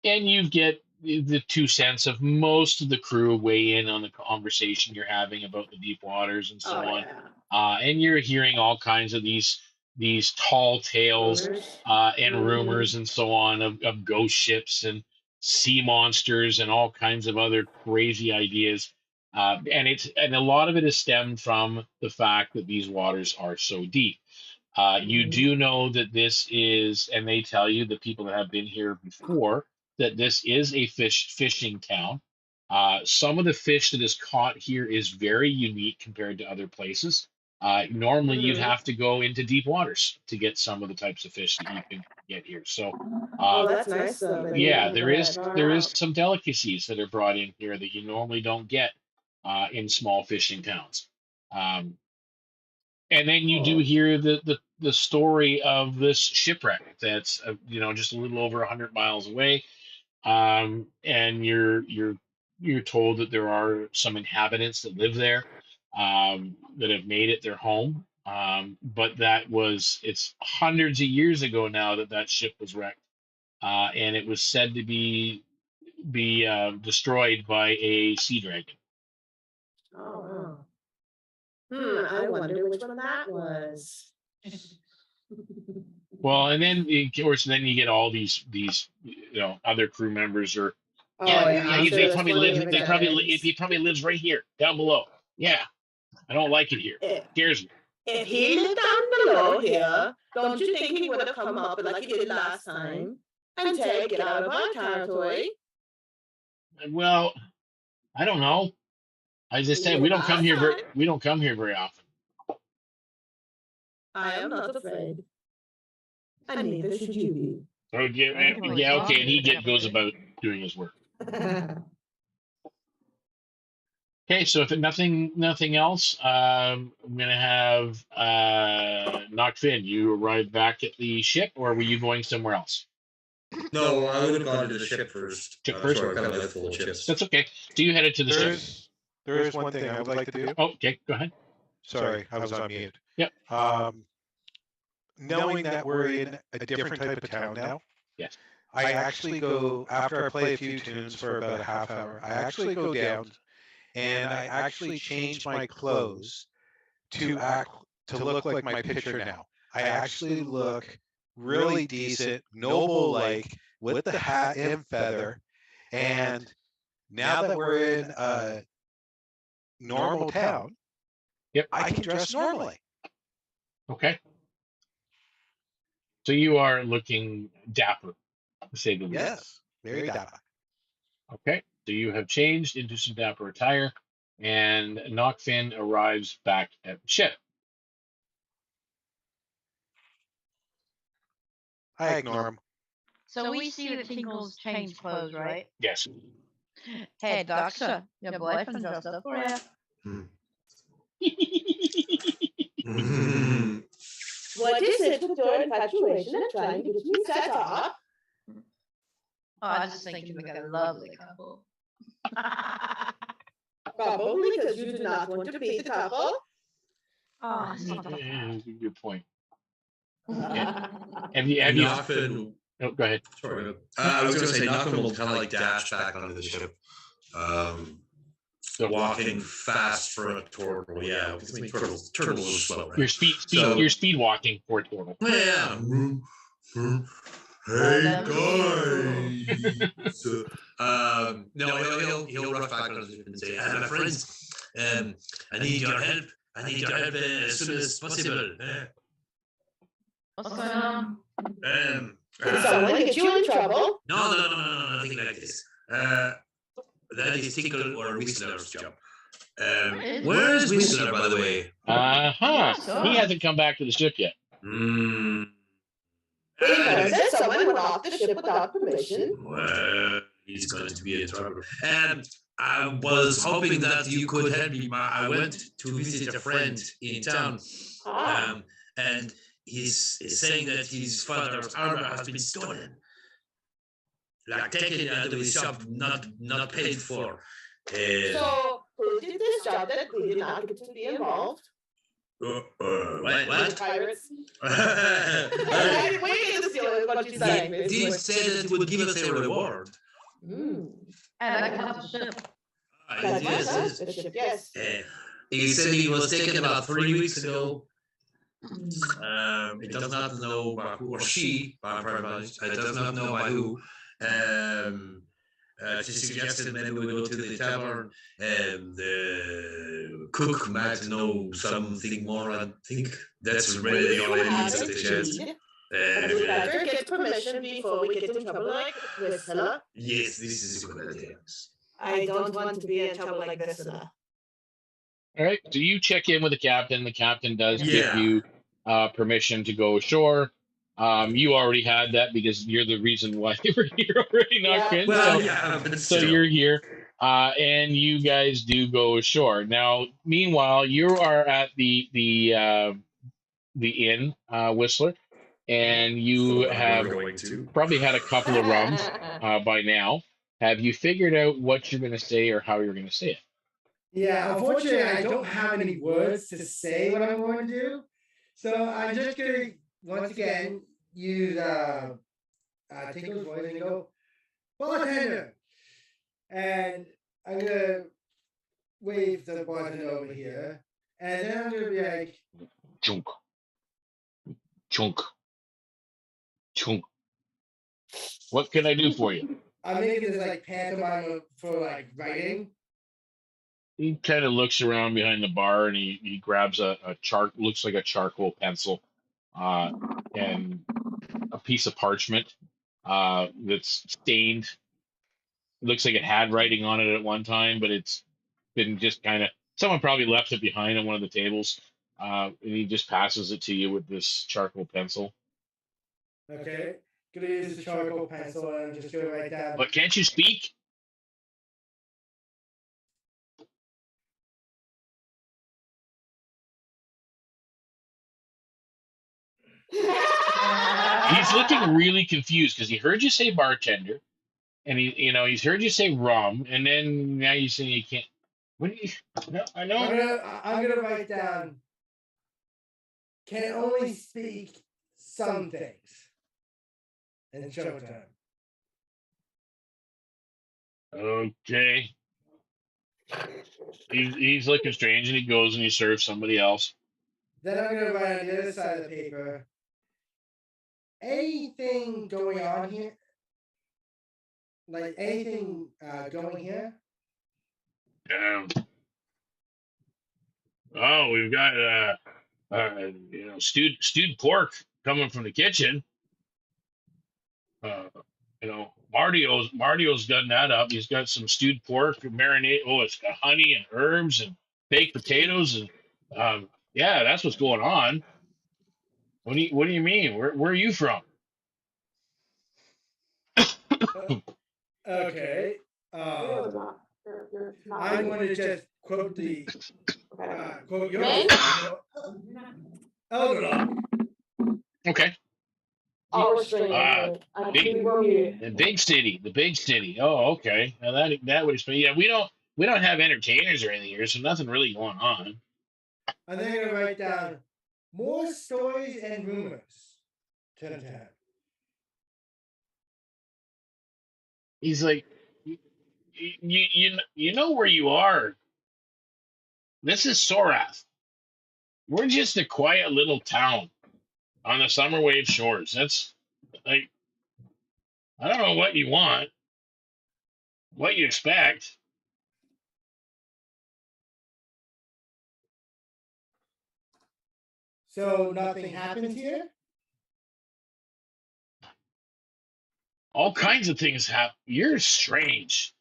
Speaker 1: you get the 2 cents of most of the crew weigh in on the conversation you're having about the deep waters and so on.
Speaker 4: Yeah.
Speaker 1: And you're hearing all kinds of these tall tales and rumors and so on of ghost ships and sea monsters and all kinds of other crazy ideas. And a lot of it is stemmed from the fact that these waters are so deep. You do know that this is, and they tell you, the people that have been here before, that this is a fishing town. Some of the fish that is caught here is very unique compared to other places. Normally, you'd have to go into deep waters to get some of the types of fish that you can get here. So,
Speaker 4: that's nice.
Speaker 1: yeah, there is some delicacies that are brought in here that you normally don't get in small fishing towns. And then you do hear the story of this shipwreck that's just a little over 100 miles away, and you're told that there are some inhabitants that live there that have made it their home, but it's hundreds of years ago now that ship was wrecked, and it was said to be destroyed by a sea dragon.
Speaker 4: Oh, wow. I wonder which one that was.
Speaker 1: Well, and then of course, then you get all these other crew members or they probably lives right here down below. Yeah, I don't like it here. Scares me.
Speaker 4: If he lived down below here, don't you think he would have come up like he did last time and take it out of our territory?
Speaker 1: Well, I don't know. As I said, we don't come here very often.
Speaker 4: I am not afraid. And neither should you be.
Speaker 1: Oh, yeah, okay, and he goes about doing his work. Okay, so if nothing else, I'm gonna have Nachfin. You arrive back at the ship, or were you going somewhere else?
Speaker 2: No, I would have gone to the ship first.
Speaker 1: First?
Speaker 2: Sorry, I got a full of chips.
Speaker 1: That's okay. So you headed to the ship.
Speaker 6: There is one thing I would like to do.
Speaker 1: Oh, okay, go ahead.
Speaker 6: Sorry, I was on mute.
Speaker 1: Yep.
Speaker 6: Knowing that we're in a different type of town now,
Speaker 1: yes,
Speaker 6: I actually go, after I play a few tunes for about a half hour, I actually go down and I actually change my clothes to look like my picture now. I actually look really decent, noble-like, with the hat and feather. And now that we're in a normal town,
Speaker 1: yep,
Speaker 6: I can dress normally.
Speaker 1: Okay. So you are looking dapper, to say the least.
Speaker 6: Yes, very dapper.
Speaker 1: Okay, so you have changed into some dapper attire, and Nachfin arrives back at the ship.
Speaker 6: I ignore him.
Speaker 5: So we see that Tinkle's changed clothes, right?
Speaker 1: Yes.
Speaker 5: Hey, Daksha, your boyfriend dressed up for you.
Speaker 4: What is it with your infatuation and trying to get me set up?
Speaker 5: Oh, I just think you're like a lovely couple.
Speaker 4: Probably because you do not want to be the couple.
Speaker 5: Oh, it's not that
Speaker 1: Good point.
Speaker 5: bad.
Speaker 1: Have you?
Speaker 2: Nachfin,
Speaker 1: Oh, go ahead.
Speaker 2: sorry. I was going to say Nachfin will kind of like dash back onto the ship. Walking fast for a turtle, yeah. Because I mean, turtles are slow, right?
Speaker 1: You're speed walking for a turtle.
Speaker 2: Yeah. Hey guys. No, he'll rush back on his ship and say, "My friends, I need your help. I need your help as soon as possible.
Speaker 5: What's going on?
Speaker 4: Did someone get you in trouble?
Speaker 2: No, nothing like this. That is Tinkle or Whistler's job. Where is Whistler, by the way?
Speaker 1: He hasn't come back to the ship yet.
Speaker 4: We heard that someone went off the ship without permission.
Speaker 2: Well, he's going to be in trouble. I was hoping that you could help me. I went to visit a friend in town, and he's saying that his father's armor has been stolen, like taken out of his shop, not paid for.
Speaker 4: So, who did this job that we did not get to be involved?
Speaker 2: What?
Speaker 4: Pirates?
Speaker 2: It
Speaker 4: We get to steal what you're saying.
Speaker 2: did say that it would give us a reward.
Speaker 4: Mm.
Speaker 5: And I got the ship.
Speaker 4: That's my
Speaker 2: Yes.
Speaker 4: suspicion, yes.
Speaker 2: He said he was taken about 3 weeks ago. He does not know by who, or she, I does not know by who. She suggested maybe we go to the tavern, and the cook might know something more. I think that's really the only needs that she has.
Speaker 4: But we better get permission before we get in trouble like Whistler.
Speaker 2: Yes, this is a good idea.
Speaker 4: I don't want to be in trouble like Whistler.
Speaker 1: All right. So you check in with the captain. The captain does give
Speaker 2: Yeah.
Speaker 1: you permission to go ashore. You already had that because you're the reason why they were here already, Nachfin.
Speaker 2: Well,
Speaker 1: so,
Speaker 2: yeah, but
Speaker 1: so
Speaker 2: still.
Speaker 1: you're here, and you guys do go ashore. Now, meanwhile, you are at the inn, Whistler, and you have
Speaker 2: going to.
Speaker 1: probably had a couple of rums by now. Have you figured out what you're going to say or how you're going to say it?
Speaker 3: Yeah, unfortunately, I don't have any words to say what I'm going to do. So I'm just going to, once again, use Tinkle's voice and go, bartender! And I'm going to wave the bartender over here. And then I'm going to be like,
Speaker 1: Chunk. Chunk. Chunk. What can I do for you?
Speaker 3: I'm making this like pantomime for like writing.
Speaker 1: He kind of looks around behind the bar and he grabs a looks like a charcoal pencil, and a piece of parchment that's stained. It looks like it had writing on it at one time, but it's been just kind of, someone probably left it behind on one of the tables, and he just passes it to you with this charcoal pencil.
Speaker 3: Okay. Gonna use the charcoal pencil and I'm just gonna write down.
Speaker 1: But can't you speak? He's looking really confused because he heard you say bartender, and he's heard you say rum, and then now you say you can't. What do you? No, I know.
Speaker 3: I'm gonna write down. Can only speak some things. And showtime.
Speaker 1: Okay. He's looking strange, and he goes and he serves somebody else.
Speaker 3: Then I'm gonna write on the other side of the paper. Anything going on here? Like anything going here?
Speaker 1: Oh, we've got stewed pork coming from the kitchen. Mario's done that up. He's got some stewed pork marinade. Oh, it's got honey and herbs and baked potatoes and yeah, that's what's going on. What do you mean? Where are you from?
Speaker 3: Okay. I'm going to just quote the quote your Eldor.
Speaker 1: Okay. The big city. Oh, okay. Now that would explain. Yeah, we don't have entertainers or anything here, so nothing really going on.
Speaker 3: And then I'm going to write down more stories and rumors. 10 of 10.
Speaker 1: He's like, you know where you are. This is Sorath. We're just a quiet little town on the summer wave shores. That's like, I don't know what you want, what you expect.
Speaker 3: So nothing happens here?
Speaker 1: All kinds of things happen. You're strange.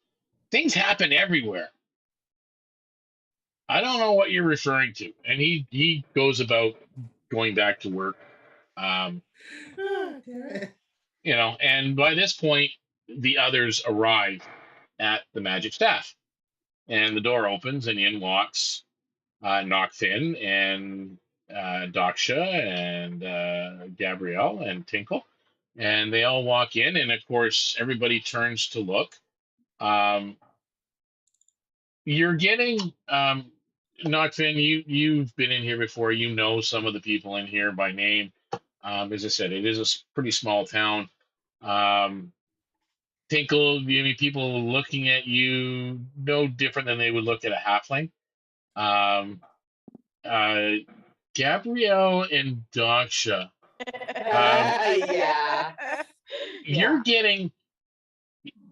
Speaker 1: Things happen everywhere. I don't know what you're referring to. And he goes about going back to work. Um, and by this point, the others arrive at the magic staff. And the door opens and in walks Nachfin and Daksha and Gabriele and Tinkle. And they all walk in, and of course, everybody turns to look. You're getting Nachfin, you've been in here before. You know some of the people in here by name. As I said, it is a pretty small town. Tinkle, people looking at you no different than they would look at a halfling. Gabriele and Daksha.
Speaker 4: Yeah.
Speaker 1: You're getting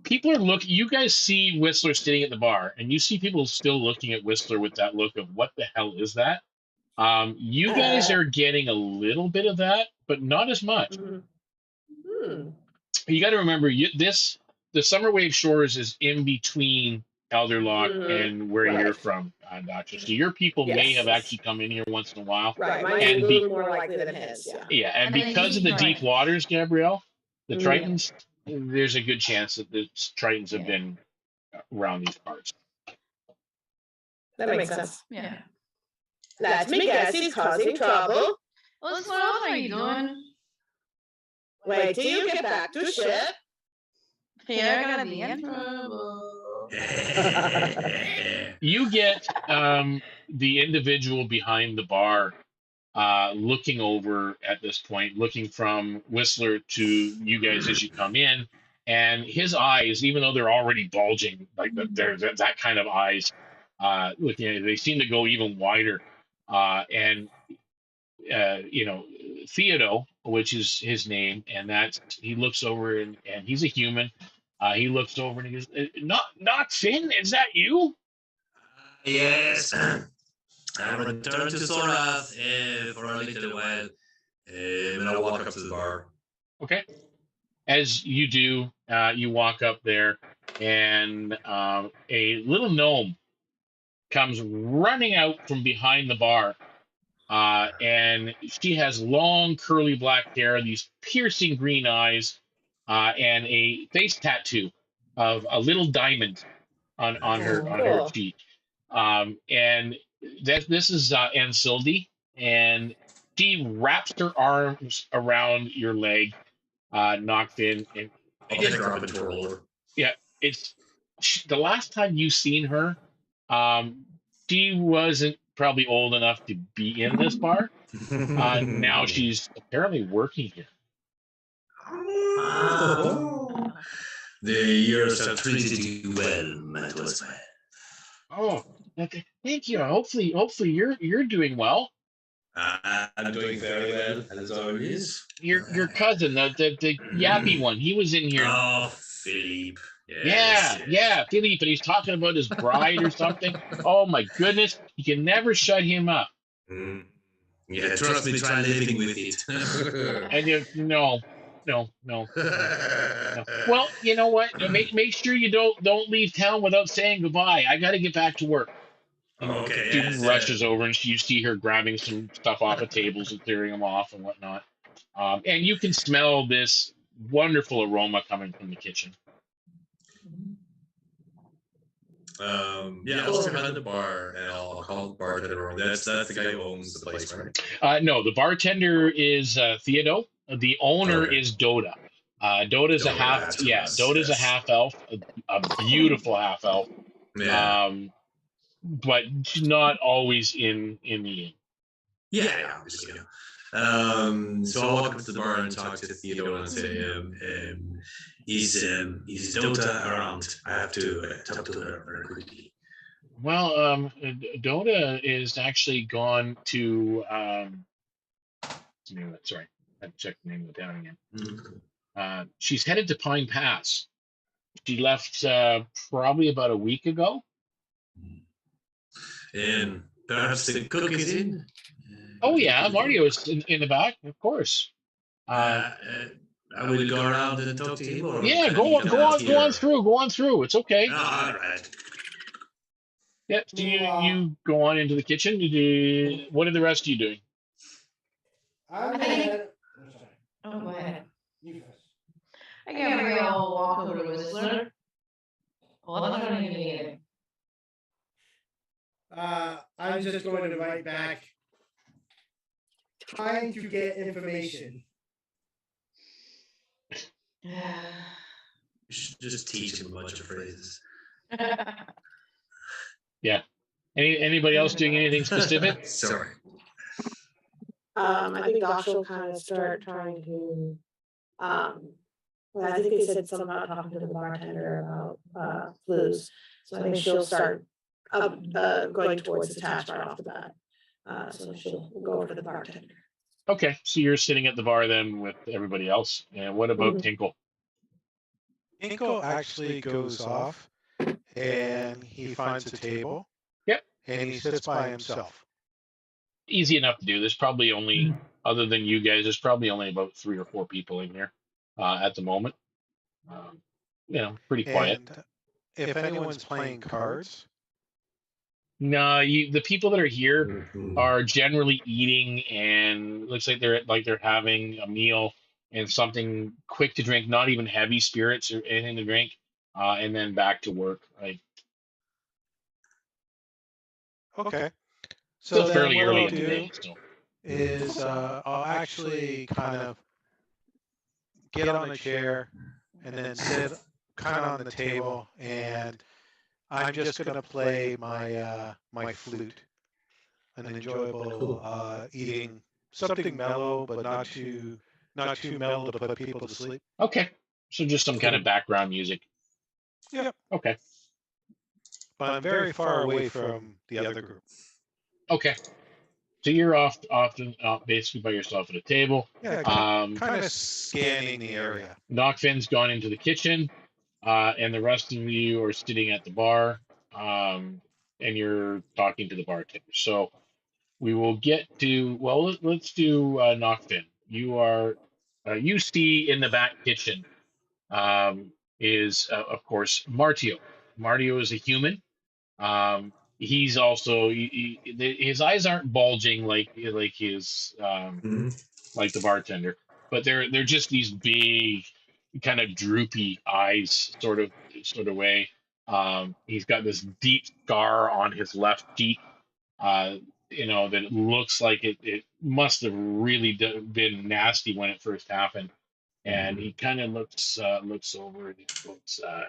Speaker 1: people are looking. You guys see Whistler sitting at the bar, and you see people still looking at Whistler with that look of what the hell is that? You guys are getting a little bit of that, but not as much. You got to remember, the Summer Wave Shores is in between Elderlock and where you're from, Daksha. So your people may have actually come in here once in a while.
Speaker 4: Right, mine's a little more likely than his.
Speaker 1: Yeah, and because of the deep waters, Gabriele, the Tritons, there's a good chance that the Tritons have been around these parts.
Speaker 4: That makes sense.
Speaker 5: Yeah.
Speaker 4: Let me guess, he's causing trouble.
Speaker 5: What else are you doing?
Speaker 4: Wait till you get back to ship.
Speaker 5: You're gonna be in trouble.
Speaker 1: You get the individual behind the bar looking over at this point, looking from Whistler to you guys as you come in, and his eyes, even though they're already bulging, like they're that kind of eyes, looking at it, they seem to go even wider. And Theodo, which is his name, and he looks over and he's a human. He looks over and he goes, "Not Finn, is that you?"
Speaker 2: Yes. I will return to Sorath for a little while, and I'll walk up to the bar.
Speaker 1: Okay. As you do, you walk up there, and a little gnome comes running out from behind the bar. And she has long, curly black hair, these piercing green eyes, and a face tattoo of a little diamond on her cheek. And this is Ansildi, and she wraps her arms around your leg, Nachfin, and
Speaker 2: I'll take her up and twirl her.
Speaker 1: yeah, the last time you seen her, she wasn't probably old enough to be in this bar. Now she's apparently working here.
Speaker 2: Oh. The years have treated you well, mademoiselle.
Speaker 1: Oh, okay. Thank you. Hopefully you're doing well.
Speaker 2: I'm doing very well, as always.
Speaker 1: Your cousin, the yappy one, he was in here.
Speaker 2: Oh, Philippe.
Speaker 1: Yeah, Philippe, and he's talking about his bride or something. Oh my goodness, you can never shut him up.
Speaker 2: Yeah, trust me, try living with it.
Speaker 1: And no. Well, you know what? Make sure you don't leave town without saying goodbye. I got to get back to work.
Speaker 2: Okay.
Speaker 1: She rushes over, and you see her grabbing some stuff off of tables and clearing them off and whatnot. And you can smell this wonderful aroma coming from the kitchen.
Speaker 2: I'll sit behind the bar and I'll call the bartender. That's the guy who owns the place, right?
Speaker 1: No, the bartender is Theodo. The owner is Doda. Doda's a half. Yeah, Doda's a half elf, a beautiful half elf.
Speaker 2: Yeah.
Speaker 1: But not always in the inn.
Speaker 2: Yeah, obviously. So I'll walk up to the bar and talk to Theodore and say, is Dota around? I have to talk to her very quickly.
Speaker 1: Well, Doda is actually gone to sorry, I checked the name of the town again.
Speaker 2: Mm-hmm.
Speaker 1: She's headed to Pine Pass. She left probably about a week ago.
Speaker 2: And perhaps the cook is in?
Speaker 1: Oh yeah, Mario is in the back, of course.
Speaker 2: I will go around and talk to him, or
Speaker 1: Yeah,
Speaker 2: can he come out
Speaker 1: go on
Speaker 2: here?
Speaker 1: through, go on through. It's okay.
Speaker 2: All right.
Speaker 1: Yeah, so
Speaker 3: Meanwhile,
Speaker 1: you go on into the kitchen. What are the rest of you doing?
Speaker 3: I'm
Speaker 5: I
Speaker 3: gonna
Speaker 5: think-
Speaker 3: head. I'm sorry.
Speaker 5: Oh, go ahead.
Speaker 3: You first.
Speaker 5: I can bring a whole walk over to Whistler. Well, that's not anything either.
Speaker 3: I'm just going to write back, trying to get information.
Speaker 2: You should just teach him a bunch of phrases.
Speaker 1: Yeah. Anybody else doing anything specific?
Speaker 2: Sorry.
Speaker 4: I think Daksha will kind of start trying to, well, I think they said something about talking to the bartender about flus. So I think she'll start going towards the task right off the bat. So she'll go over to the bartender.
Speaker 1: Okay, so you're sitting at the bar then with everybody else. And what about
Speaker 4: Mhm.
Speaker 1: Tinkle?
Speaker 6: Tinkle actually goes off and he finds a table.
Speaker 1: Yep.
Speaker 6: And he sits by himself.
Speaker 1: Easy enough to do. There's probably only, other than you guys, there's probably only about 3 or 4 people in here at the moment. Pretty quiet.
Speaker 6: And if anyone's playing cards,
Speaker 1: No, the people that are here are generally eating, and looks like they're having a meal and something quick to drink, not even heavy spirits or anything to drink, and then back to work. Like
Speaker 6: okay.
Speaker 1: still
Speaker 6: So then
Speaker 1: fairly
Speaker 6: what
Speaker 1: early
Speaker 6: I'll
Speaker 1: in the
Speaker 6: do
Speaker 1: day. So
Speaker 6: is I'll actually kind of get on a chair and then sit kind of on the table, and I'm just going to play my flute, an enjoyable eating, something mellow but not too mellow to put people to sleep.
Speaker 1: okay, so just some kind of background music.
Speaker 6: Yep.
Speaker 1: Okay.
Speaker 6: But I'm very far away from the other group.
Speaker 1: Okay. So you're off basically by yourself at a table.
Speaker 6: Yeah, kind of scanning the area.
Speaker 1: Nachfin's gone into the kitchen, and the rest of you are sitting at the bar, and you're talking to the bartender. So we will get to, well, let's do Nachfin. You see in the back kitchen is, of course, Martio. Martio is a human. He's also his eyes aren't bulging like his like the bartender, but they're just these big kind of droopy eyes sort of way. He's got this deep scar on his left cheek. That it looks like it must have really been nasty when it first happened. And he kind of looks over and he goes, I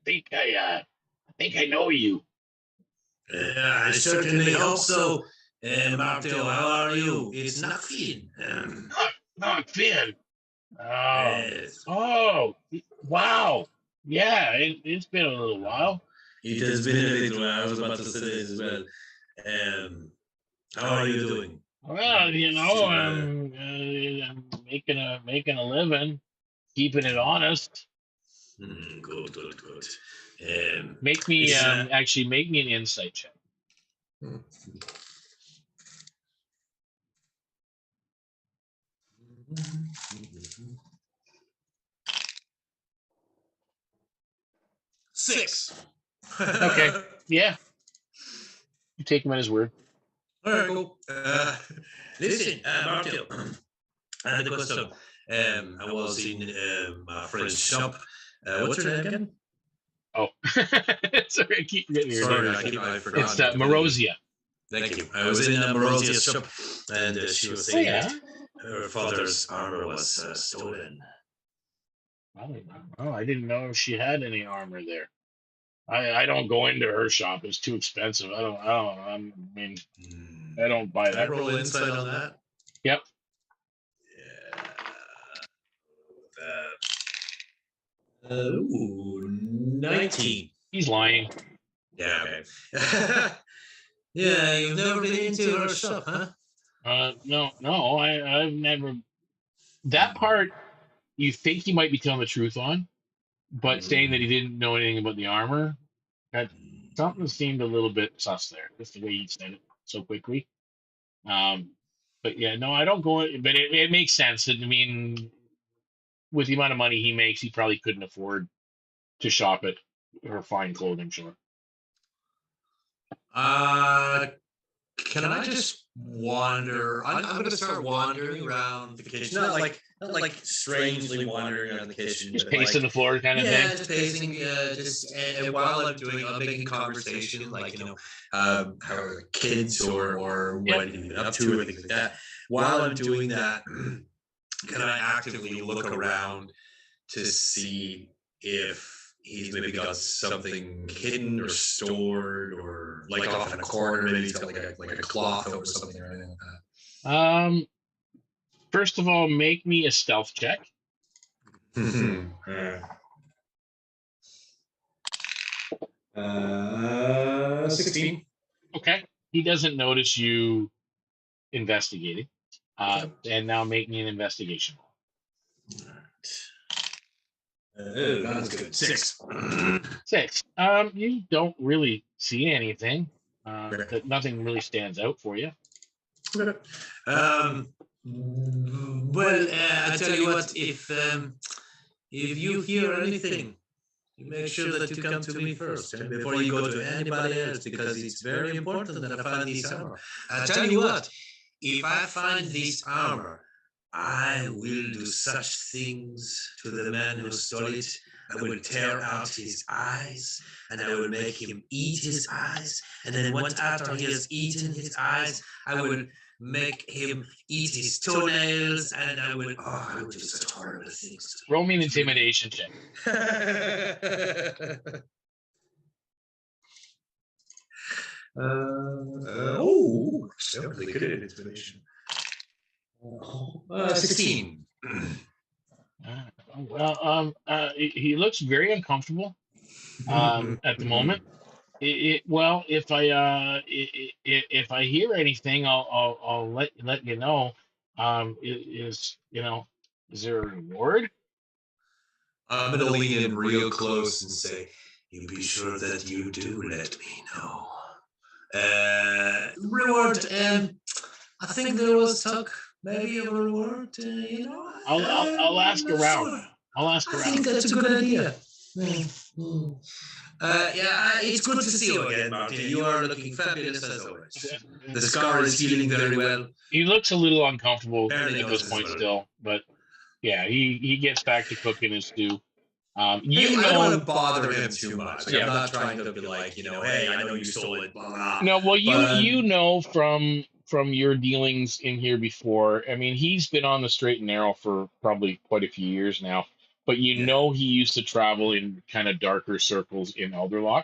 Speaker 1: think I know you.
Speaker 2: I certainly hope so. Martel, how are you? It's Nachfin.
Speaker 1: Finn.
Speaker 2: Yes.
Speaker 1: Oh, wow. Yeah, it's been a little while.
Speaker 2: It has been a little while. I was about to say this as well. How are you doing?
Speaker 1: Well, I'm making a living, keeping it honest.
Speaker 2: Good.
Speaker 1: Make me
Speaker 2: Listen,
Speaker 1: actually make me an insight check.
Speaker 2: Six.
Speaker 1: Okay. Yeah. You take him at his word.
Speaker 2: All right, cool. Listen, Martel, I had a question. I was in my friend's shop. What's your name again?
Speaker 1: Oh, sorry, I keep forgetting your
Speaker 2: Sorry,
Speaker 1: name.
Speaker 2: I forgot.
Speaker 1: It's Morosia.
Speaker 2: Thank you. I was in Morosia's shop, and she was saying
Speaker 1: yeah?
Speaker 2: that her father's armor was stolen.
Speaker 1: I didn't know she had any armor there. I don't go into her shop. It's too expensive. I don't buy
Speaker 2: Can I
Speaker 1: that.
Speaker 2: roll insight on that?
Speaker 1: Yep.
Speaker 2: Yeah. 19.
Speaker 1: He's lying.
Speaker 2: Yeah, okay. Yeah, you've never been into her shop, huh?
Speaker 1: No, I've never. That part, you think he might be telling the truth on, but saying that he didn't know anything about the armor, that something seemed a little bit sus there. Just the way he said it so quickly. But yeah, no, I don't go. But it makes sense. I mean, with the amount of money he makes, he probably couldn't afford to shop at her fine clothing store.
Speaker 2: Can I just wander? I'm going to start wandering around the kitchen. Not like strangely wandering around the kitchen.
Speaker 1: Just
Speaker 2: but
Speaker 1: pacing the floor kind of
Speaker 2: yeah,
Speaker 1: thing.
Speaker 2: just pacing. And while I'm making conversation, how are the kids or what have you been up to or things like that. While I'm doing that, can I actively look around to see if he's maybe got something hidden or stored or like off in a corner? Maybe he's got like a cloth or something or anything like that.
Speaker 1: First of all, make me a stealth check.
Speaker 2: 16.
Speaker 1: Okay. He doesn't notice you investigating. And now make me an investigation roll.
Speaker 2: That's good. 6.
Speaker 1: 6. You don't really see anything. That nothing really stands out for you.
Speaker 2: Well, I tell you what, if you hear anything, you make sure that you come to me first before you go to anybody else, because it's very important that I find this armor. I tell you what, if I find this armor, I will do such things to the man who stole it. I will tear out his eyes, and I will make him eat his eyes. And then once after he has eaten his eyes, I will make him eat his toenails, and I will do such horrible things.
Speaker 1: Roll me an intimidation check.
Speaker 2: Still really good at intimidation. 16.
Speaker 1: He looks very uncomfortable at the moment. Well, if I hear anything, I'll let you know. Is there a reward?
Speaker 2: I'm gonna lean in real close and say, "You be sure that you do let me know." Reward. I think there was talk maybe of a reward.
Speaker 1: I'll ask around.
Speaker 2: Sure.
Speaker 1: I'll ask
Speaker 2: I
Speaker 1: around.
Speaker 2: think that's a good idea. It's good to see you again, Martin. You are looking fabulous as always. The scar is healing very well.
Speaker 1: He looks a little uncomfortable
Speaker 2: Barely
Speaker 1: at this
Speaker 2: notices
Speaker 1: point
Speaker 2: it.
Speaker 1: still, but yeah, he gets back to cooking his stew.
Speaker 2: I don't want to bother him too much. I'm not trying to be like, hey, I know you stole it, blah, blah.
Speaker 1: No, well, you know from your dealings in here before. I mean, he's been on the straight and narrow for probably quite a few years now, but he used to travel in kind of darker circles in Elderlock.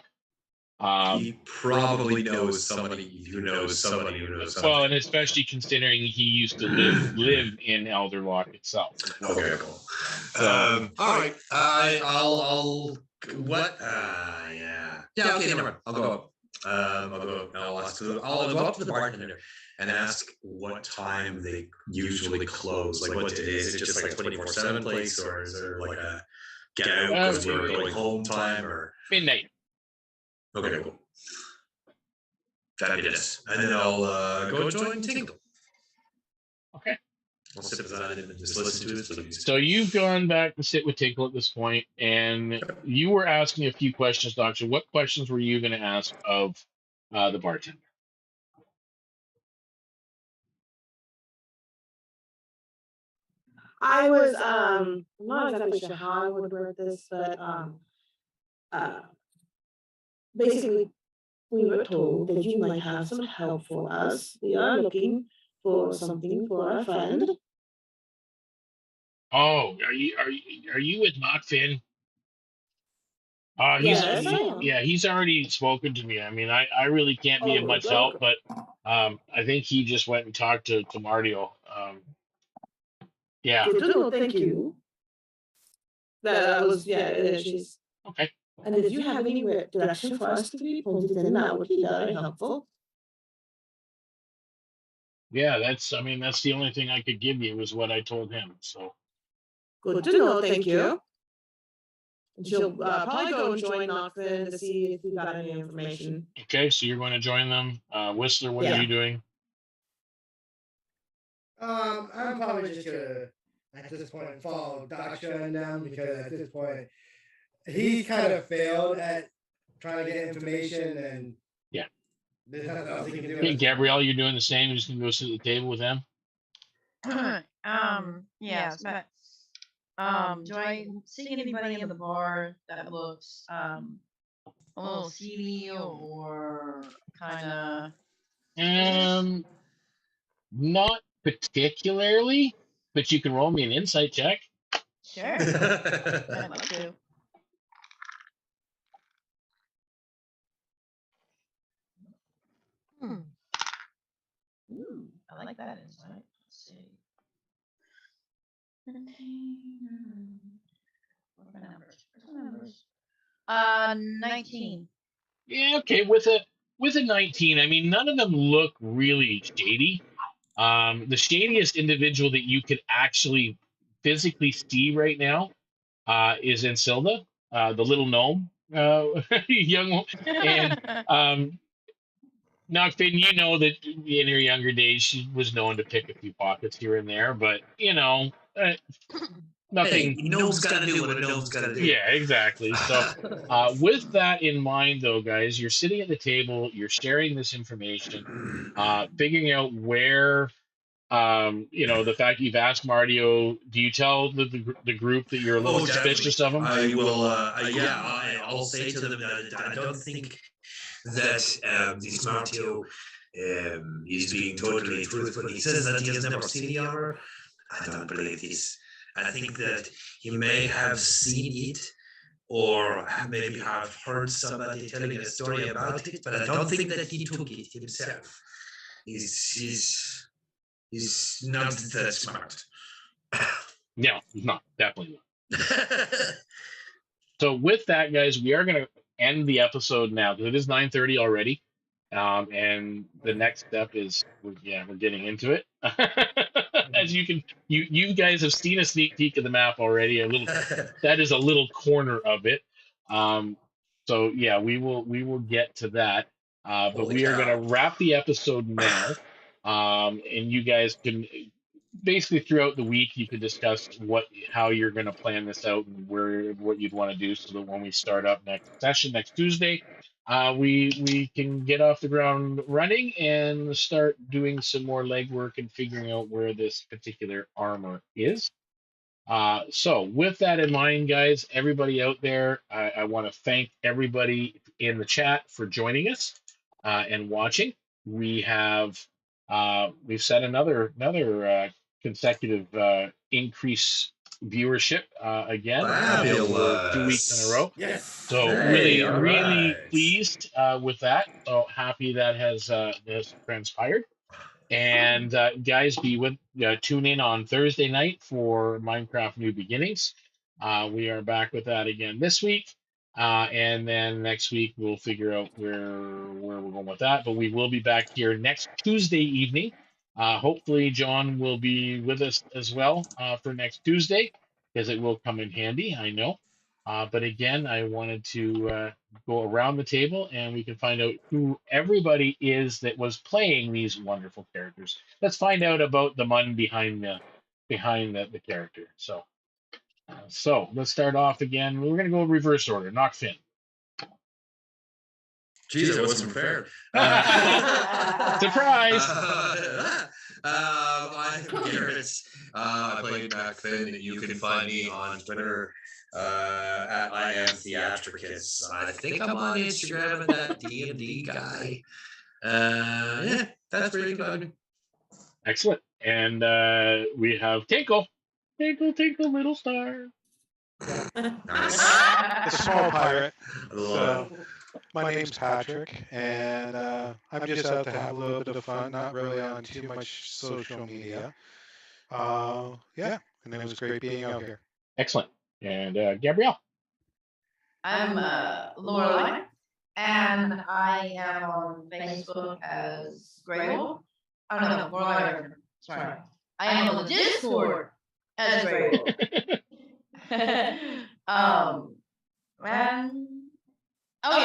Speaker 2: He probably knows somebody who knows somebody who knows somebody.
Speaker 1: Well, and especially considering he used to live in Elderlock itself.
Speaker 2: Okay, cool. All right. I'll. What? Yeah. Okay. Never mind. I'll go up. I'll go up to the bartender and ask what time they usually close. Like, what is it? Just like a 24/7 place, or is there like a get out because we're going home time, or
Speaker 1: midnight?
Speaker 2: Okay, cool. Fabulous. And then I'll go join Tinkle.
Speaker 1: Okay.
Speaker 2: I'll sit beside him and just listen to his music.
Speaker 1: So you've gone back to sit with Tinkle at this point, and you were asking a few questions, Daksha. What questions were you going to ask of the bartender?
Speaker 4: I was I'm not exactly sure how I would word this, but basically we were told that you might have some help for us. We are looking for something for our friend.
Speaker 1: Oh, are you with Nachfin?
Speaker 4: Yes, I am.
Speaker 1: Yeah, he's already spoken to me. I mean, I really can't be of much help, but I think he just went and talked to Mardio. Yeah.
Speaker 4: Good to know, thank you. That was she's
Speaker 1: okay.
Speaker 4: And if you have any direction for us to be pointed in, that would be very helpful.
Speaker 1: Yeah, that's the only thing I could give you was what I told him. So
Speaker 4: good to know, thank you. And she'll probably go and join Nachfin to see if we got any information.
Speaker 1: Okay, so you're going to join them. Whistler, what are you doing?
Speaker 3: I'm probably just gonna at this point follow Daksha and them because at this point he's kind of failed at trying to get information and
Speaker 1: Yeah.
Speaker 3: there's nothing else he can do.
Speaker 1: Hey, Gabrielle, you're doing the same. You're just gonna go sit at the table with them.
Speaker 5: Yeah, but do I see anybody in the bar that looks a little seedy or kind of?
Speaker 1: Not particularly, but you can roll me an insight check.
Speaker 5: Sure. I'd love to. Ooh, I like that insight. Let's see. What are my numbers? Where's my numbers? 19.
Speaker 1: Yeah, okay. With a 19, I mean, none of them look really shady. The shadiest individual that you could actually physically see right now is Ensilda, the little gnome, young one. And Nachfin, you know that in her younger days she was known to pick a few pockets here and there, but nothing.
Speaker 2: Hey, gnome's gotta do what a gnome's gotta do.
Speaker 1: Yeah, exactly. So, with that in mind, though, guys, you're sitting at the table, you're sharing this information, figuring out where, the fact you've asked Mardio. Do you tell the group that you're a little suspicious of him?
Speaker 2: I will. I'll say to them that I don't think that this Mardio is being totally truthful. He says that he has never seen the armor. I don't believe this. I think that he may have seen it or maybe have heard somebody telling a story about it, but I don't think that he took it himself. He's not that smart.
Speaker 1: No, he's not. Definitely not. So with that, guys, we are going to end the episode now because it is 9:30 already. And the next step is we're getting into it. As you guys have seen a sneak peek of the map already. That is a little corner of it. So yeah, we will get to that. But we are going to wrap the episode now. And you guys can basically throughout the week you could discuss how you're going to plan this out and what you'd want to do so that when we start up next session next Tuesday, we can get off the ground running and start doing some more legwork and figuring out where this particular armor is. So with that in mind, guys, everybody out there, I want to thank everybody in the chat for joining us and watching. We've set another consecutive increase viewership again for 2 weeks in a row.
Speaker 3: Yes.
Speaker 1: So really pleased with that. So happy that has transpired. And guys, tune in on Thursday night for Minecraft New Beginnings. We are back with that again this week. And then next week we'll figure out where we're going with that. But we will be back here next Tuesday evening. Hopefully John will be with us as well for next Tuesday, because it will come in handy, I know. But again, I wanted to go around the table and we can find out who everybody is that was playing these wonderful characters. Let's find out about the mun behind the character. So let's start off again. We're going to go reverse order. Nachfin.
Speaker 2: Jeez, it wasn't fair.
Speaker 1: Surprise!
Speaker 2: I'm Garrett. I played Nachfin. You can find me on Twitter at I am Theatricus. I think I'm on Instagram and that D&D guy. Yeah, that's pretty good.
Speaker 1: Excellent. And we have Tinkle. Tinkle, little star.
Speaker 2: Nice.
Speaker 6: A small pirate. So, my name's Patrick, and I'm just out to have a little bit of fun, not really on too much social media. Yeah, and it was great being out here.
Speaker 1: Excellent. And Gabriele.
Speaker 5: I'm Lorelai, and I am on Facebook as Grable. Oh no, Lorelai. Sorry, I am on the Discord as Grable. And I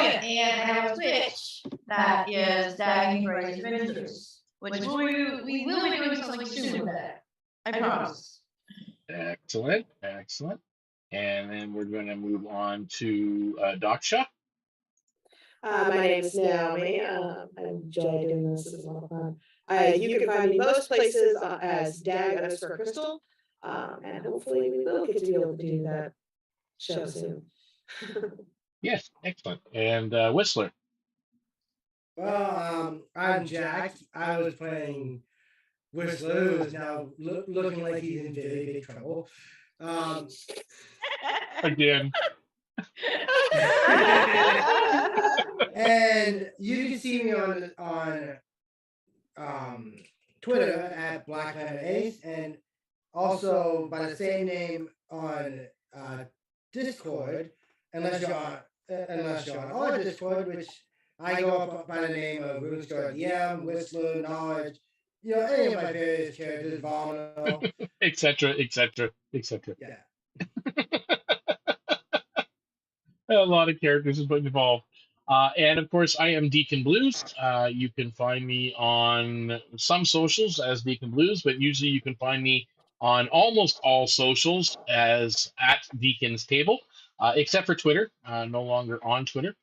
Speaker 5: have a Twitch that is Dagging Crazy Adventures. which we will be doing something soon with that. I promise.
Speaker 1: Excellent, excellent. And then we're going to move on to Daksha.
Speaker 4: My name is Naomi. I enjoy doing this. It's a lot of fun. You can find me most places as Dag_Crystal. And hopefully we will get to be able to do that show soon.
Speaker 1: Yes, excellent. And Whistler.
Speaker 3: Well, I'm Jack. I was playing Whistler, who is now looking like he's in very big trouble.
Speaker 1: Again.
Speaker 3: And you can see me on Twitter at BlackLantern8, and also by the same name on Discord, unless you're on our Discord, which I go up by the name of RuneStar DM, Whistler, Knowledge, any of my various characters, Vomital,
Speaker 1: etc., etc., etc.
Speaker 3: Yeah.
Speaker 1: A lot of characters involved. And of course, I am Deacon Blues. You can find me on some socials as Deacon Blues, but usually you can find me on almost all socials as at DeaconsTable, except for Twitter. No longer on Twitter.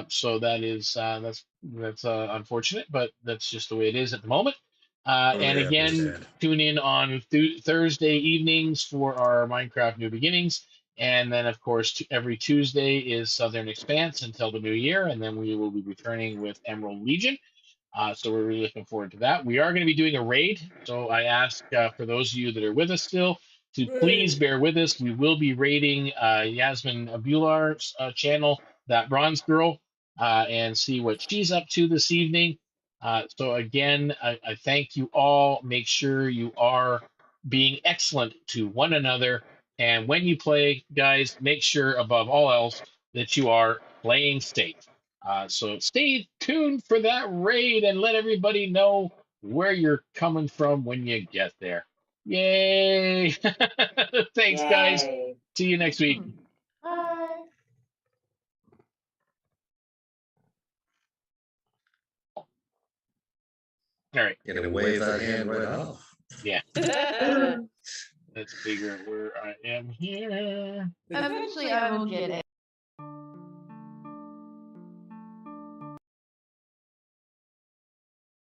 Speaker 1: So that is that's unfortunate, but that's just the way it is at the moment. And again, tune in on Thursday evenings for our Minecraft New Beginnings. And then, of course, every Tuesday is Southern Expanse until the new year. And then we will be returning with Emerald Legion. So we're really looking forward to that. We are going to be doing a raid. So I ask for those of you that are with us still to please bear with us. We will be raiding Yasmin Abular's channel, That Bronze Girl, and see what she's up to this evening. So again, I thank you all. Make sure you are being excellent to one another. And when you play, guys, make sure above all else that you are playing safe. So stay tuned for that raid and let everybody know where you're coming from when you get there. Yay! Thanks, guys. See you next week.
Speaker 5: Bye.
Speaker 1: All right.
Speaker 2: Gonna wave that hand right off.
Speaker 1: Yeah. Let's figure out where I am here.
Speaker 5: Eventually, I will get it.